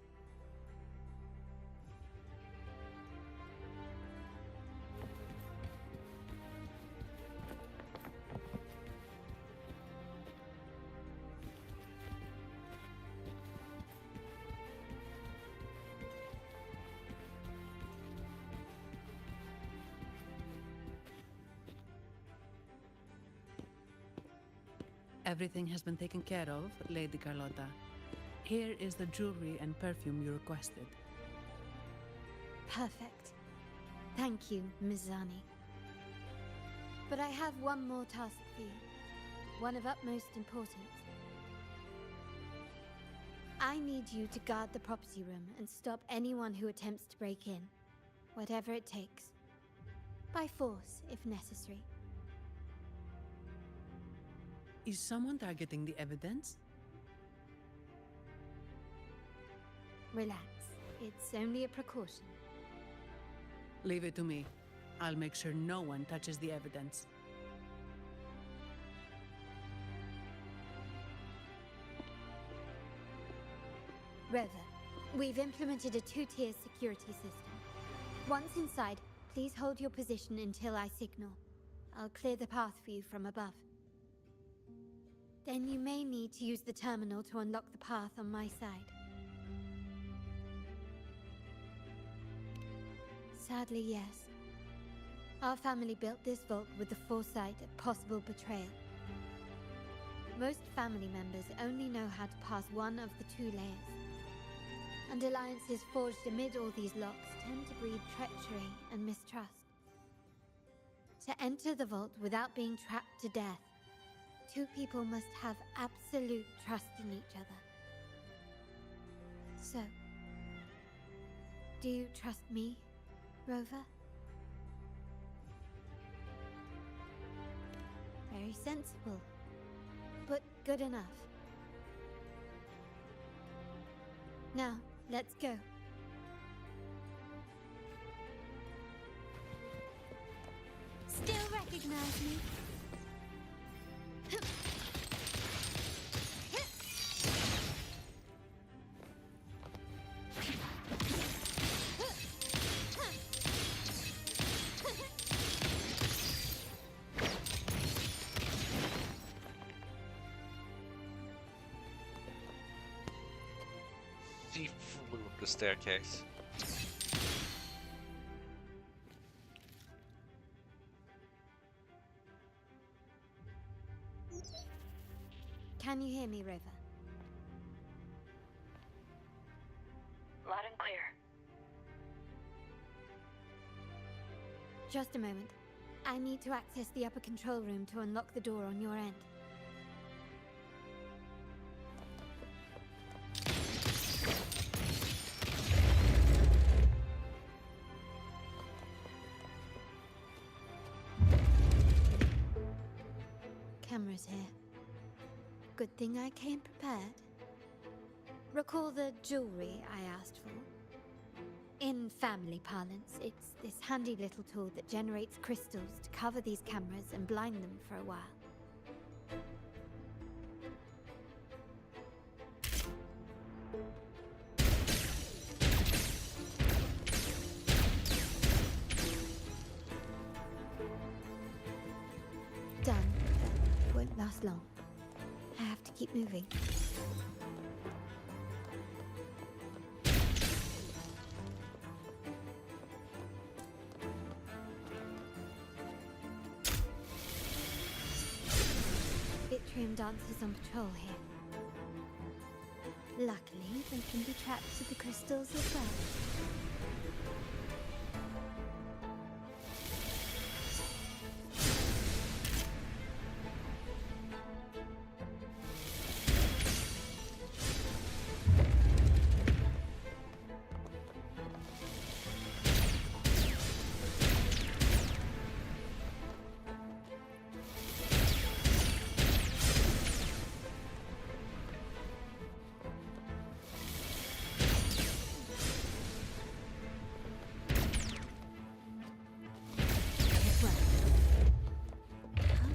Everything has been taken care of, Lady Carlotta. Here is the jewelry and perfume you requested. Perfect. Thank you, Mizzani. But I have one more task for you. One of utmost importance. I need you to guard the property room and stop anyone who attempts to break in. Whatever it takes. By force, if necessary. Is someone targeting the evidence? Relax. It's only a precaution. Leave it to me. I'll make sure no one touches the evidence. Rover, we've implemented a two-tier security system. Once inside, please hold your position until I signal. I'll clear the path for you from above. Then you may need to use the terminal to unlock the path on my side. Sadly, yes. Our family built this vault with the foresight of possible betrayal. Most family members only know how to pass one of the two layers. And alliances forged amid all these locks tend to breed treachery and mistrust. To enter the vault without being trapped to death, two people must have absolute trust in each other. So, do you trust me, Rover? Very sensible, but good enough. Now, let's go. Still recognize me? She flew up the staircase. Can you hear me, River? Loud and clear. Just a moment. I need to access the upper control room to unlock the door on your end. Cameras here. Good thing I came prepared. Recall the jewelry I asked for? In family parlance, it's this handy little tool that generates crystals to cover these cameras and blind them for a while. Done. Won't last long. I have to keep moving. Itrium dancers on patrol here. Luckily, they can be trapped with the crystals as well.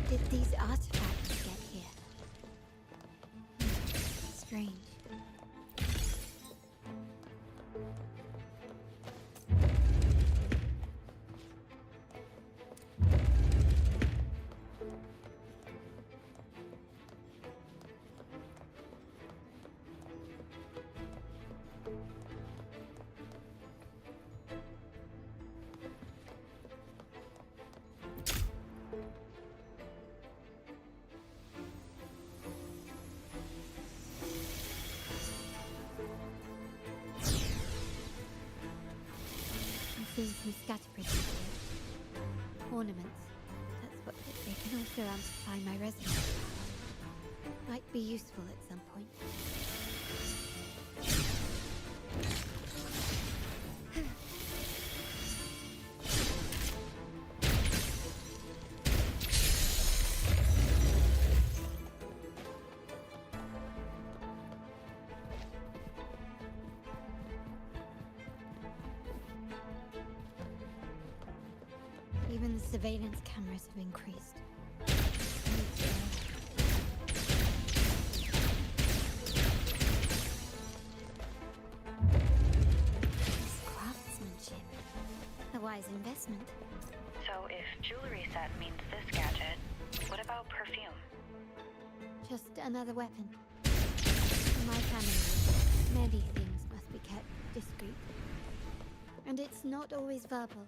Did these artifacts get here? Strange. Seeing some scatterbrains here. Ornaments. That's what they can also amplify my resonance power. Might be useful at some point. Even the surveillance cameras have increased. This craftsmanship. A wise investment. So if jewelry set means this gadget, what about perfume? Just another weapon. In my family, many things must be kept discreet. And it's not always verbal.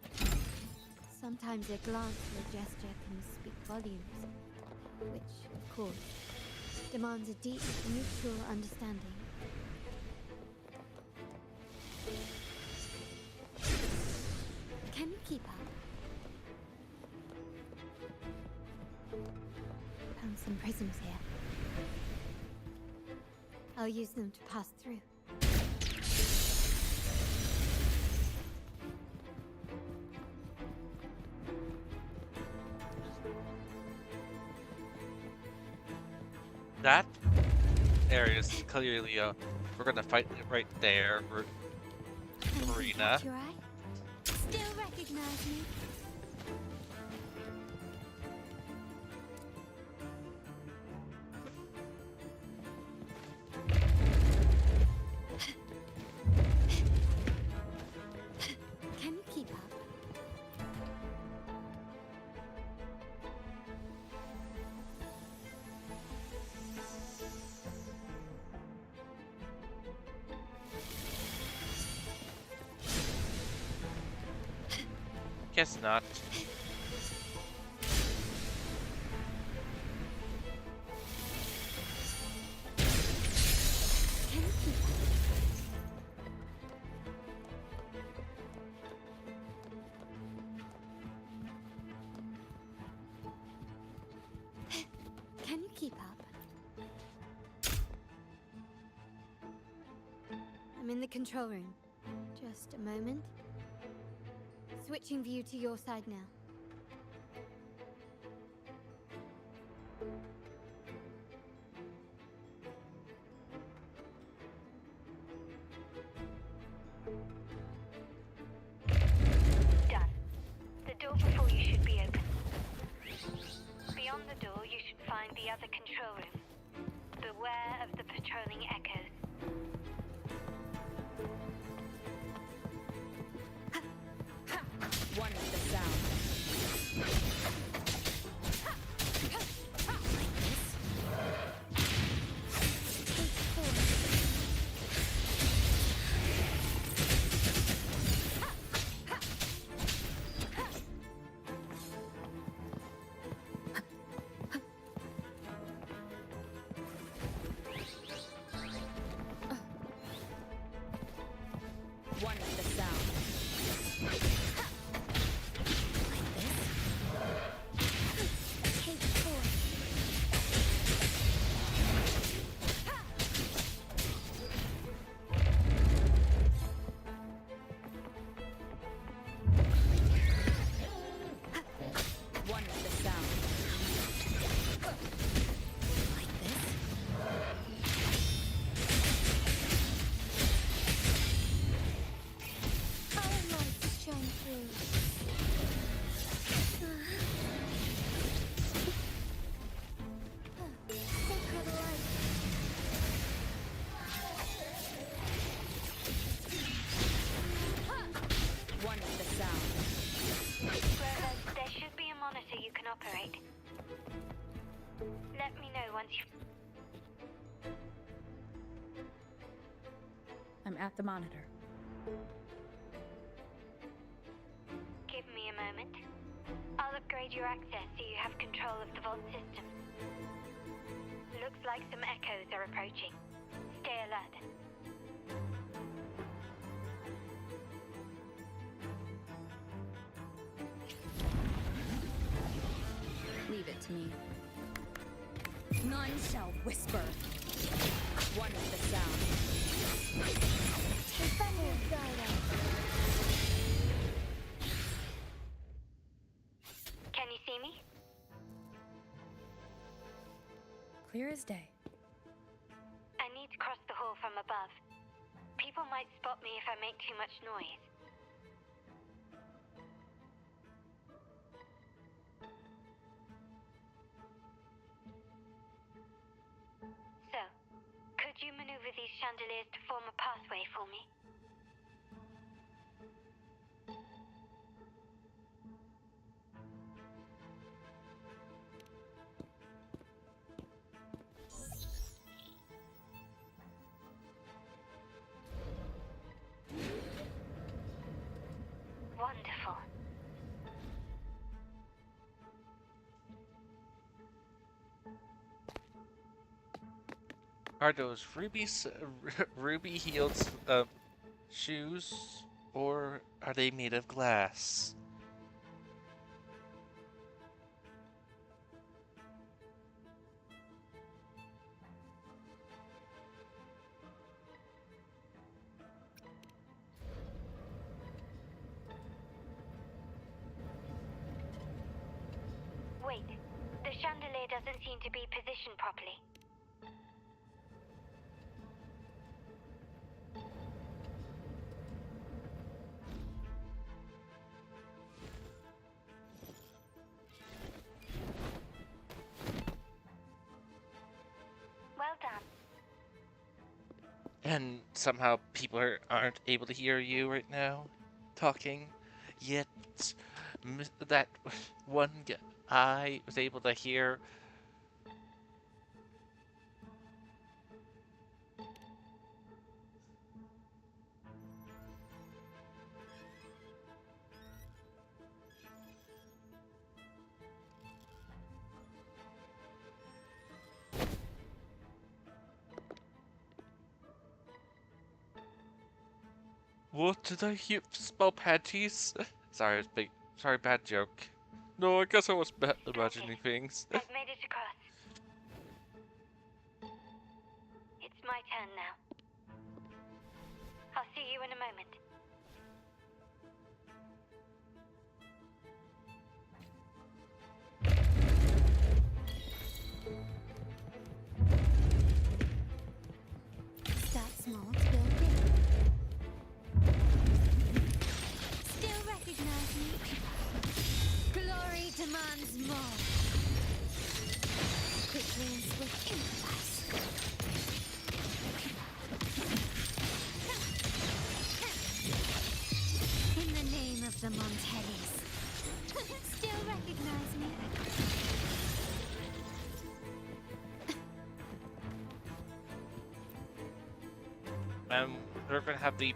Sometimes a glance or a gesture can speak volumes, which, of course, demands a deep, mutual understanding. Can you keep up? Found some prisms here. I'll use them to pass through. That area is clearly a we're gonna fight right there, Marina. Your eye? Still recognize me? Can you keep up? Guess not. Can you keep up? Can you keep up? I'm in the control room. Just a moment. Switching view to your side now. Done. The door before you should be open. Beyond the door, you should find the other control room. Beware of the patrolling echoes. One with the sound. One with the sound. One with the sound. Our lights shine through. Sacred light. One with the sound. Rover, there should be a monitor you can operate. Let me know once you... I'm at the monitor. Give me a moment. I'll upgrade your access so you have control of the vault system. Looks like some echoes are approaching. Stay alert. Leave it to me. None shall whisper. One with the sound. Thunder guide Can you see me? Clear as day. I need to cross the hall from above. People might spot me if I make too much noise. So, could you maneuver these chandeliers to form a pathway for me? Wonderful. Are those ruby-heeled shoes, or are they made of glass? Wait, the chandelier doesn't seem to be positioned properly. And somehow people aren't able to hear you right now talking. Yet that one I was able to hear. What did I hear? Smell panties? Sorry, it's big. Sorry, bad joke. No, I guess I was imagining things. I've made it across. It's my turn now. I'll see you in a moment. Start small to build big. Still recognize me? Glory demands more. Quickly and swift impulse. In the name of the Montellis. Still recognize me? We're gonna have the.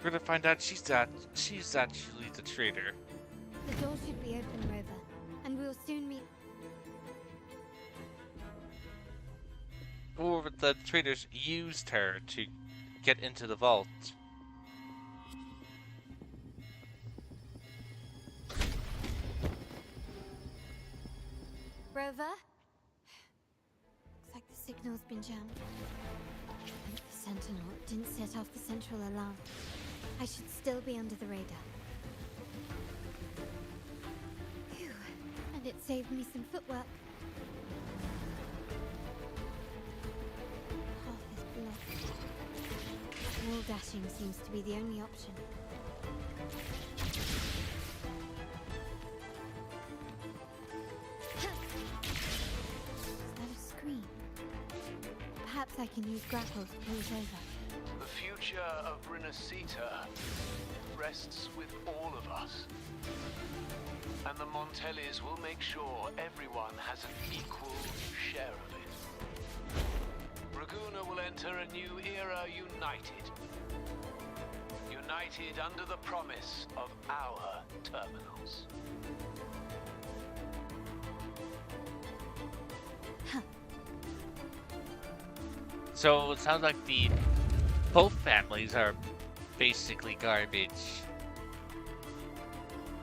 We're gonna find out she's actually the traitor. The door should be open, Rover, and we'll soon meet. Or the traitors used her to get into the vault. Rover? Looks like the signal's been jammed. I think the Sentinel didn't set off the central alarm. I should still be under the radar. Phew, and it saved me some footwork. Path is blocked. Wall dashing seems to be the only option. Perhaps I can use grapple to pull it over. The future of Renacita rests with all of us. And the Montellis will make sure everyone has an equal share of it. Raguna will enter a new era united. United under the promise of our terminals. So it sounds like both families are basically garbage.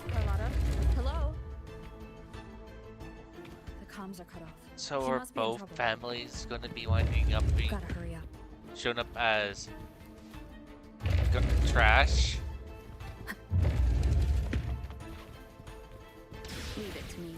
Carlotta? Hello? The comms are cut off. So She are must be in both trouble. families going to be winding up being Gotta hurry up. shown up as trash? Leave it to me.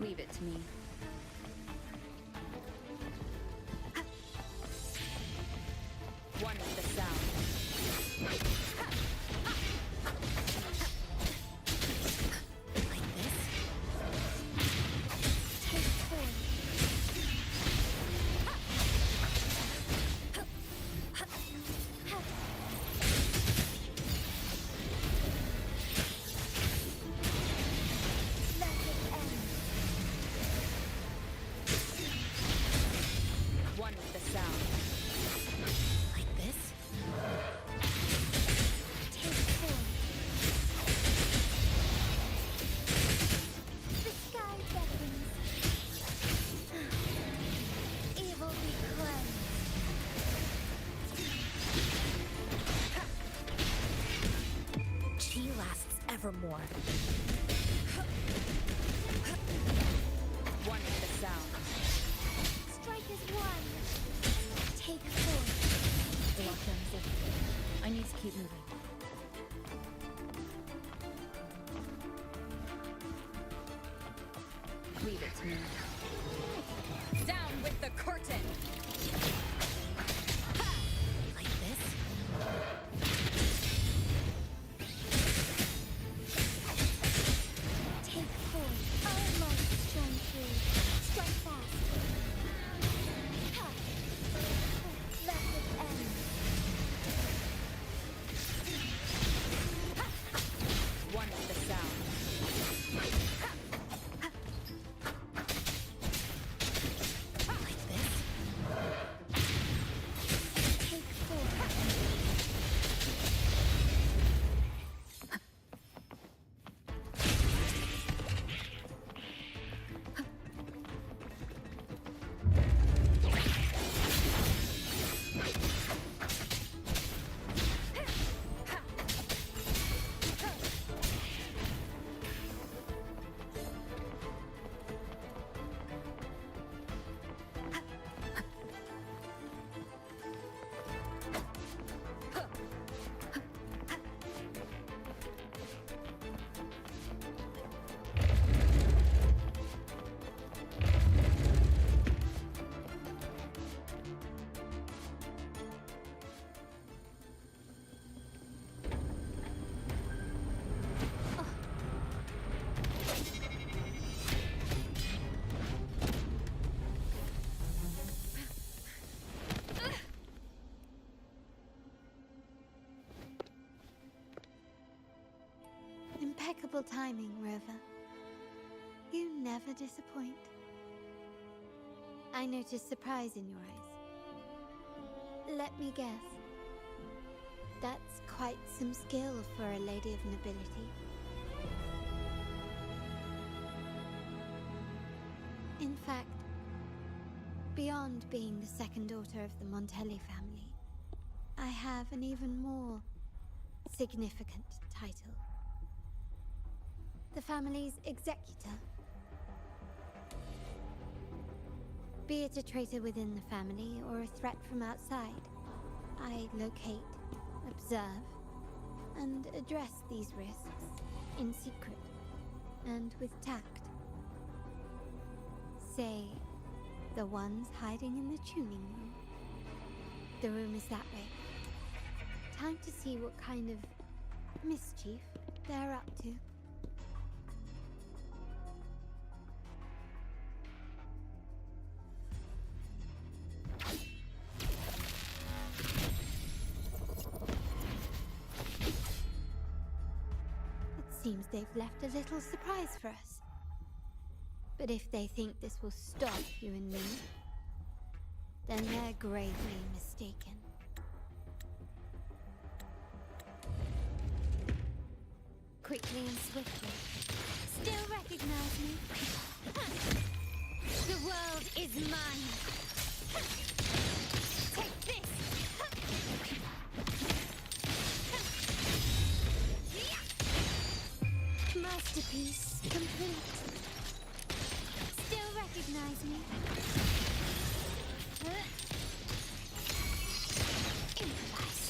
Leave it to me. One with the sound. for more. One with the sound. Strike is one. Take four. The lockdown is everything. I need to keep moving. Leave it to me. Down with the curtain. Like this? Take four. Our light shine through. Strike fast. Ha! Let it end. One with the sound. Like this? Take four. Impeccable timing, Rover. You never disappoint. I noticed surprise in your eyes. Let me guess. That's quite some skill for a lady of nobility. In fact, beyond being the second daughter of the Montelli family, I have an even more significant title. The family's executor. Be it a traitor within the family or a threat from outside, I locate, observe, and address these risks in secret and with tact. Say, the ones hiding in the tuning room. The room is that way. Time to see what kind of mischief they're up to. Seems they've left a little surprise for us. But if they think this will stop you and me, then they're gravely mistaken. Quickly and swiftly. Still recognize me? The world is mine. Take this. Masterpiece complete. Still recognize me? Improvise.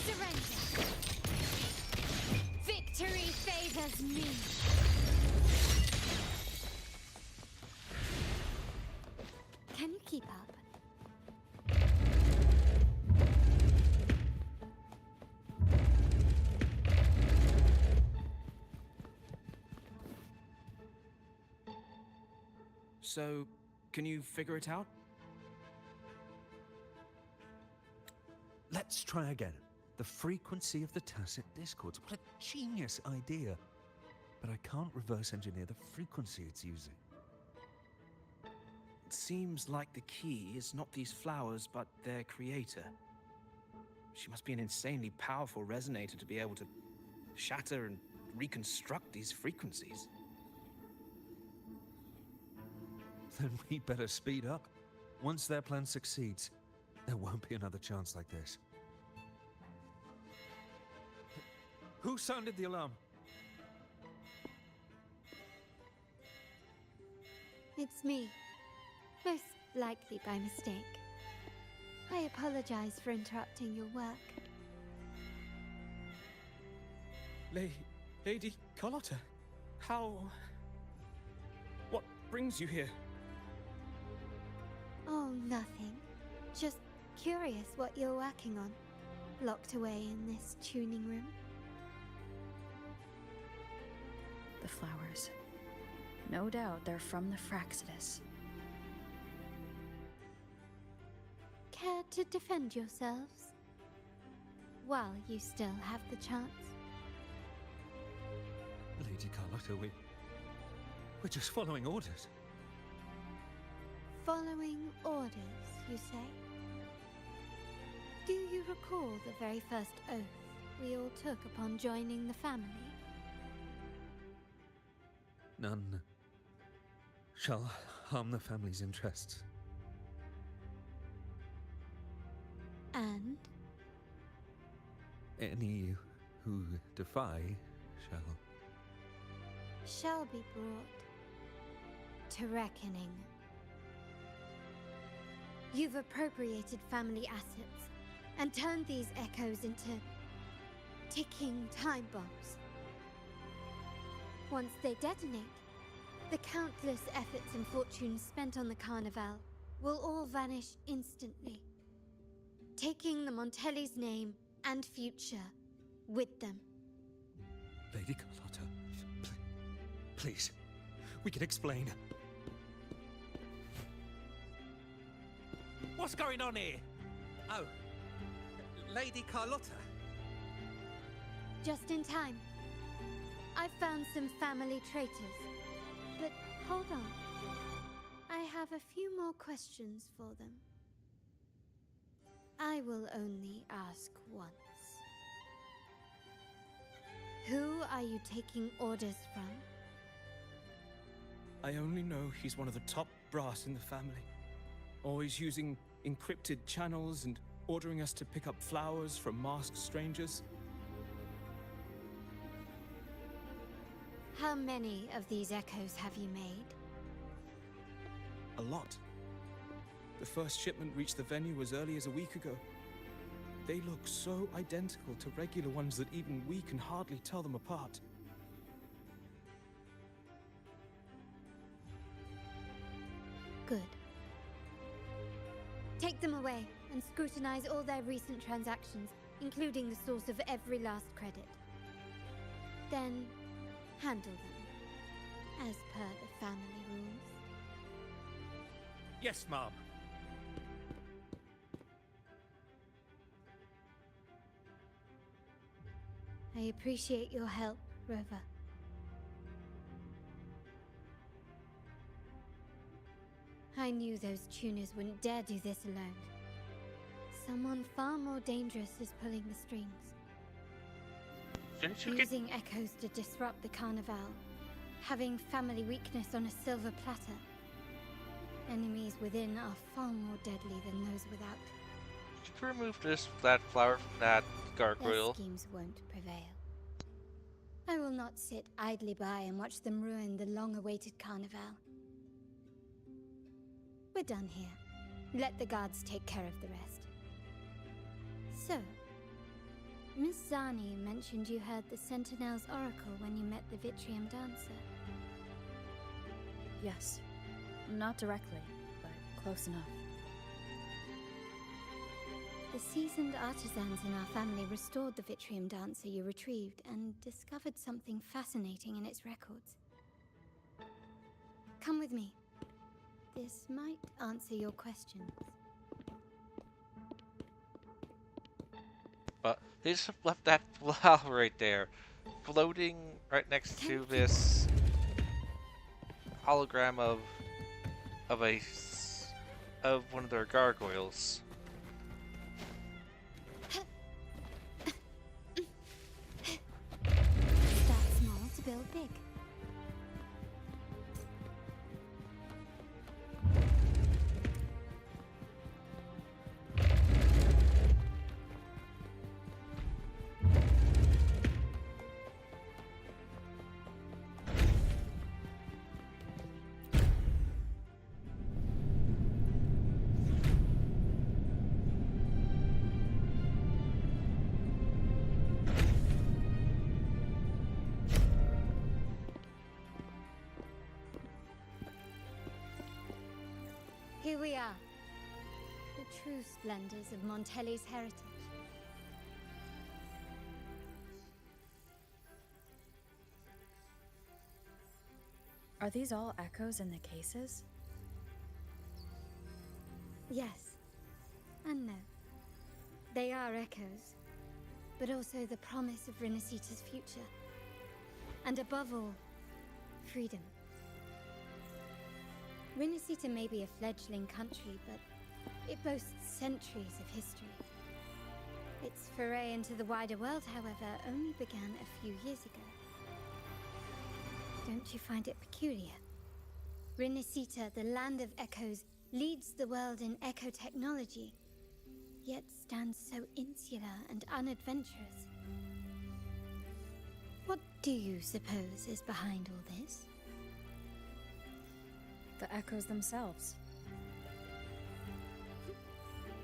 Surrender. Victory favors me. Can you keep up? So, can you figure it out? Let's try again. The frequency of the tacit discords. What a genius idea. But I can't reverse engineer the frequency it's using. It seems like the key is not these flowers, but their creator. She must be an insanely powerful resonator to be able to shatter and reconstruct these frequencies. Then we better speed up. Once their plan succeeds, there won't be another chance like this. Who sounded the alarm? It's me. Most likely by mistake. I apologize for interrupting your work. Lady Carlotta, how... What brings you here? Oh, nothing. Just curious what you're working on. Locked away in this tuning room. The flowers. No doubt they're from the Fraxidus. Care to defend yourselves? While you still have the chance. Lady Carlotta, we're just following orders. Following orders, you say? Do you recall the very first oath we all took upon joining the family? None shall harm the family's interests. And? Any who defy shall be brought to reckoning. You've appropriated family assets and turned these echoes into ticking time bombs. Once they detonate, the countless efforts and fortunes spent on the Carnival will all vanish instantly, taking the Montelli's name and future with them. Lady Carlotta, please, we can explain. What's going on here? Oh, Lady Carlotta. Just in time. I've found some family traitors. But hold on. I have a few more questions for them. I will only ask once. Who are you taking orders from? I only know he's one of the top brass in the family. Always using encrypted channels and ordering us to pick up flowers from masked strangers. How many of these echoes have you made? A lot. The first shipment reached the venue as early as a week ago. They look so identical to regular ones that even we can hardly tell them apart. Good. Take them away and scrutinize all their recent transactions, including the source of every last credit. Then, handle them, as per the family rules. Yes, Mom. I appreciate your help, Rover. I knew those tuners wouldn't dare do this alone. Someone far more dangerous is pulling the strings. Using echoes to disrupt the Carnival. Having family weakness on a silver platter. Enemies within are far more deadly than those without. Should we remove that flower from that gargoyle? Their schemes won't prevail. I will not sit idly by and watch them ruin the long-awaited Carnival. We're done here. Let the guards take care of the rest. So, Miss Zani mentioned you heard the Sentinel's oracle when you met the Vitrium Dancer. Yes. Not directly, but close enough. The seasoned artisans in our family restored the Vitrium Dancer you retrieved and discovered something fascinating in its records. Come with me. This might answer your questions. But they just left that flower right there, floating right next to this hologram of one of their gargoyles. Start small to build big. Here we are. The true splendors of Montelli's heritage. Are these all echoes in the cases? Yes. And no. They are echoes, but also the promise of Renacita's future. And above all, freedom. Renacita may be a fledgling country, but it boasts centuries of history. Its foray into the wider world, however, only began a few years ago. Don't you find it peculiar? Renacita, the land of echoes, leads the world in echo technology, yet stands so insular and unadventurous. What do you suppose is behind all this? The echoes themselves.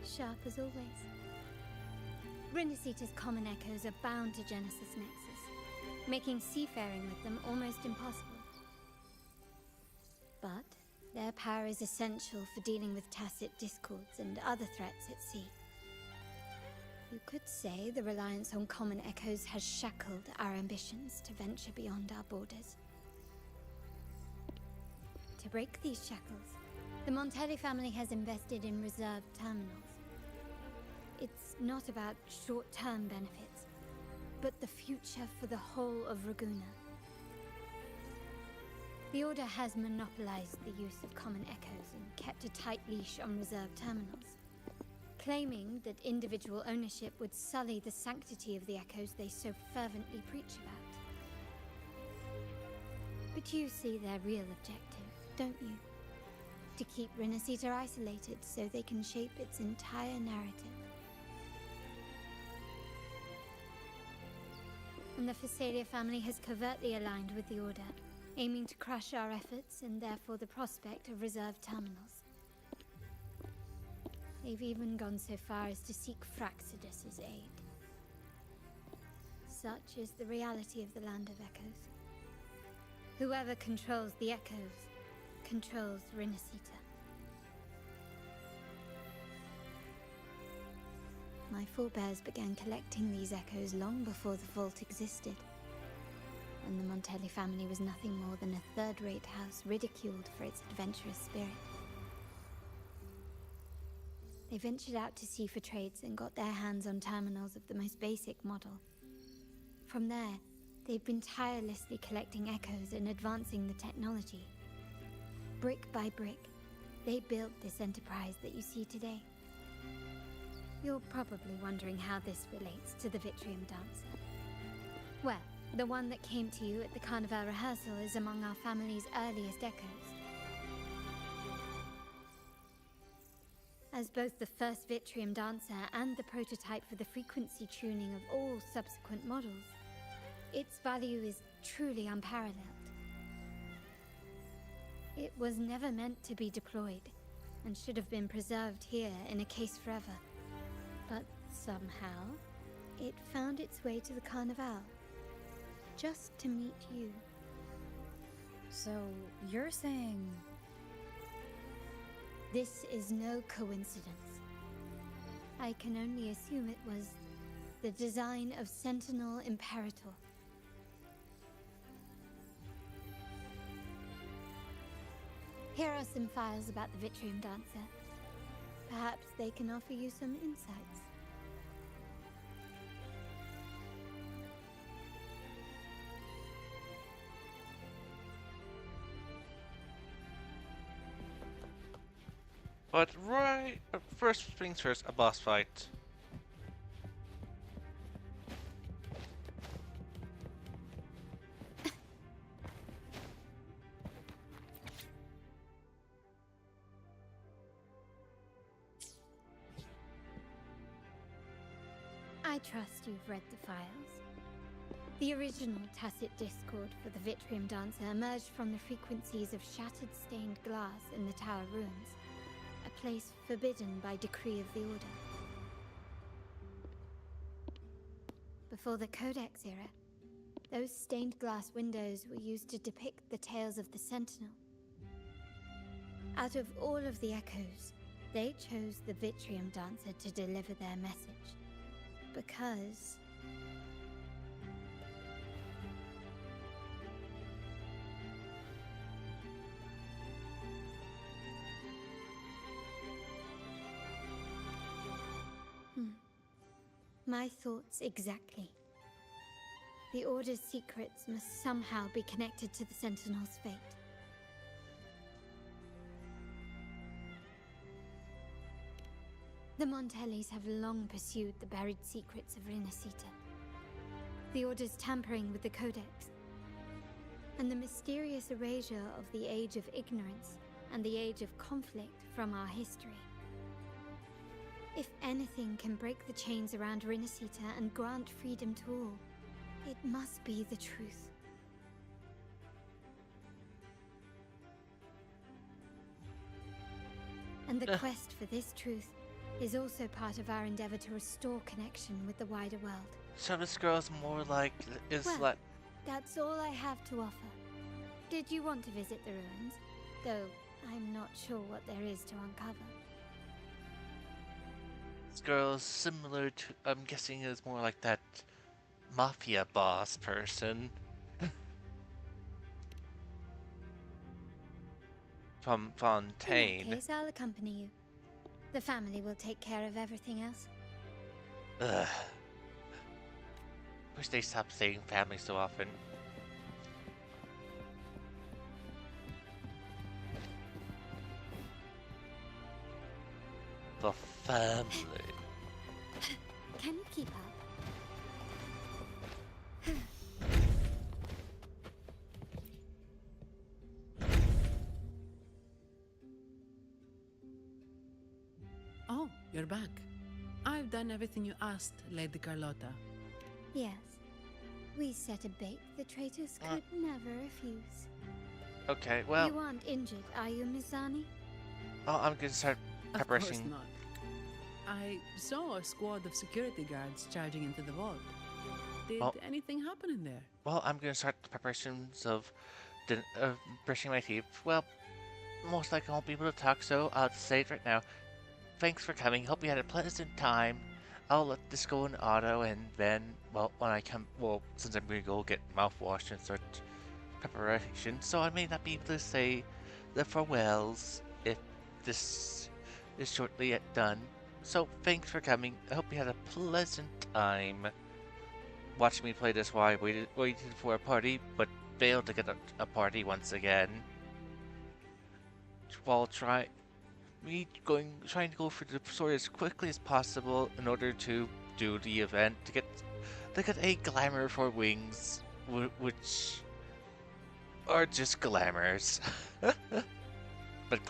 Sharp as always. Renacita's common echoes are bound to Genesis Nexus, making seafaring with them almost impossible. But their power is essential for dealing with tacit discords and other threats at sea. You could say the reliance on common echoes has shackled our ambitions to venture beyond our borders. To break these shackles, the Montelli family has invested in reserved terminals. It's not about short-term benefits, but the future for the whole of Raguna. The Order has monopolized the use of common echoes and kept a tight leash on reserved terminals, claiming that individual ownership would sully the sanctity of the echoes they so fervently preach about. But you see their real objective, don't you? To keep Renacita isolated so they can shape its entire narrative. And the Phasalia family has covertly aligned with the Order, aiming to crush our efforts and therefore the prospect of reserved terminals. They've even gone so far as to seek Fraxidus's aid. Such is the reality of the Land of Echoes. Whoever controls the Echoes controls Renacita. My forebears began collecting these echoes long before the vault existed, and the Montelli family was nothing more than a third-rate house ridiculed for its adventurous spirit. They ventured out to sea for trades and got their hands on terminals of the most basic model. From there, they've been tirelessly collecting echoes and advancing the technology. Brick by brick, they built this enterprise that you see today. You're probably wondering how this relates to the Vitrium Dancer. Well, the one that came to you at the Carnival rehearsal is among our family's earliest echoes. As both the first Vitrium Dancer and the prototype for the frequency tuning of all subsequent models, its value is truly unparalleled. It was never meant to be deployed, and should have been preserved here in a case forever. But somehow, it found its way to the Carnival, just to meet you. So, you're saying... This is no coincidence. I can only assume it was the design of Sentinel Imperator. Here are some files about the Vitrium Dancer. Perhaps they can offer you some insights. But first things first, a boss fight. I trust you've read the files. The original tacit discord for the Vitrium Dancer emerged from the frequencies of shattered stained glass in the tower ruins, a place forbidden by decree of the Order. Before the Codex era, those stained glass windows were used to depict the tales of the Sentinel. Out of all of the echoes, they chose the Vitrium Dancer to deliver their message. Because... My thoughts exactly. The Order's secrets must somehow be connected to the Sentinel's fate. The Montellis have long pursued the buried secrets of Rinascita. The Order's tampering with the Codex, and the mysterious erasure of the Age of Ignorance and the Age of Conflict from our history. If anything can break the chains around Rinascita and grant freedom to all, it must be the truth. And the quest for this truth is also part of our endeavor to restore connection with the wider world. So this girl's more like Well, that's all I have to offer. Did you want to visit the ruins? Though I'm not sure what there is to uncover. This girl's similar to, I'm guessing, is more like that mafia boss person from Fontaine. In that case, I'll accompany you. The family will take care of everything else. Ugh. Wish they stopped saying family so often. The family. Can you keep up? Oh, you're back. I've done everything you asked, Lady Carlotta. Yes. We set a bait the traitors could never refuse. Okay, well... You aren't injured, are you, Mizani? Oh, I'm gonna start Of course preparing. not. I saw a squad of security guards charging into the vault. Did anything happen in there? Well, I'm gonna start the preparations of brushing my teeth. Well, most likely I won't be able to talk, so I'll just say it right now. Thanks for coming. Hope you had a pleasant time. I'll let this go in auto, and then, well, when I come, well, since I'm gonna go get mouthwash and start preparation, so I may not be able to say the farewells if this is shortly done. So, thanks for coming. I hope you had a pleasant time watching me play this while I waited for a party, but failed to get a party once again. While trying to go for the story as quickly as possible in order to do the event to get a glamour for wings, which are just glamours, but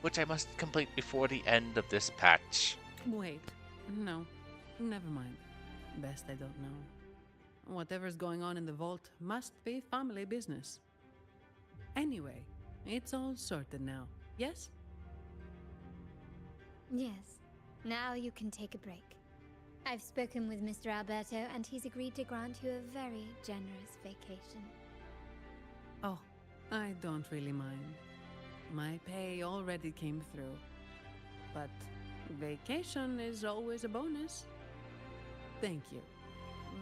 which I must complete before the end of this patch. Wait, no, never mind. Best I don't know. Whatever's going on in the vault must be family business. Anyway, it's all sorted now, yes? Yes. Now you can take a break. I've spoken with Mr. Alberto, and he's agreed to grant you a very generous vacation. Oh, I don't really mind. My pay already came through. But vacation is always a bonus. Thank you.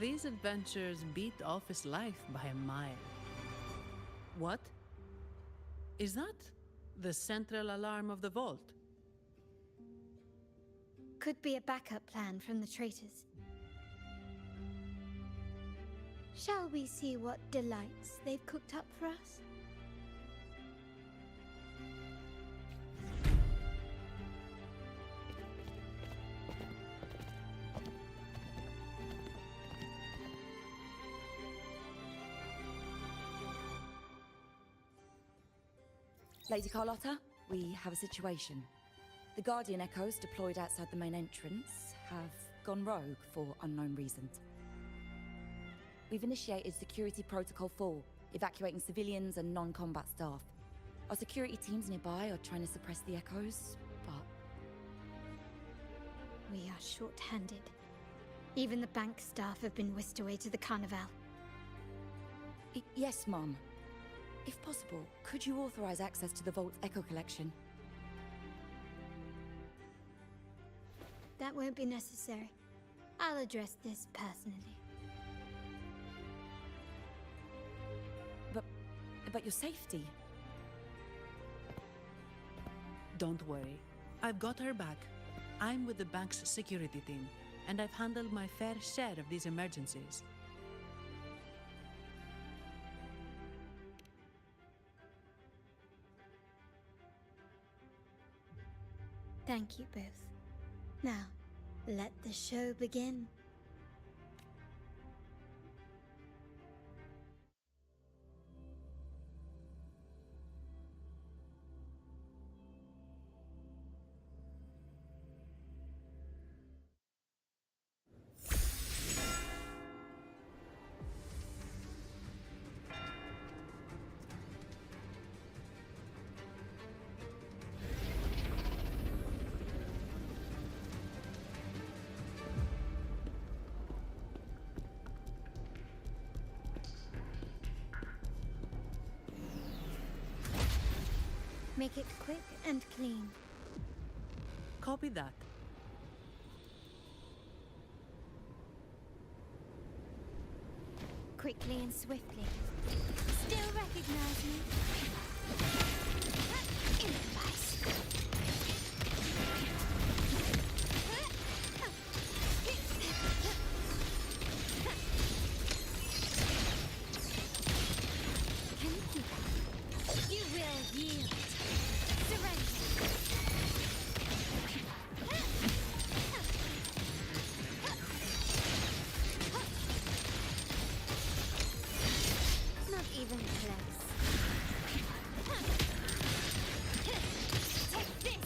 These adventures beat office life by a mile. What? Is that the central alarm of the vault? Could be a backup plan from the traitors. Shall we see what delights they've cooked up for us? Lady Carlotta, we have a situation. The Guardian Echoes deployed outside the main entrance have gone rogue for unknown reasons. We've initiated Security Protocol 4, evacuating civilians and non-combat staff. Our security teams nearby are trying to suppress the Echoes, but... We are short-handed. Even the bank staff have been whisked away to the Carnival. Yes, Mum. If possible, could you authorize access to the Vault's Echo Collection? That won't be necessary. I'll address this personally. But your safety? Don't worry. I've got her back. I'm with the bank's security team, and I've handled my fair share of these emergencies. Thank you both. Now, let the show begin. Make it quick and clean. Copy that. Quickly and swiftly. Still recognize me? Impulse. You will yield. Surrender. Not even close. Take this.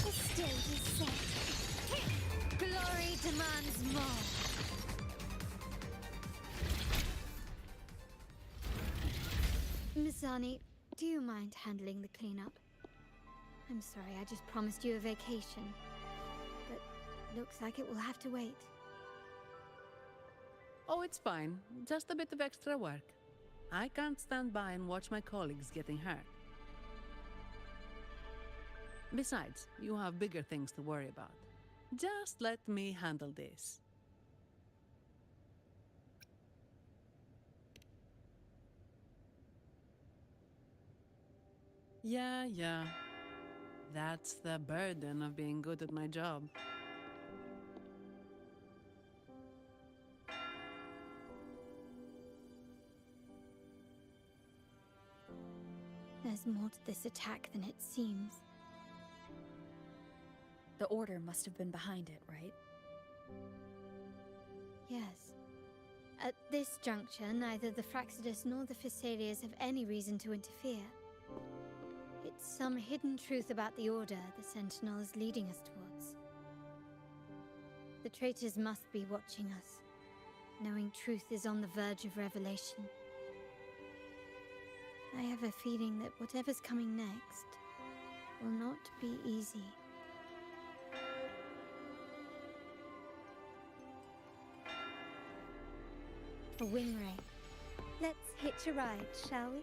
The stage is set. Glory demands more. Mizani, do you mind handling the cleanup? I'm sorry, I just promised you a vacation. But looks like it will have to wait. Oh, it's fine. Just a bit of extra work. I can't stand by and watch my colleagues getting hurt. Besides, you have bigger things to worry about. Just let me handle this. Yeah. That's the burden of being good at my job. There's more to this attack than it seems. The Order must have been behind it, right? Yes. At this juncture, neither the Fraxidus nor the Physaelias have any reason to interfere. It's some hidden truth about the Order the Sentinel is leading us towards. The traitors must be watching us, knowing truth is on the verge of revelation. I have a feeling that whatever's coming next will not be easy. A wing ray. Let's hitch a ride, shall we?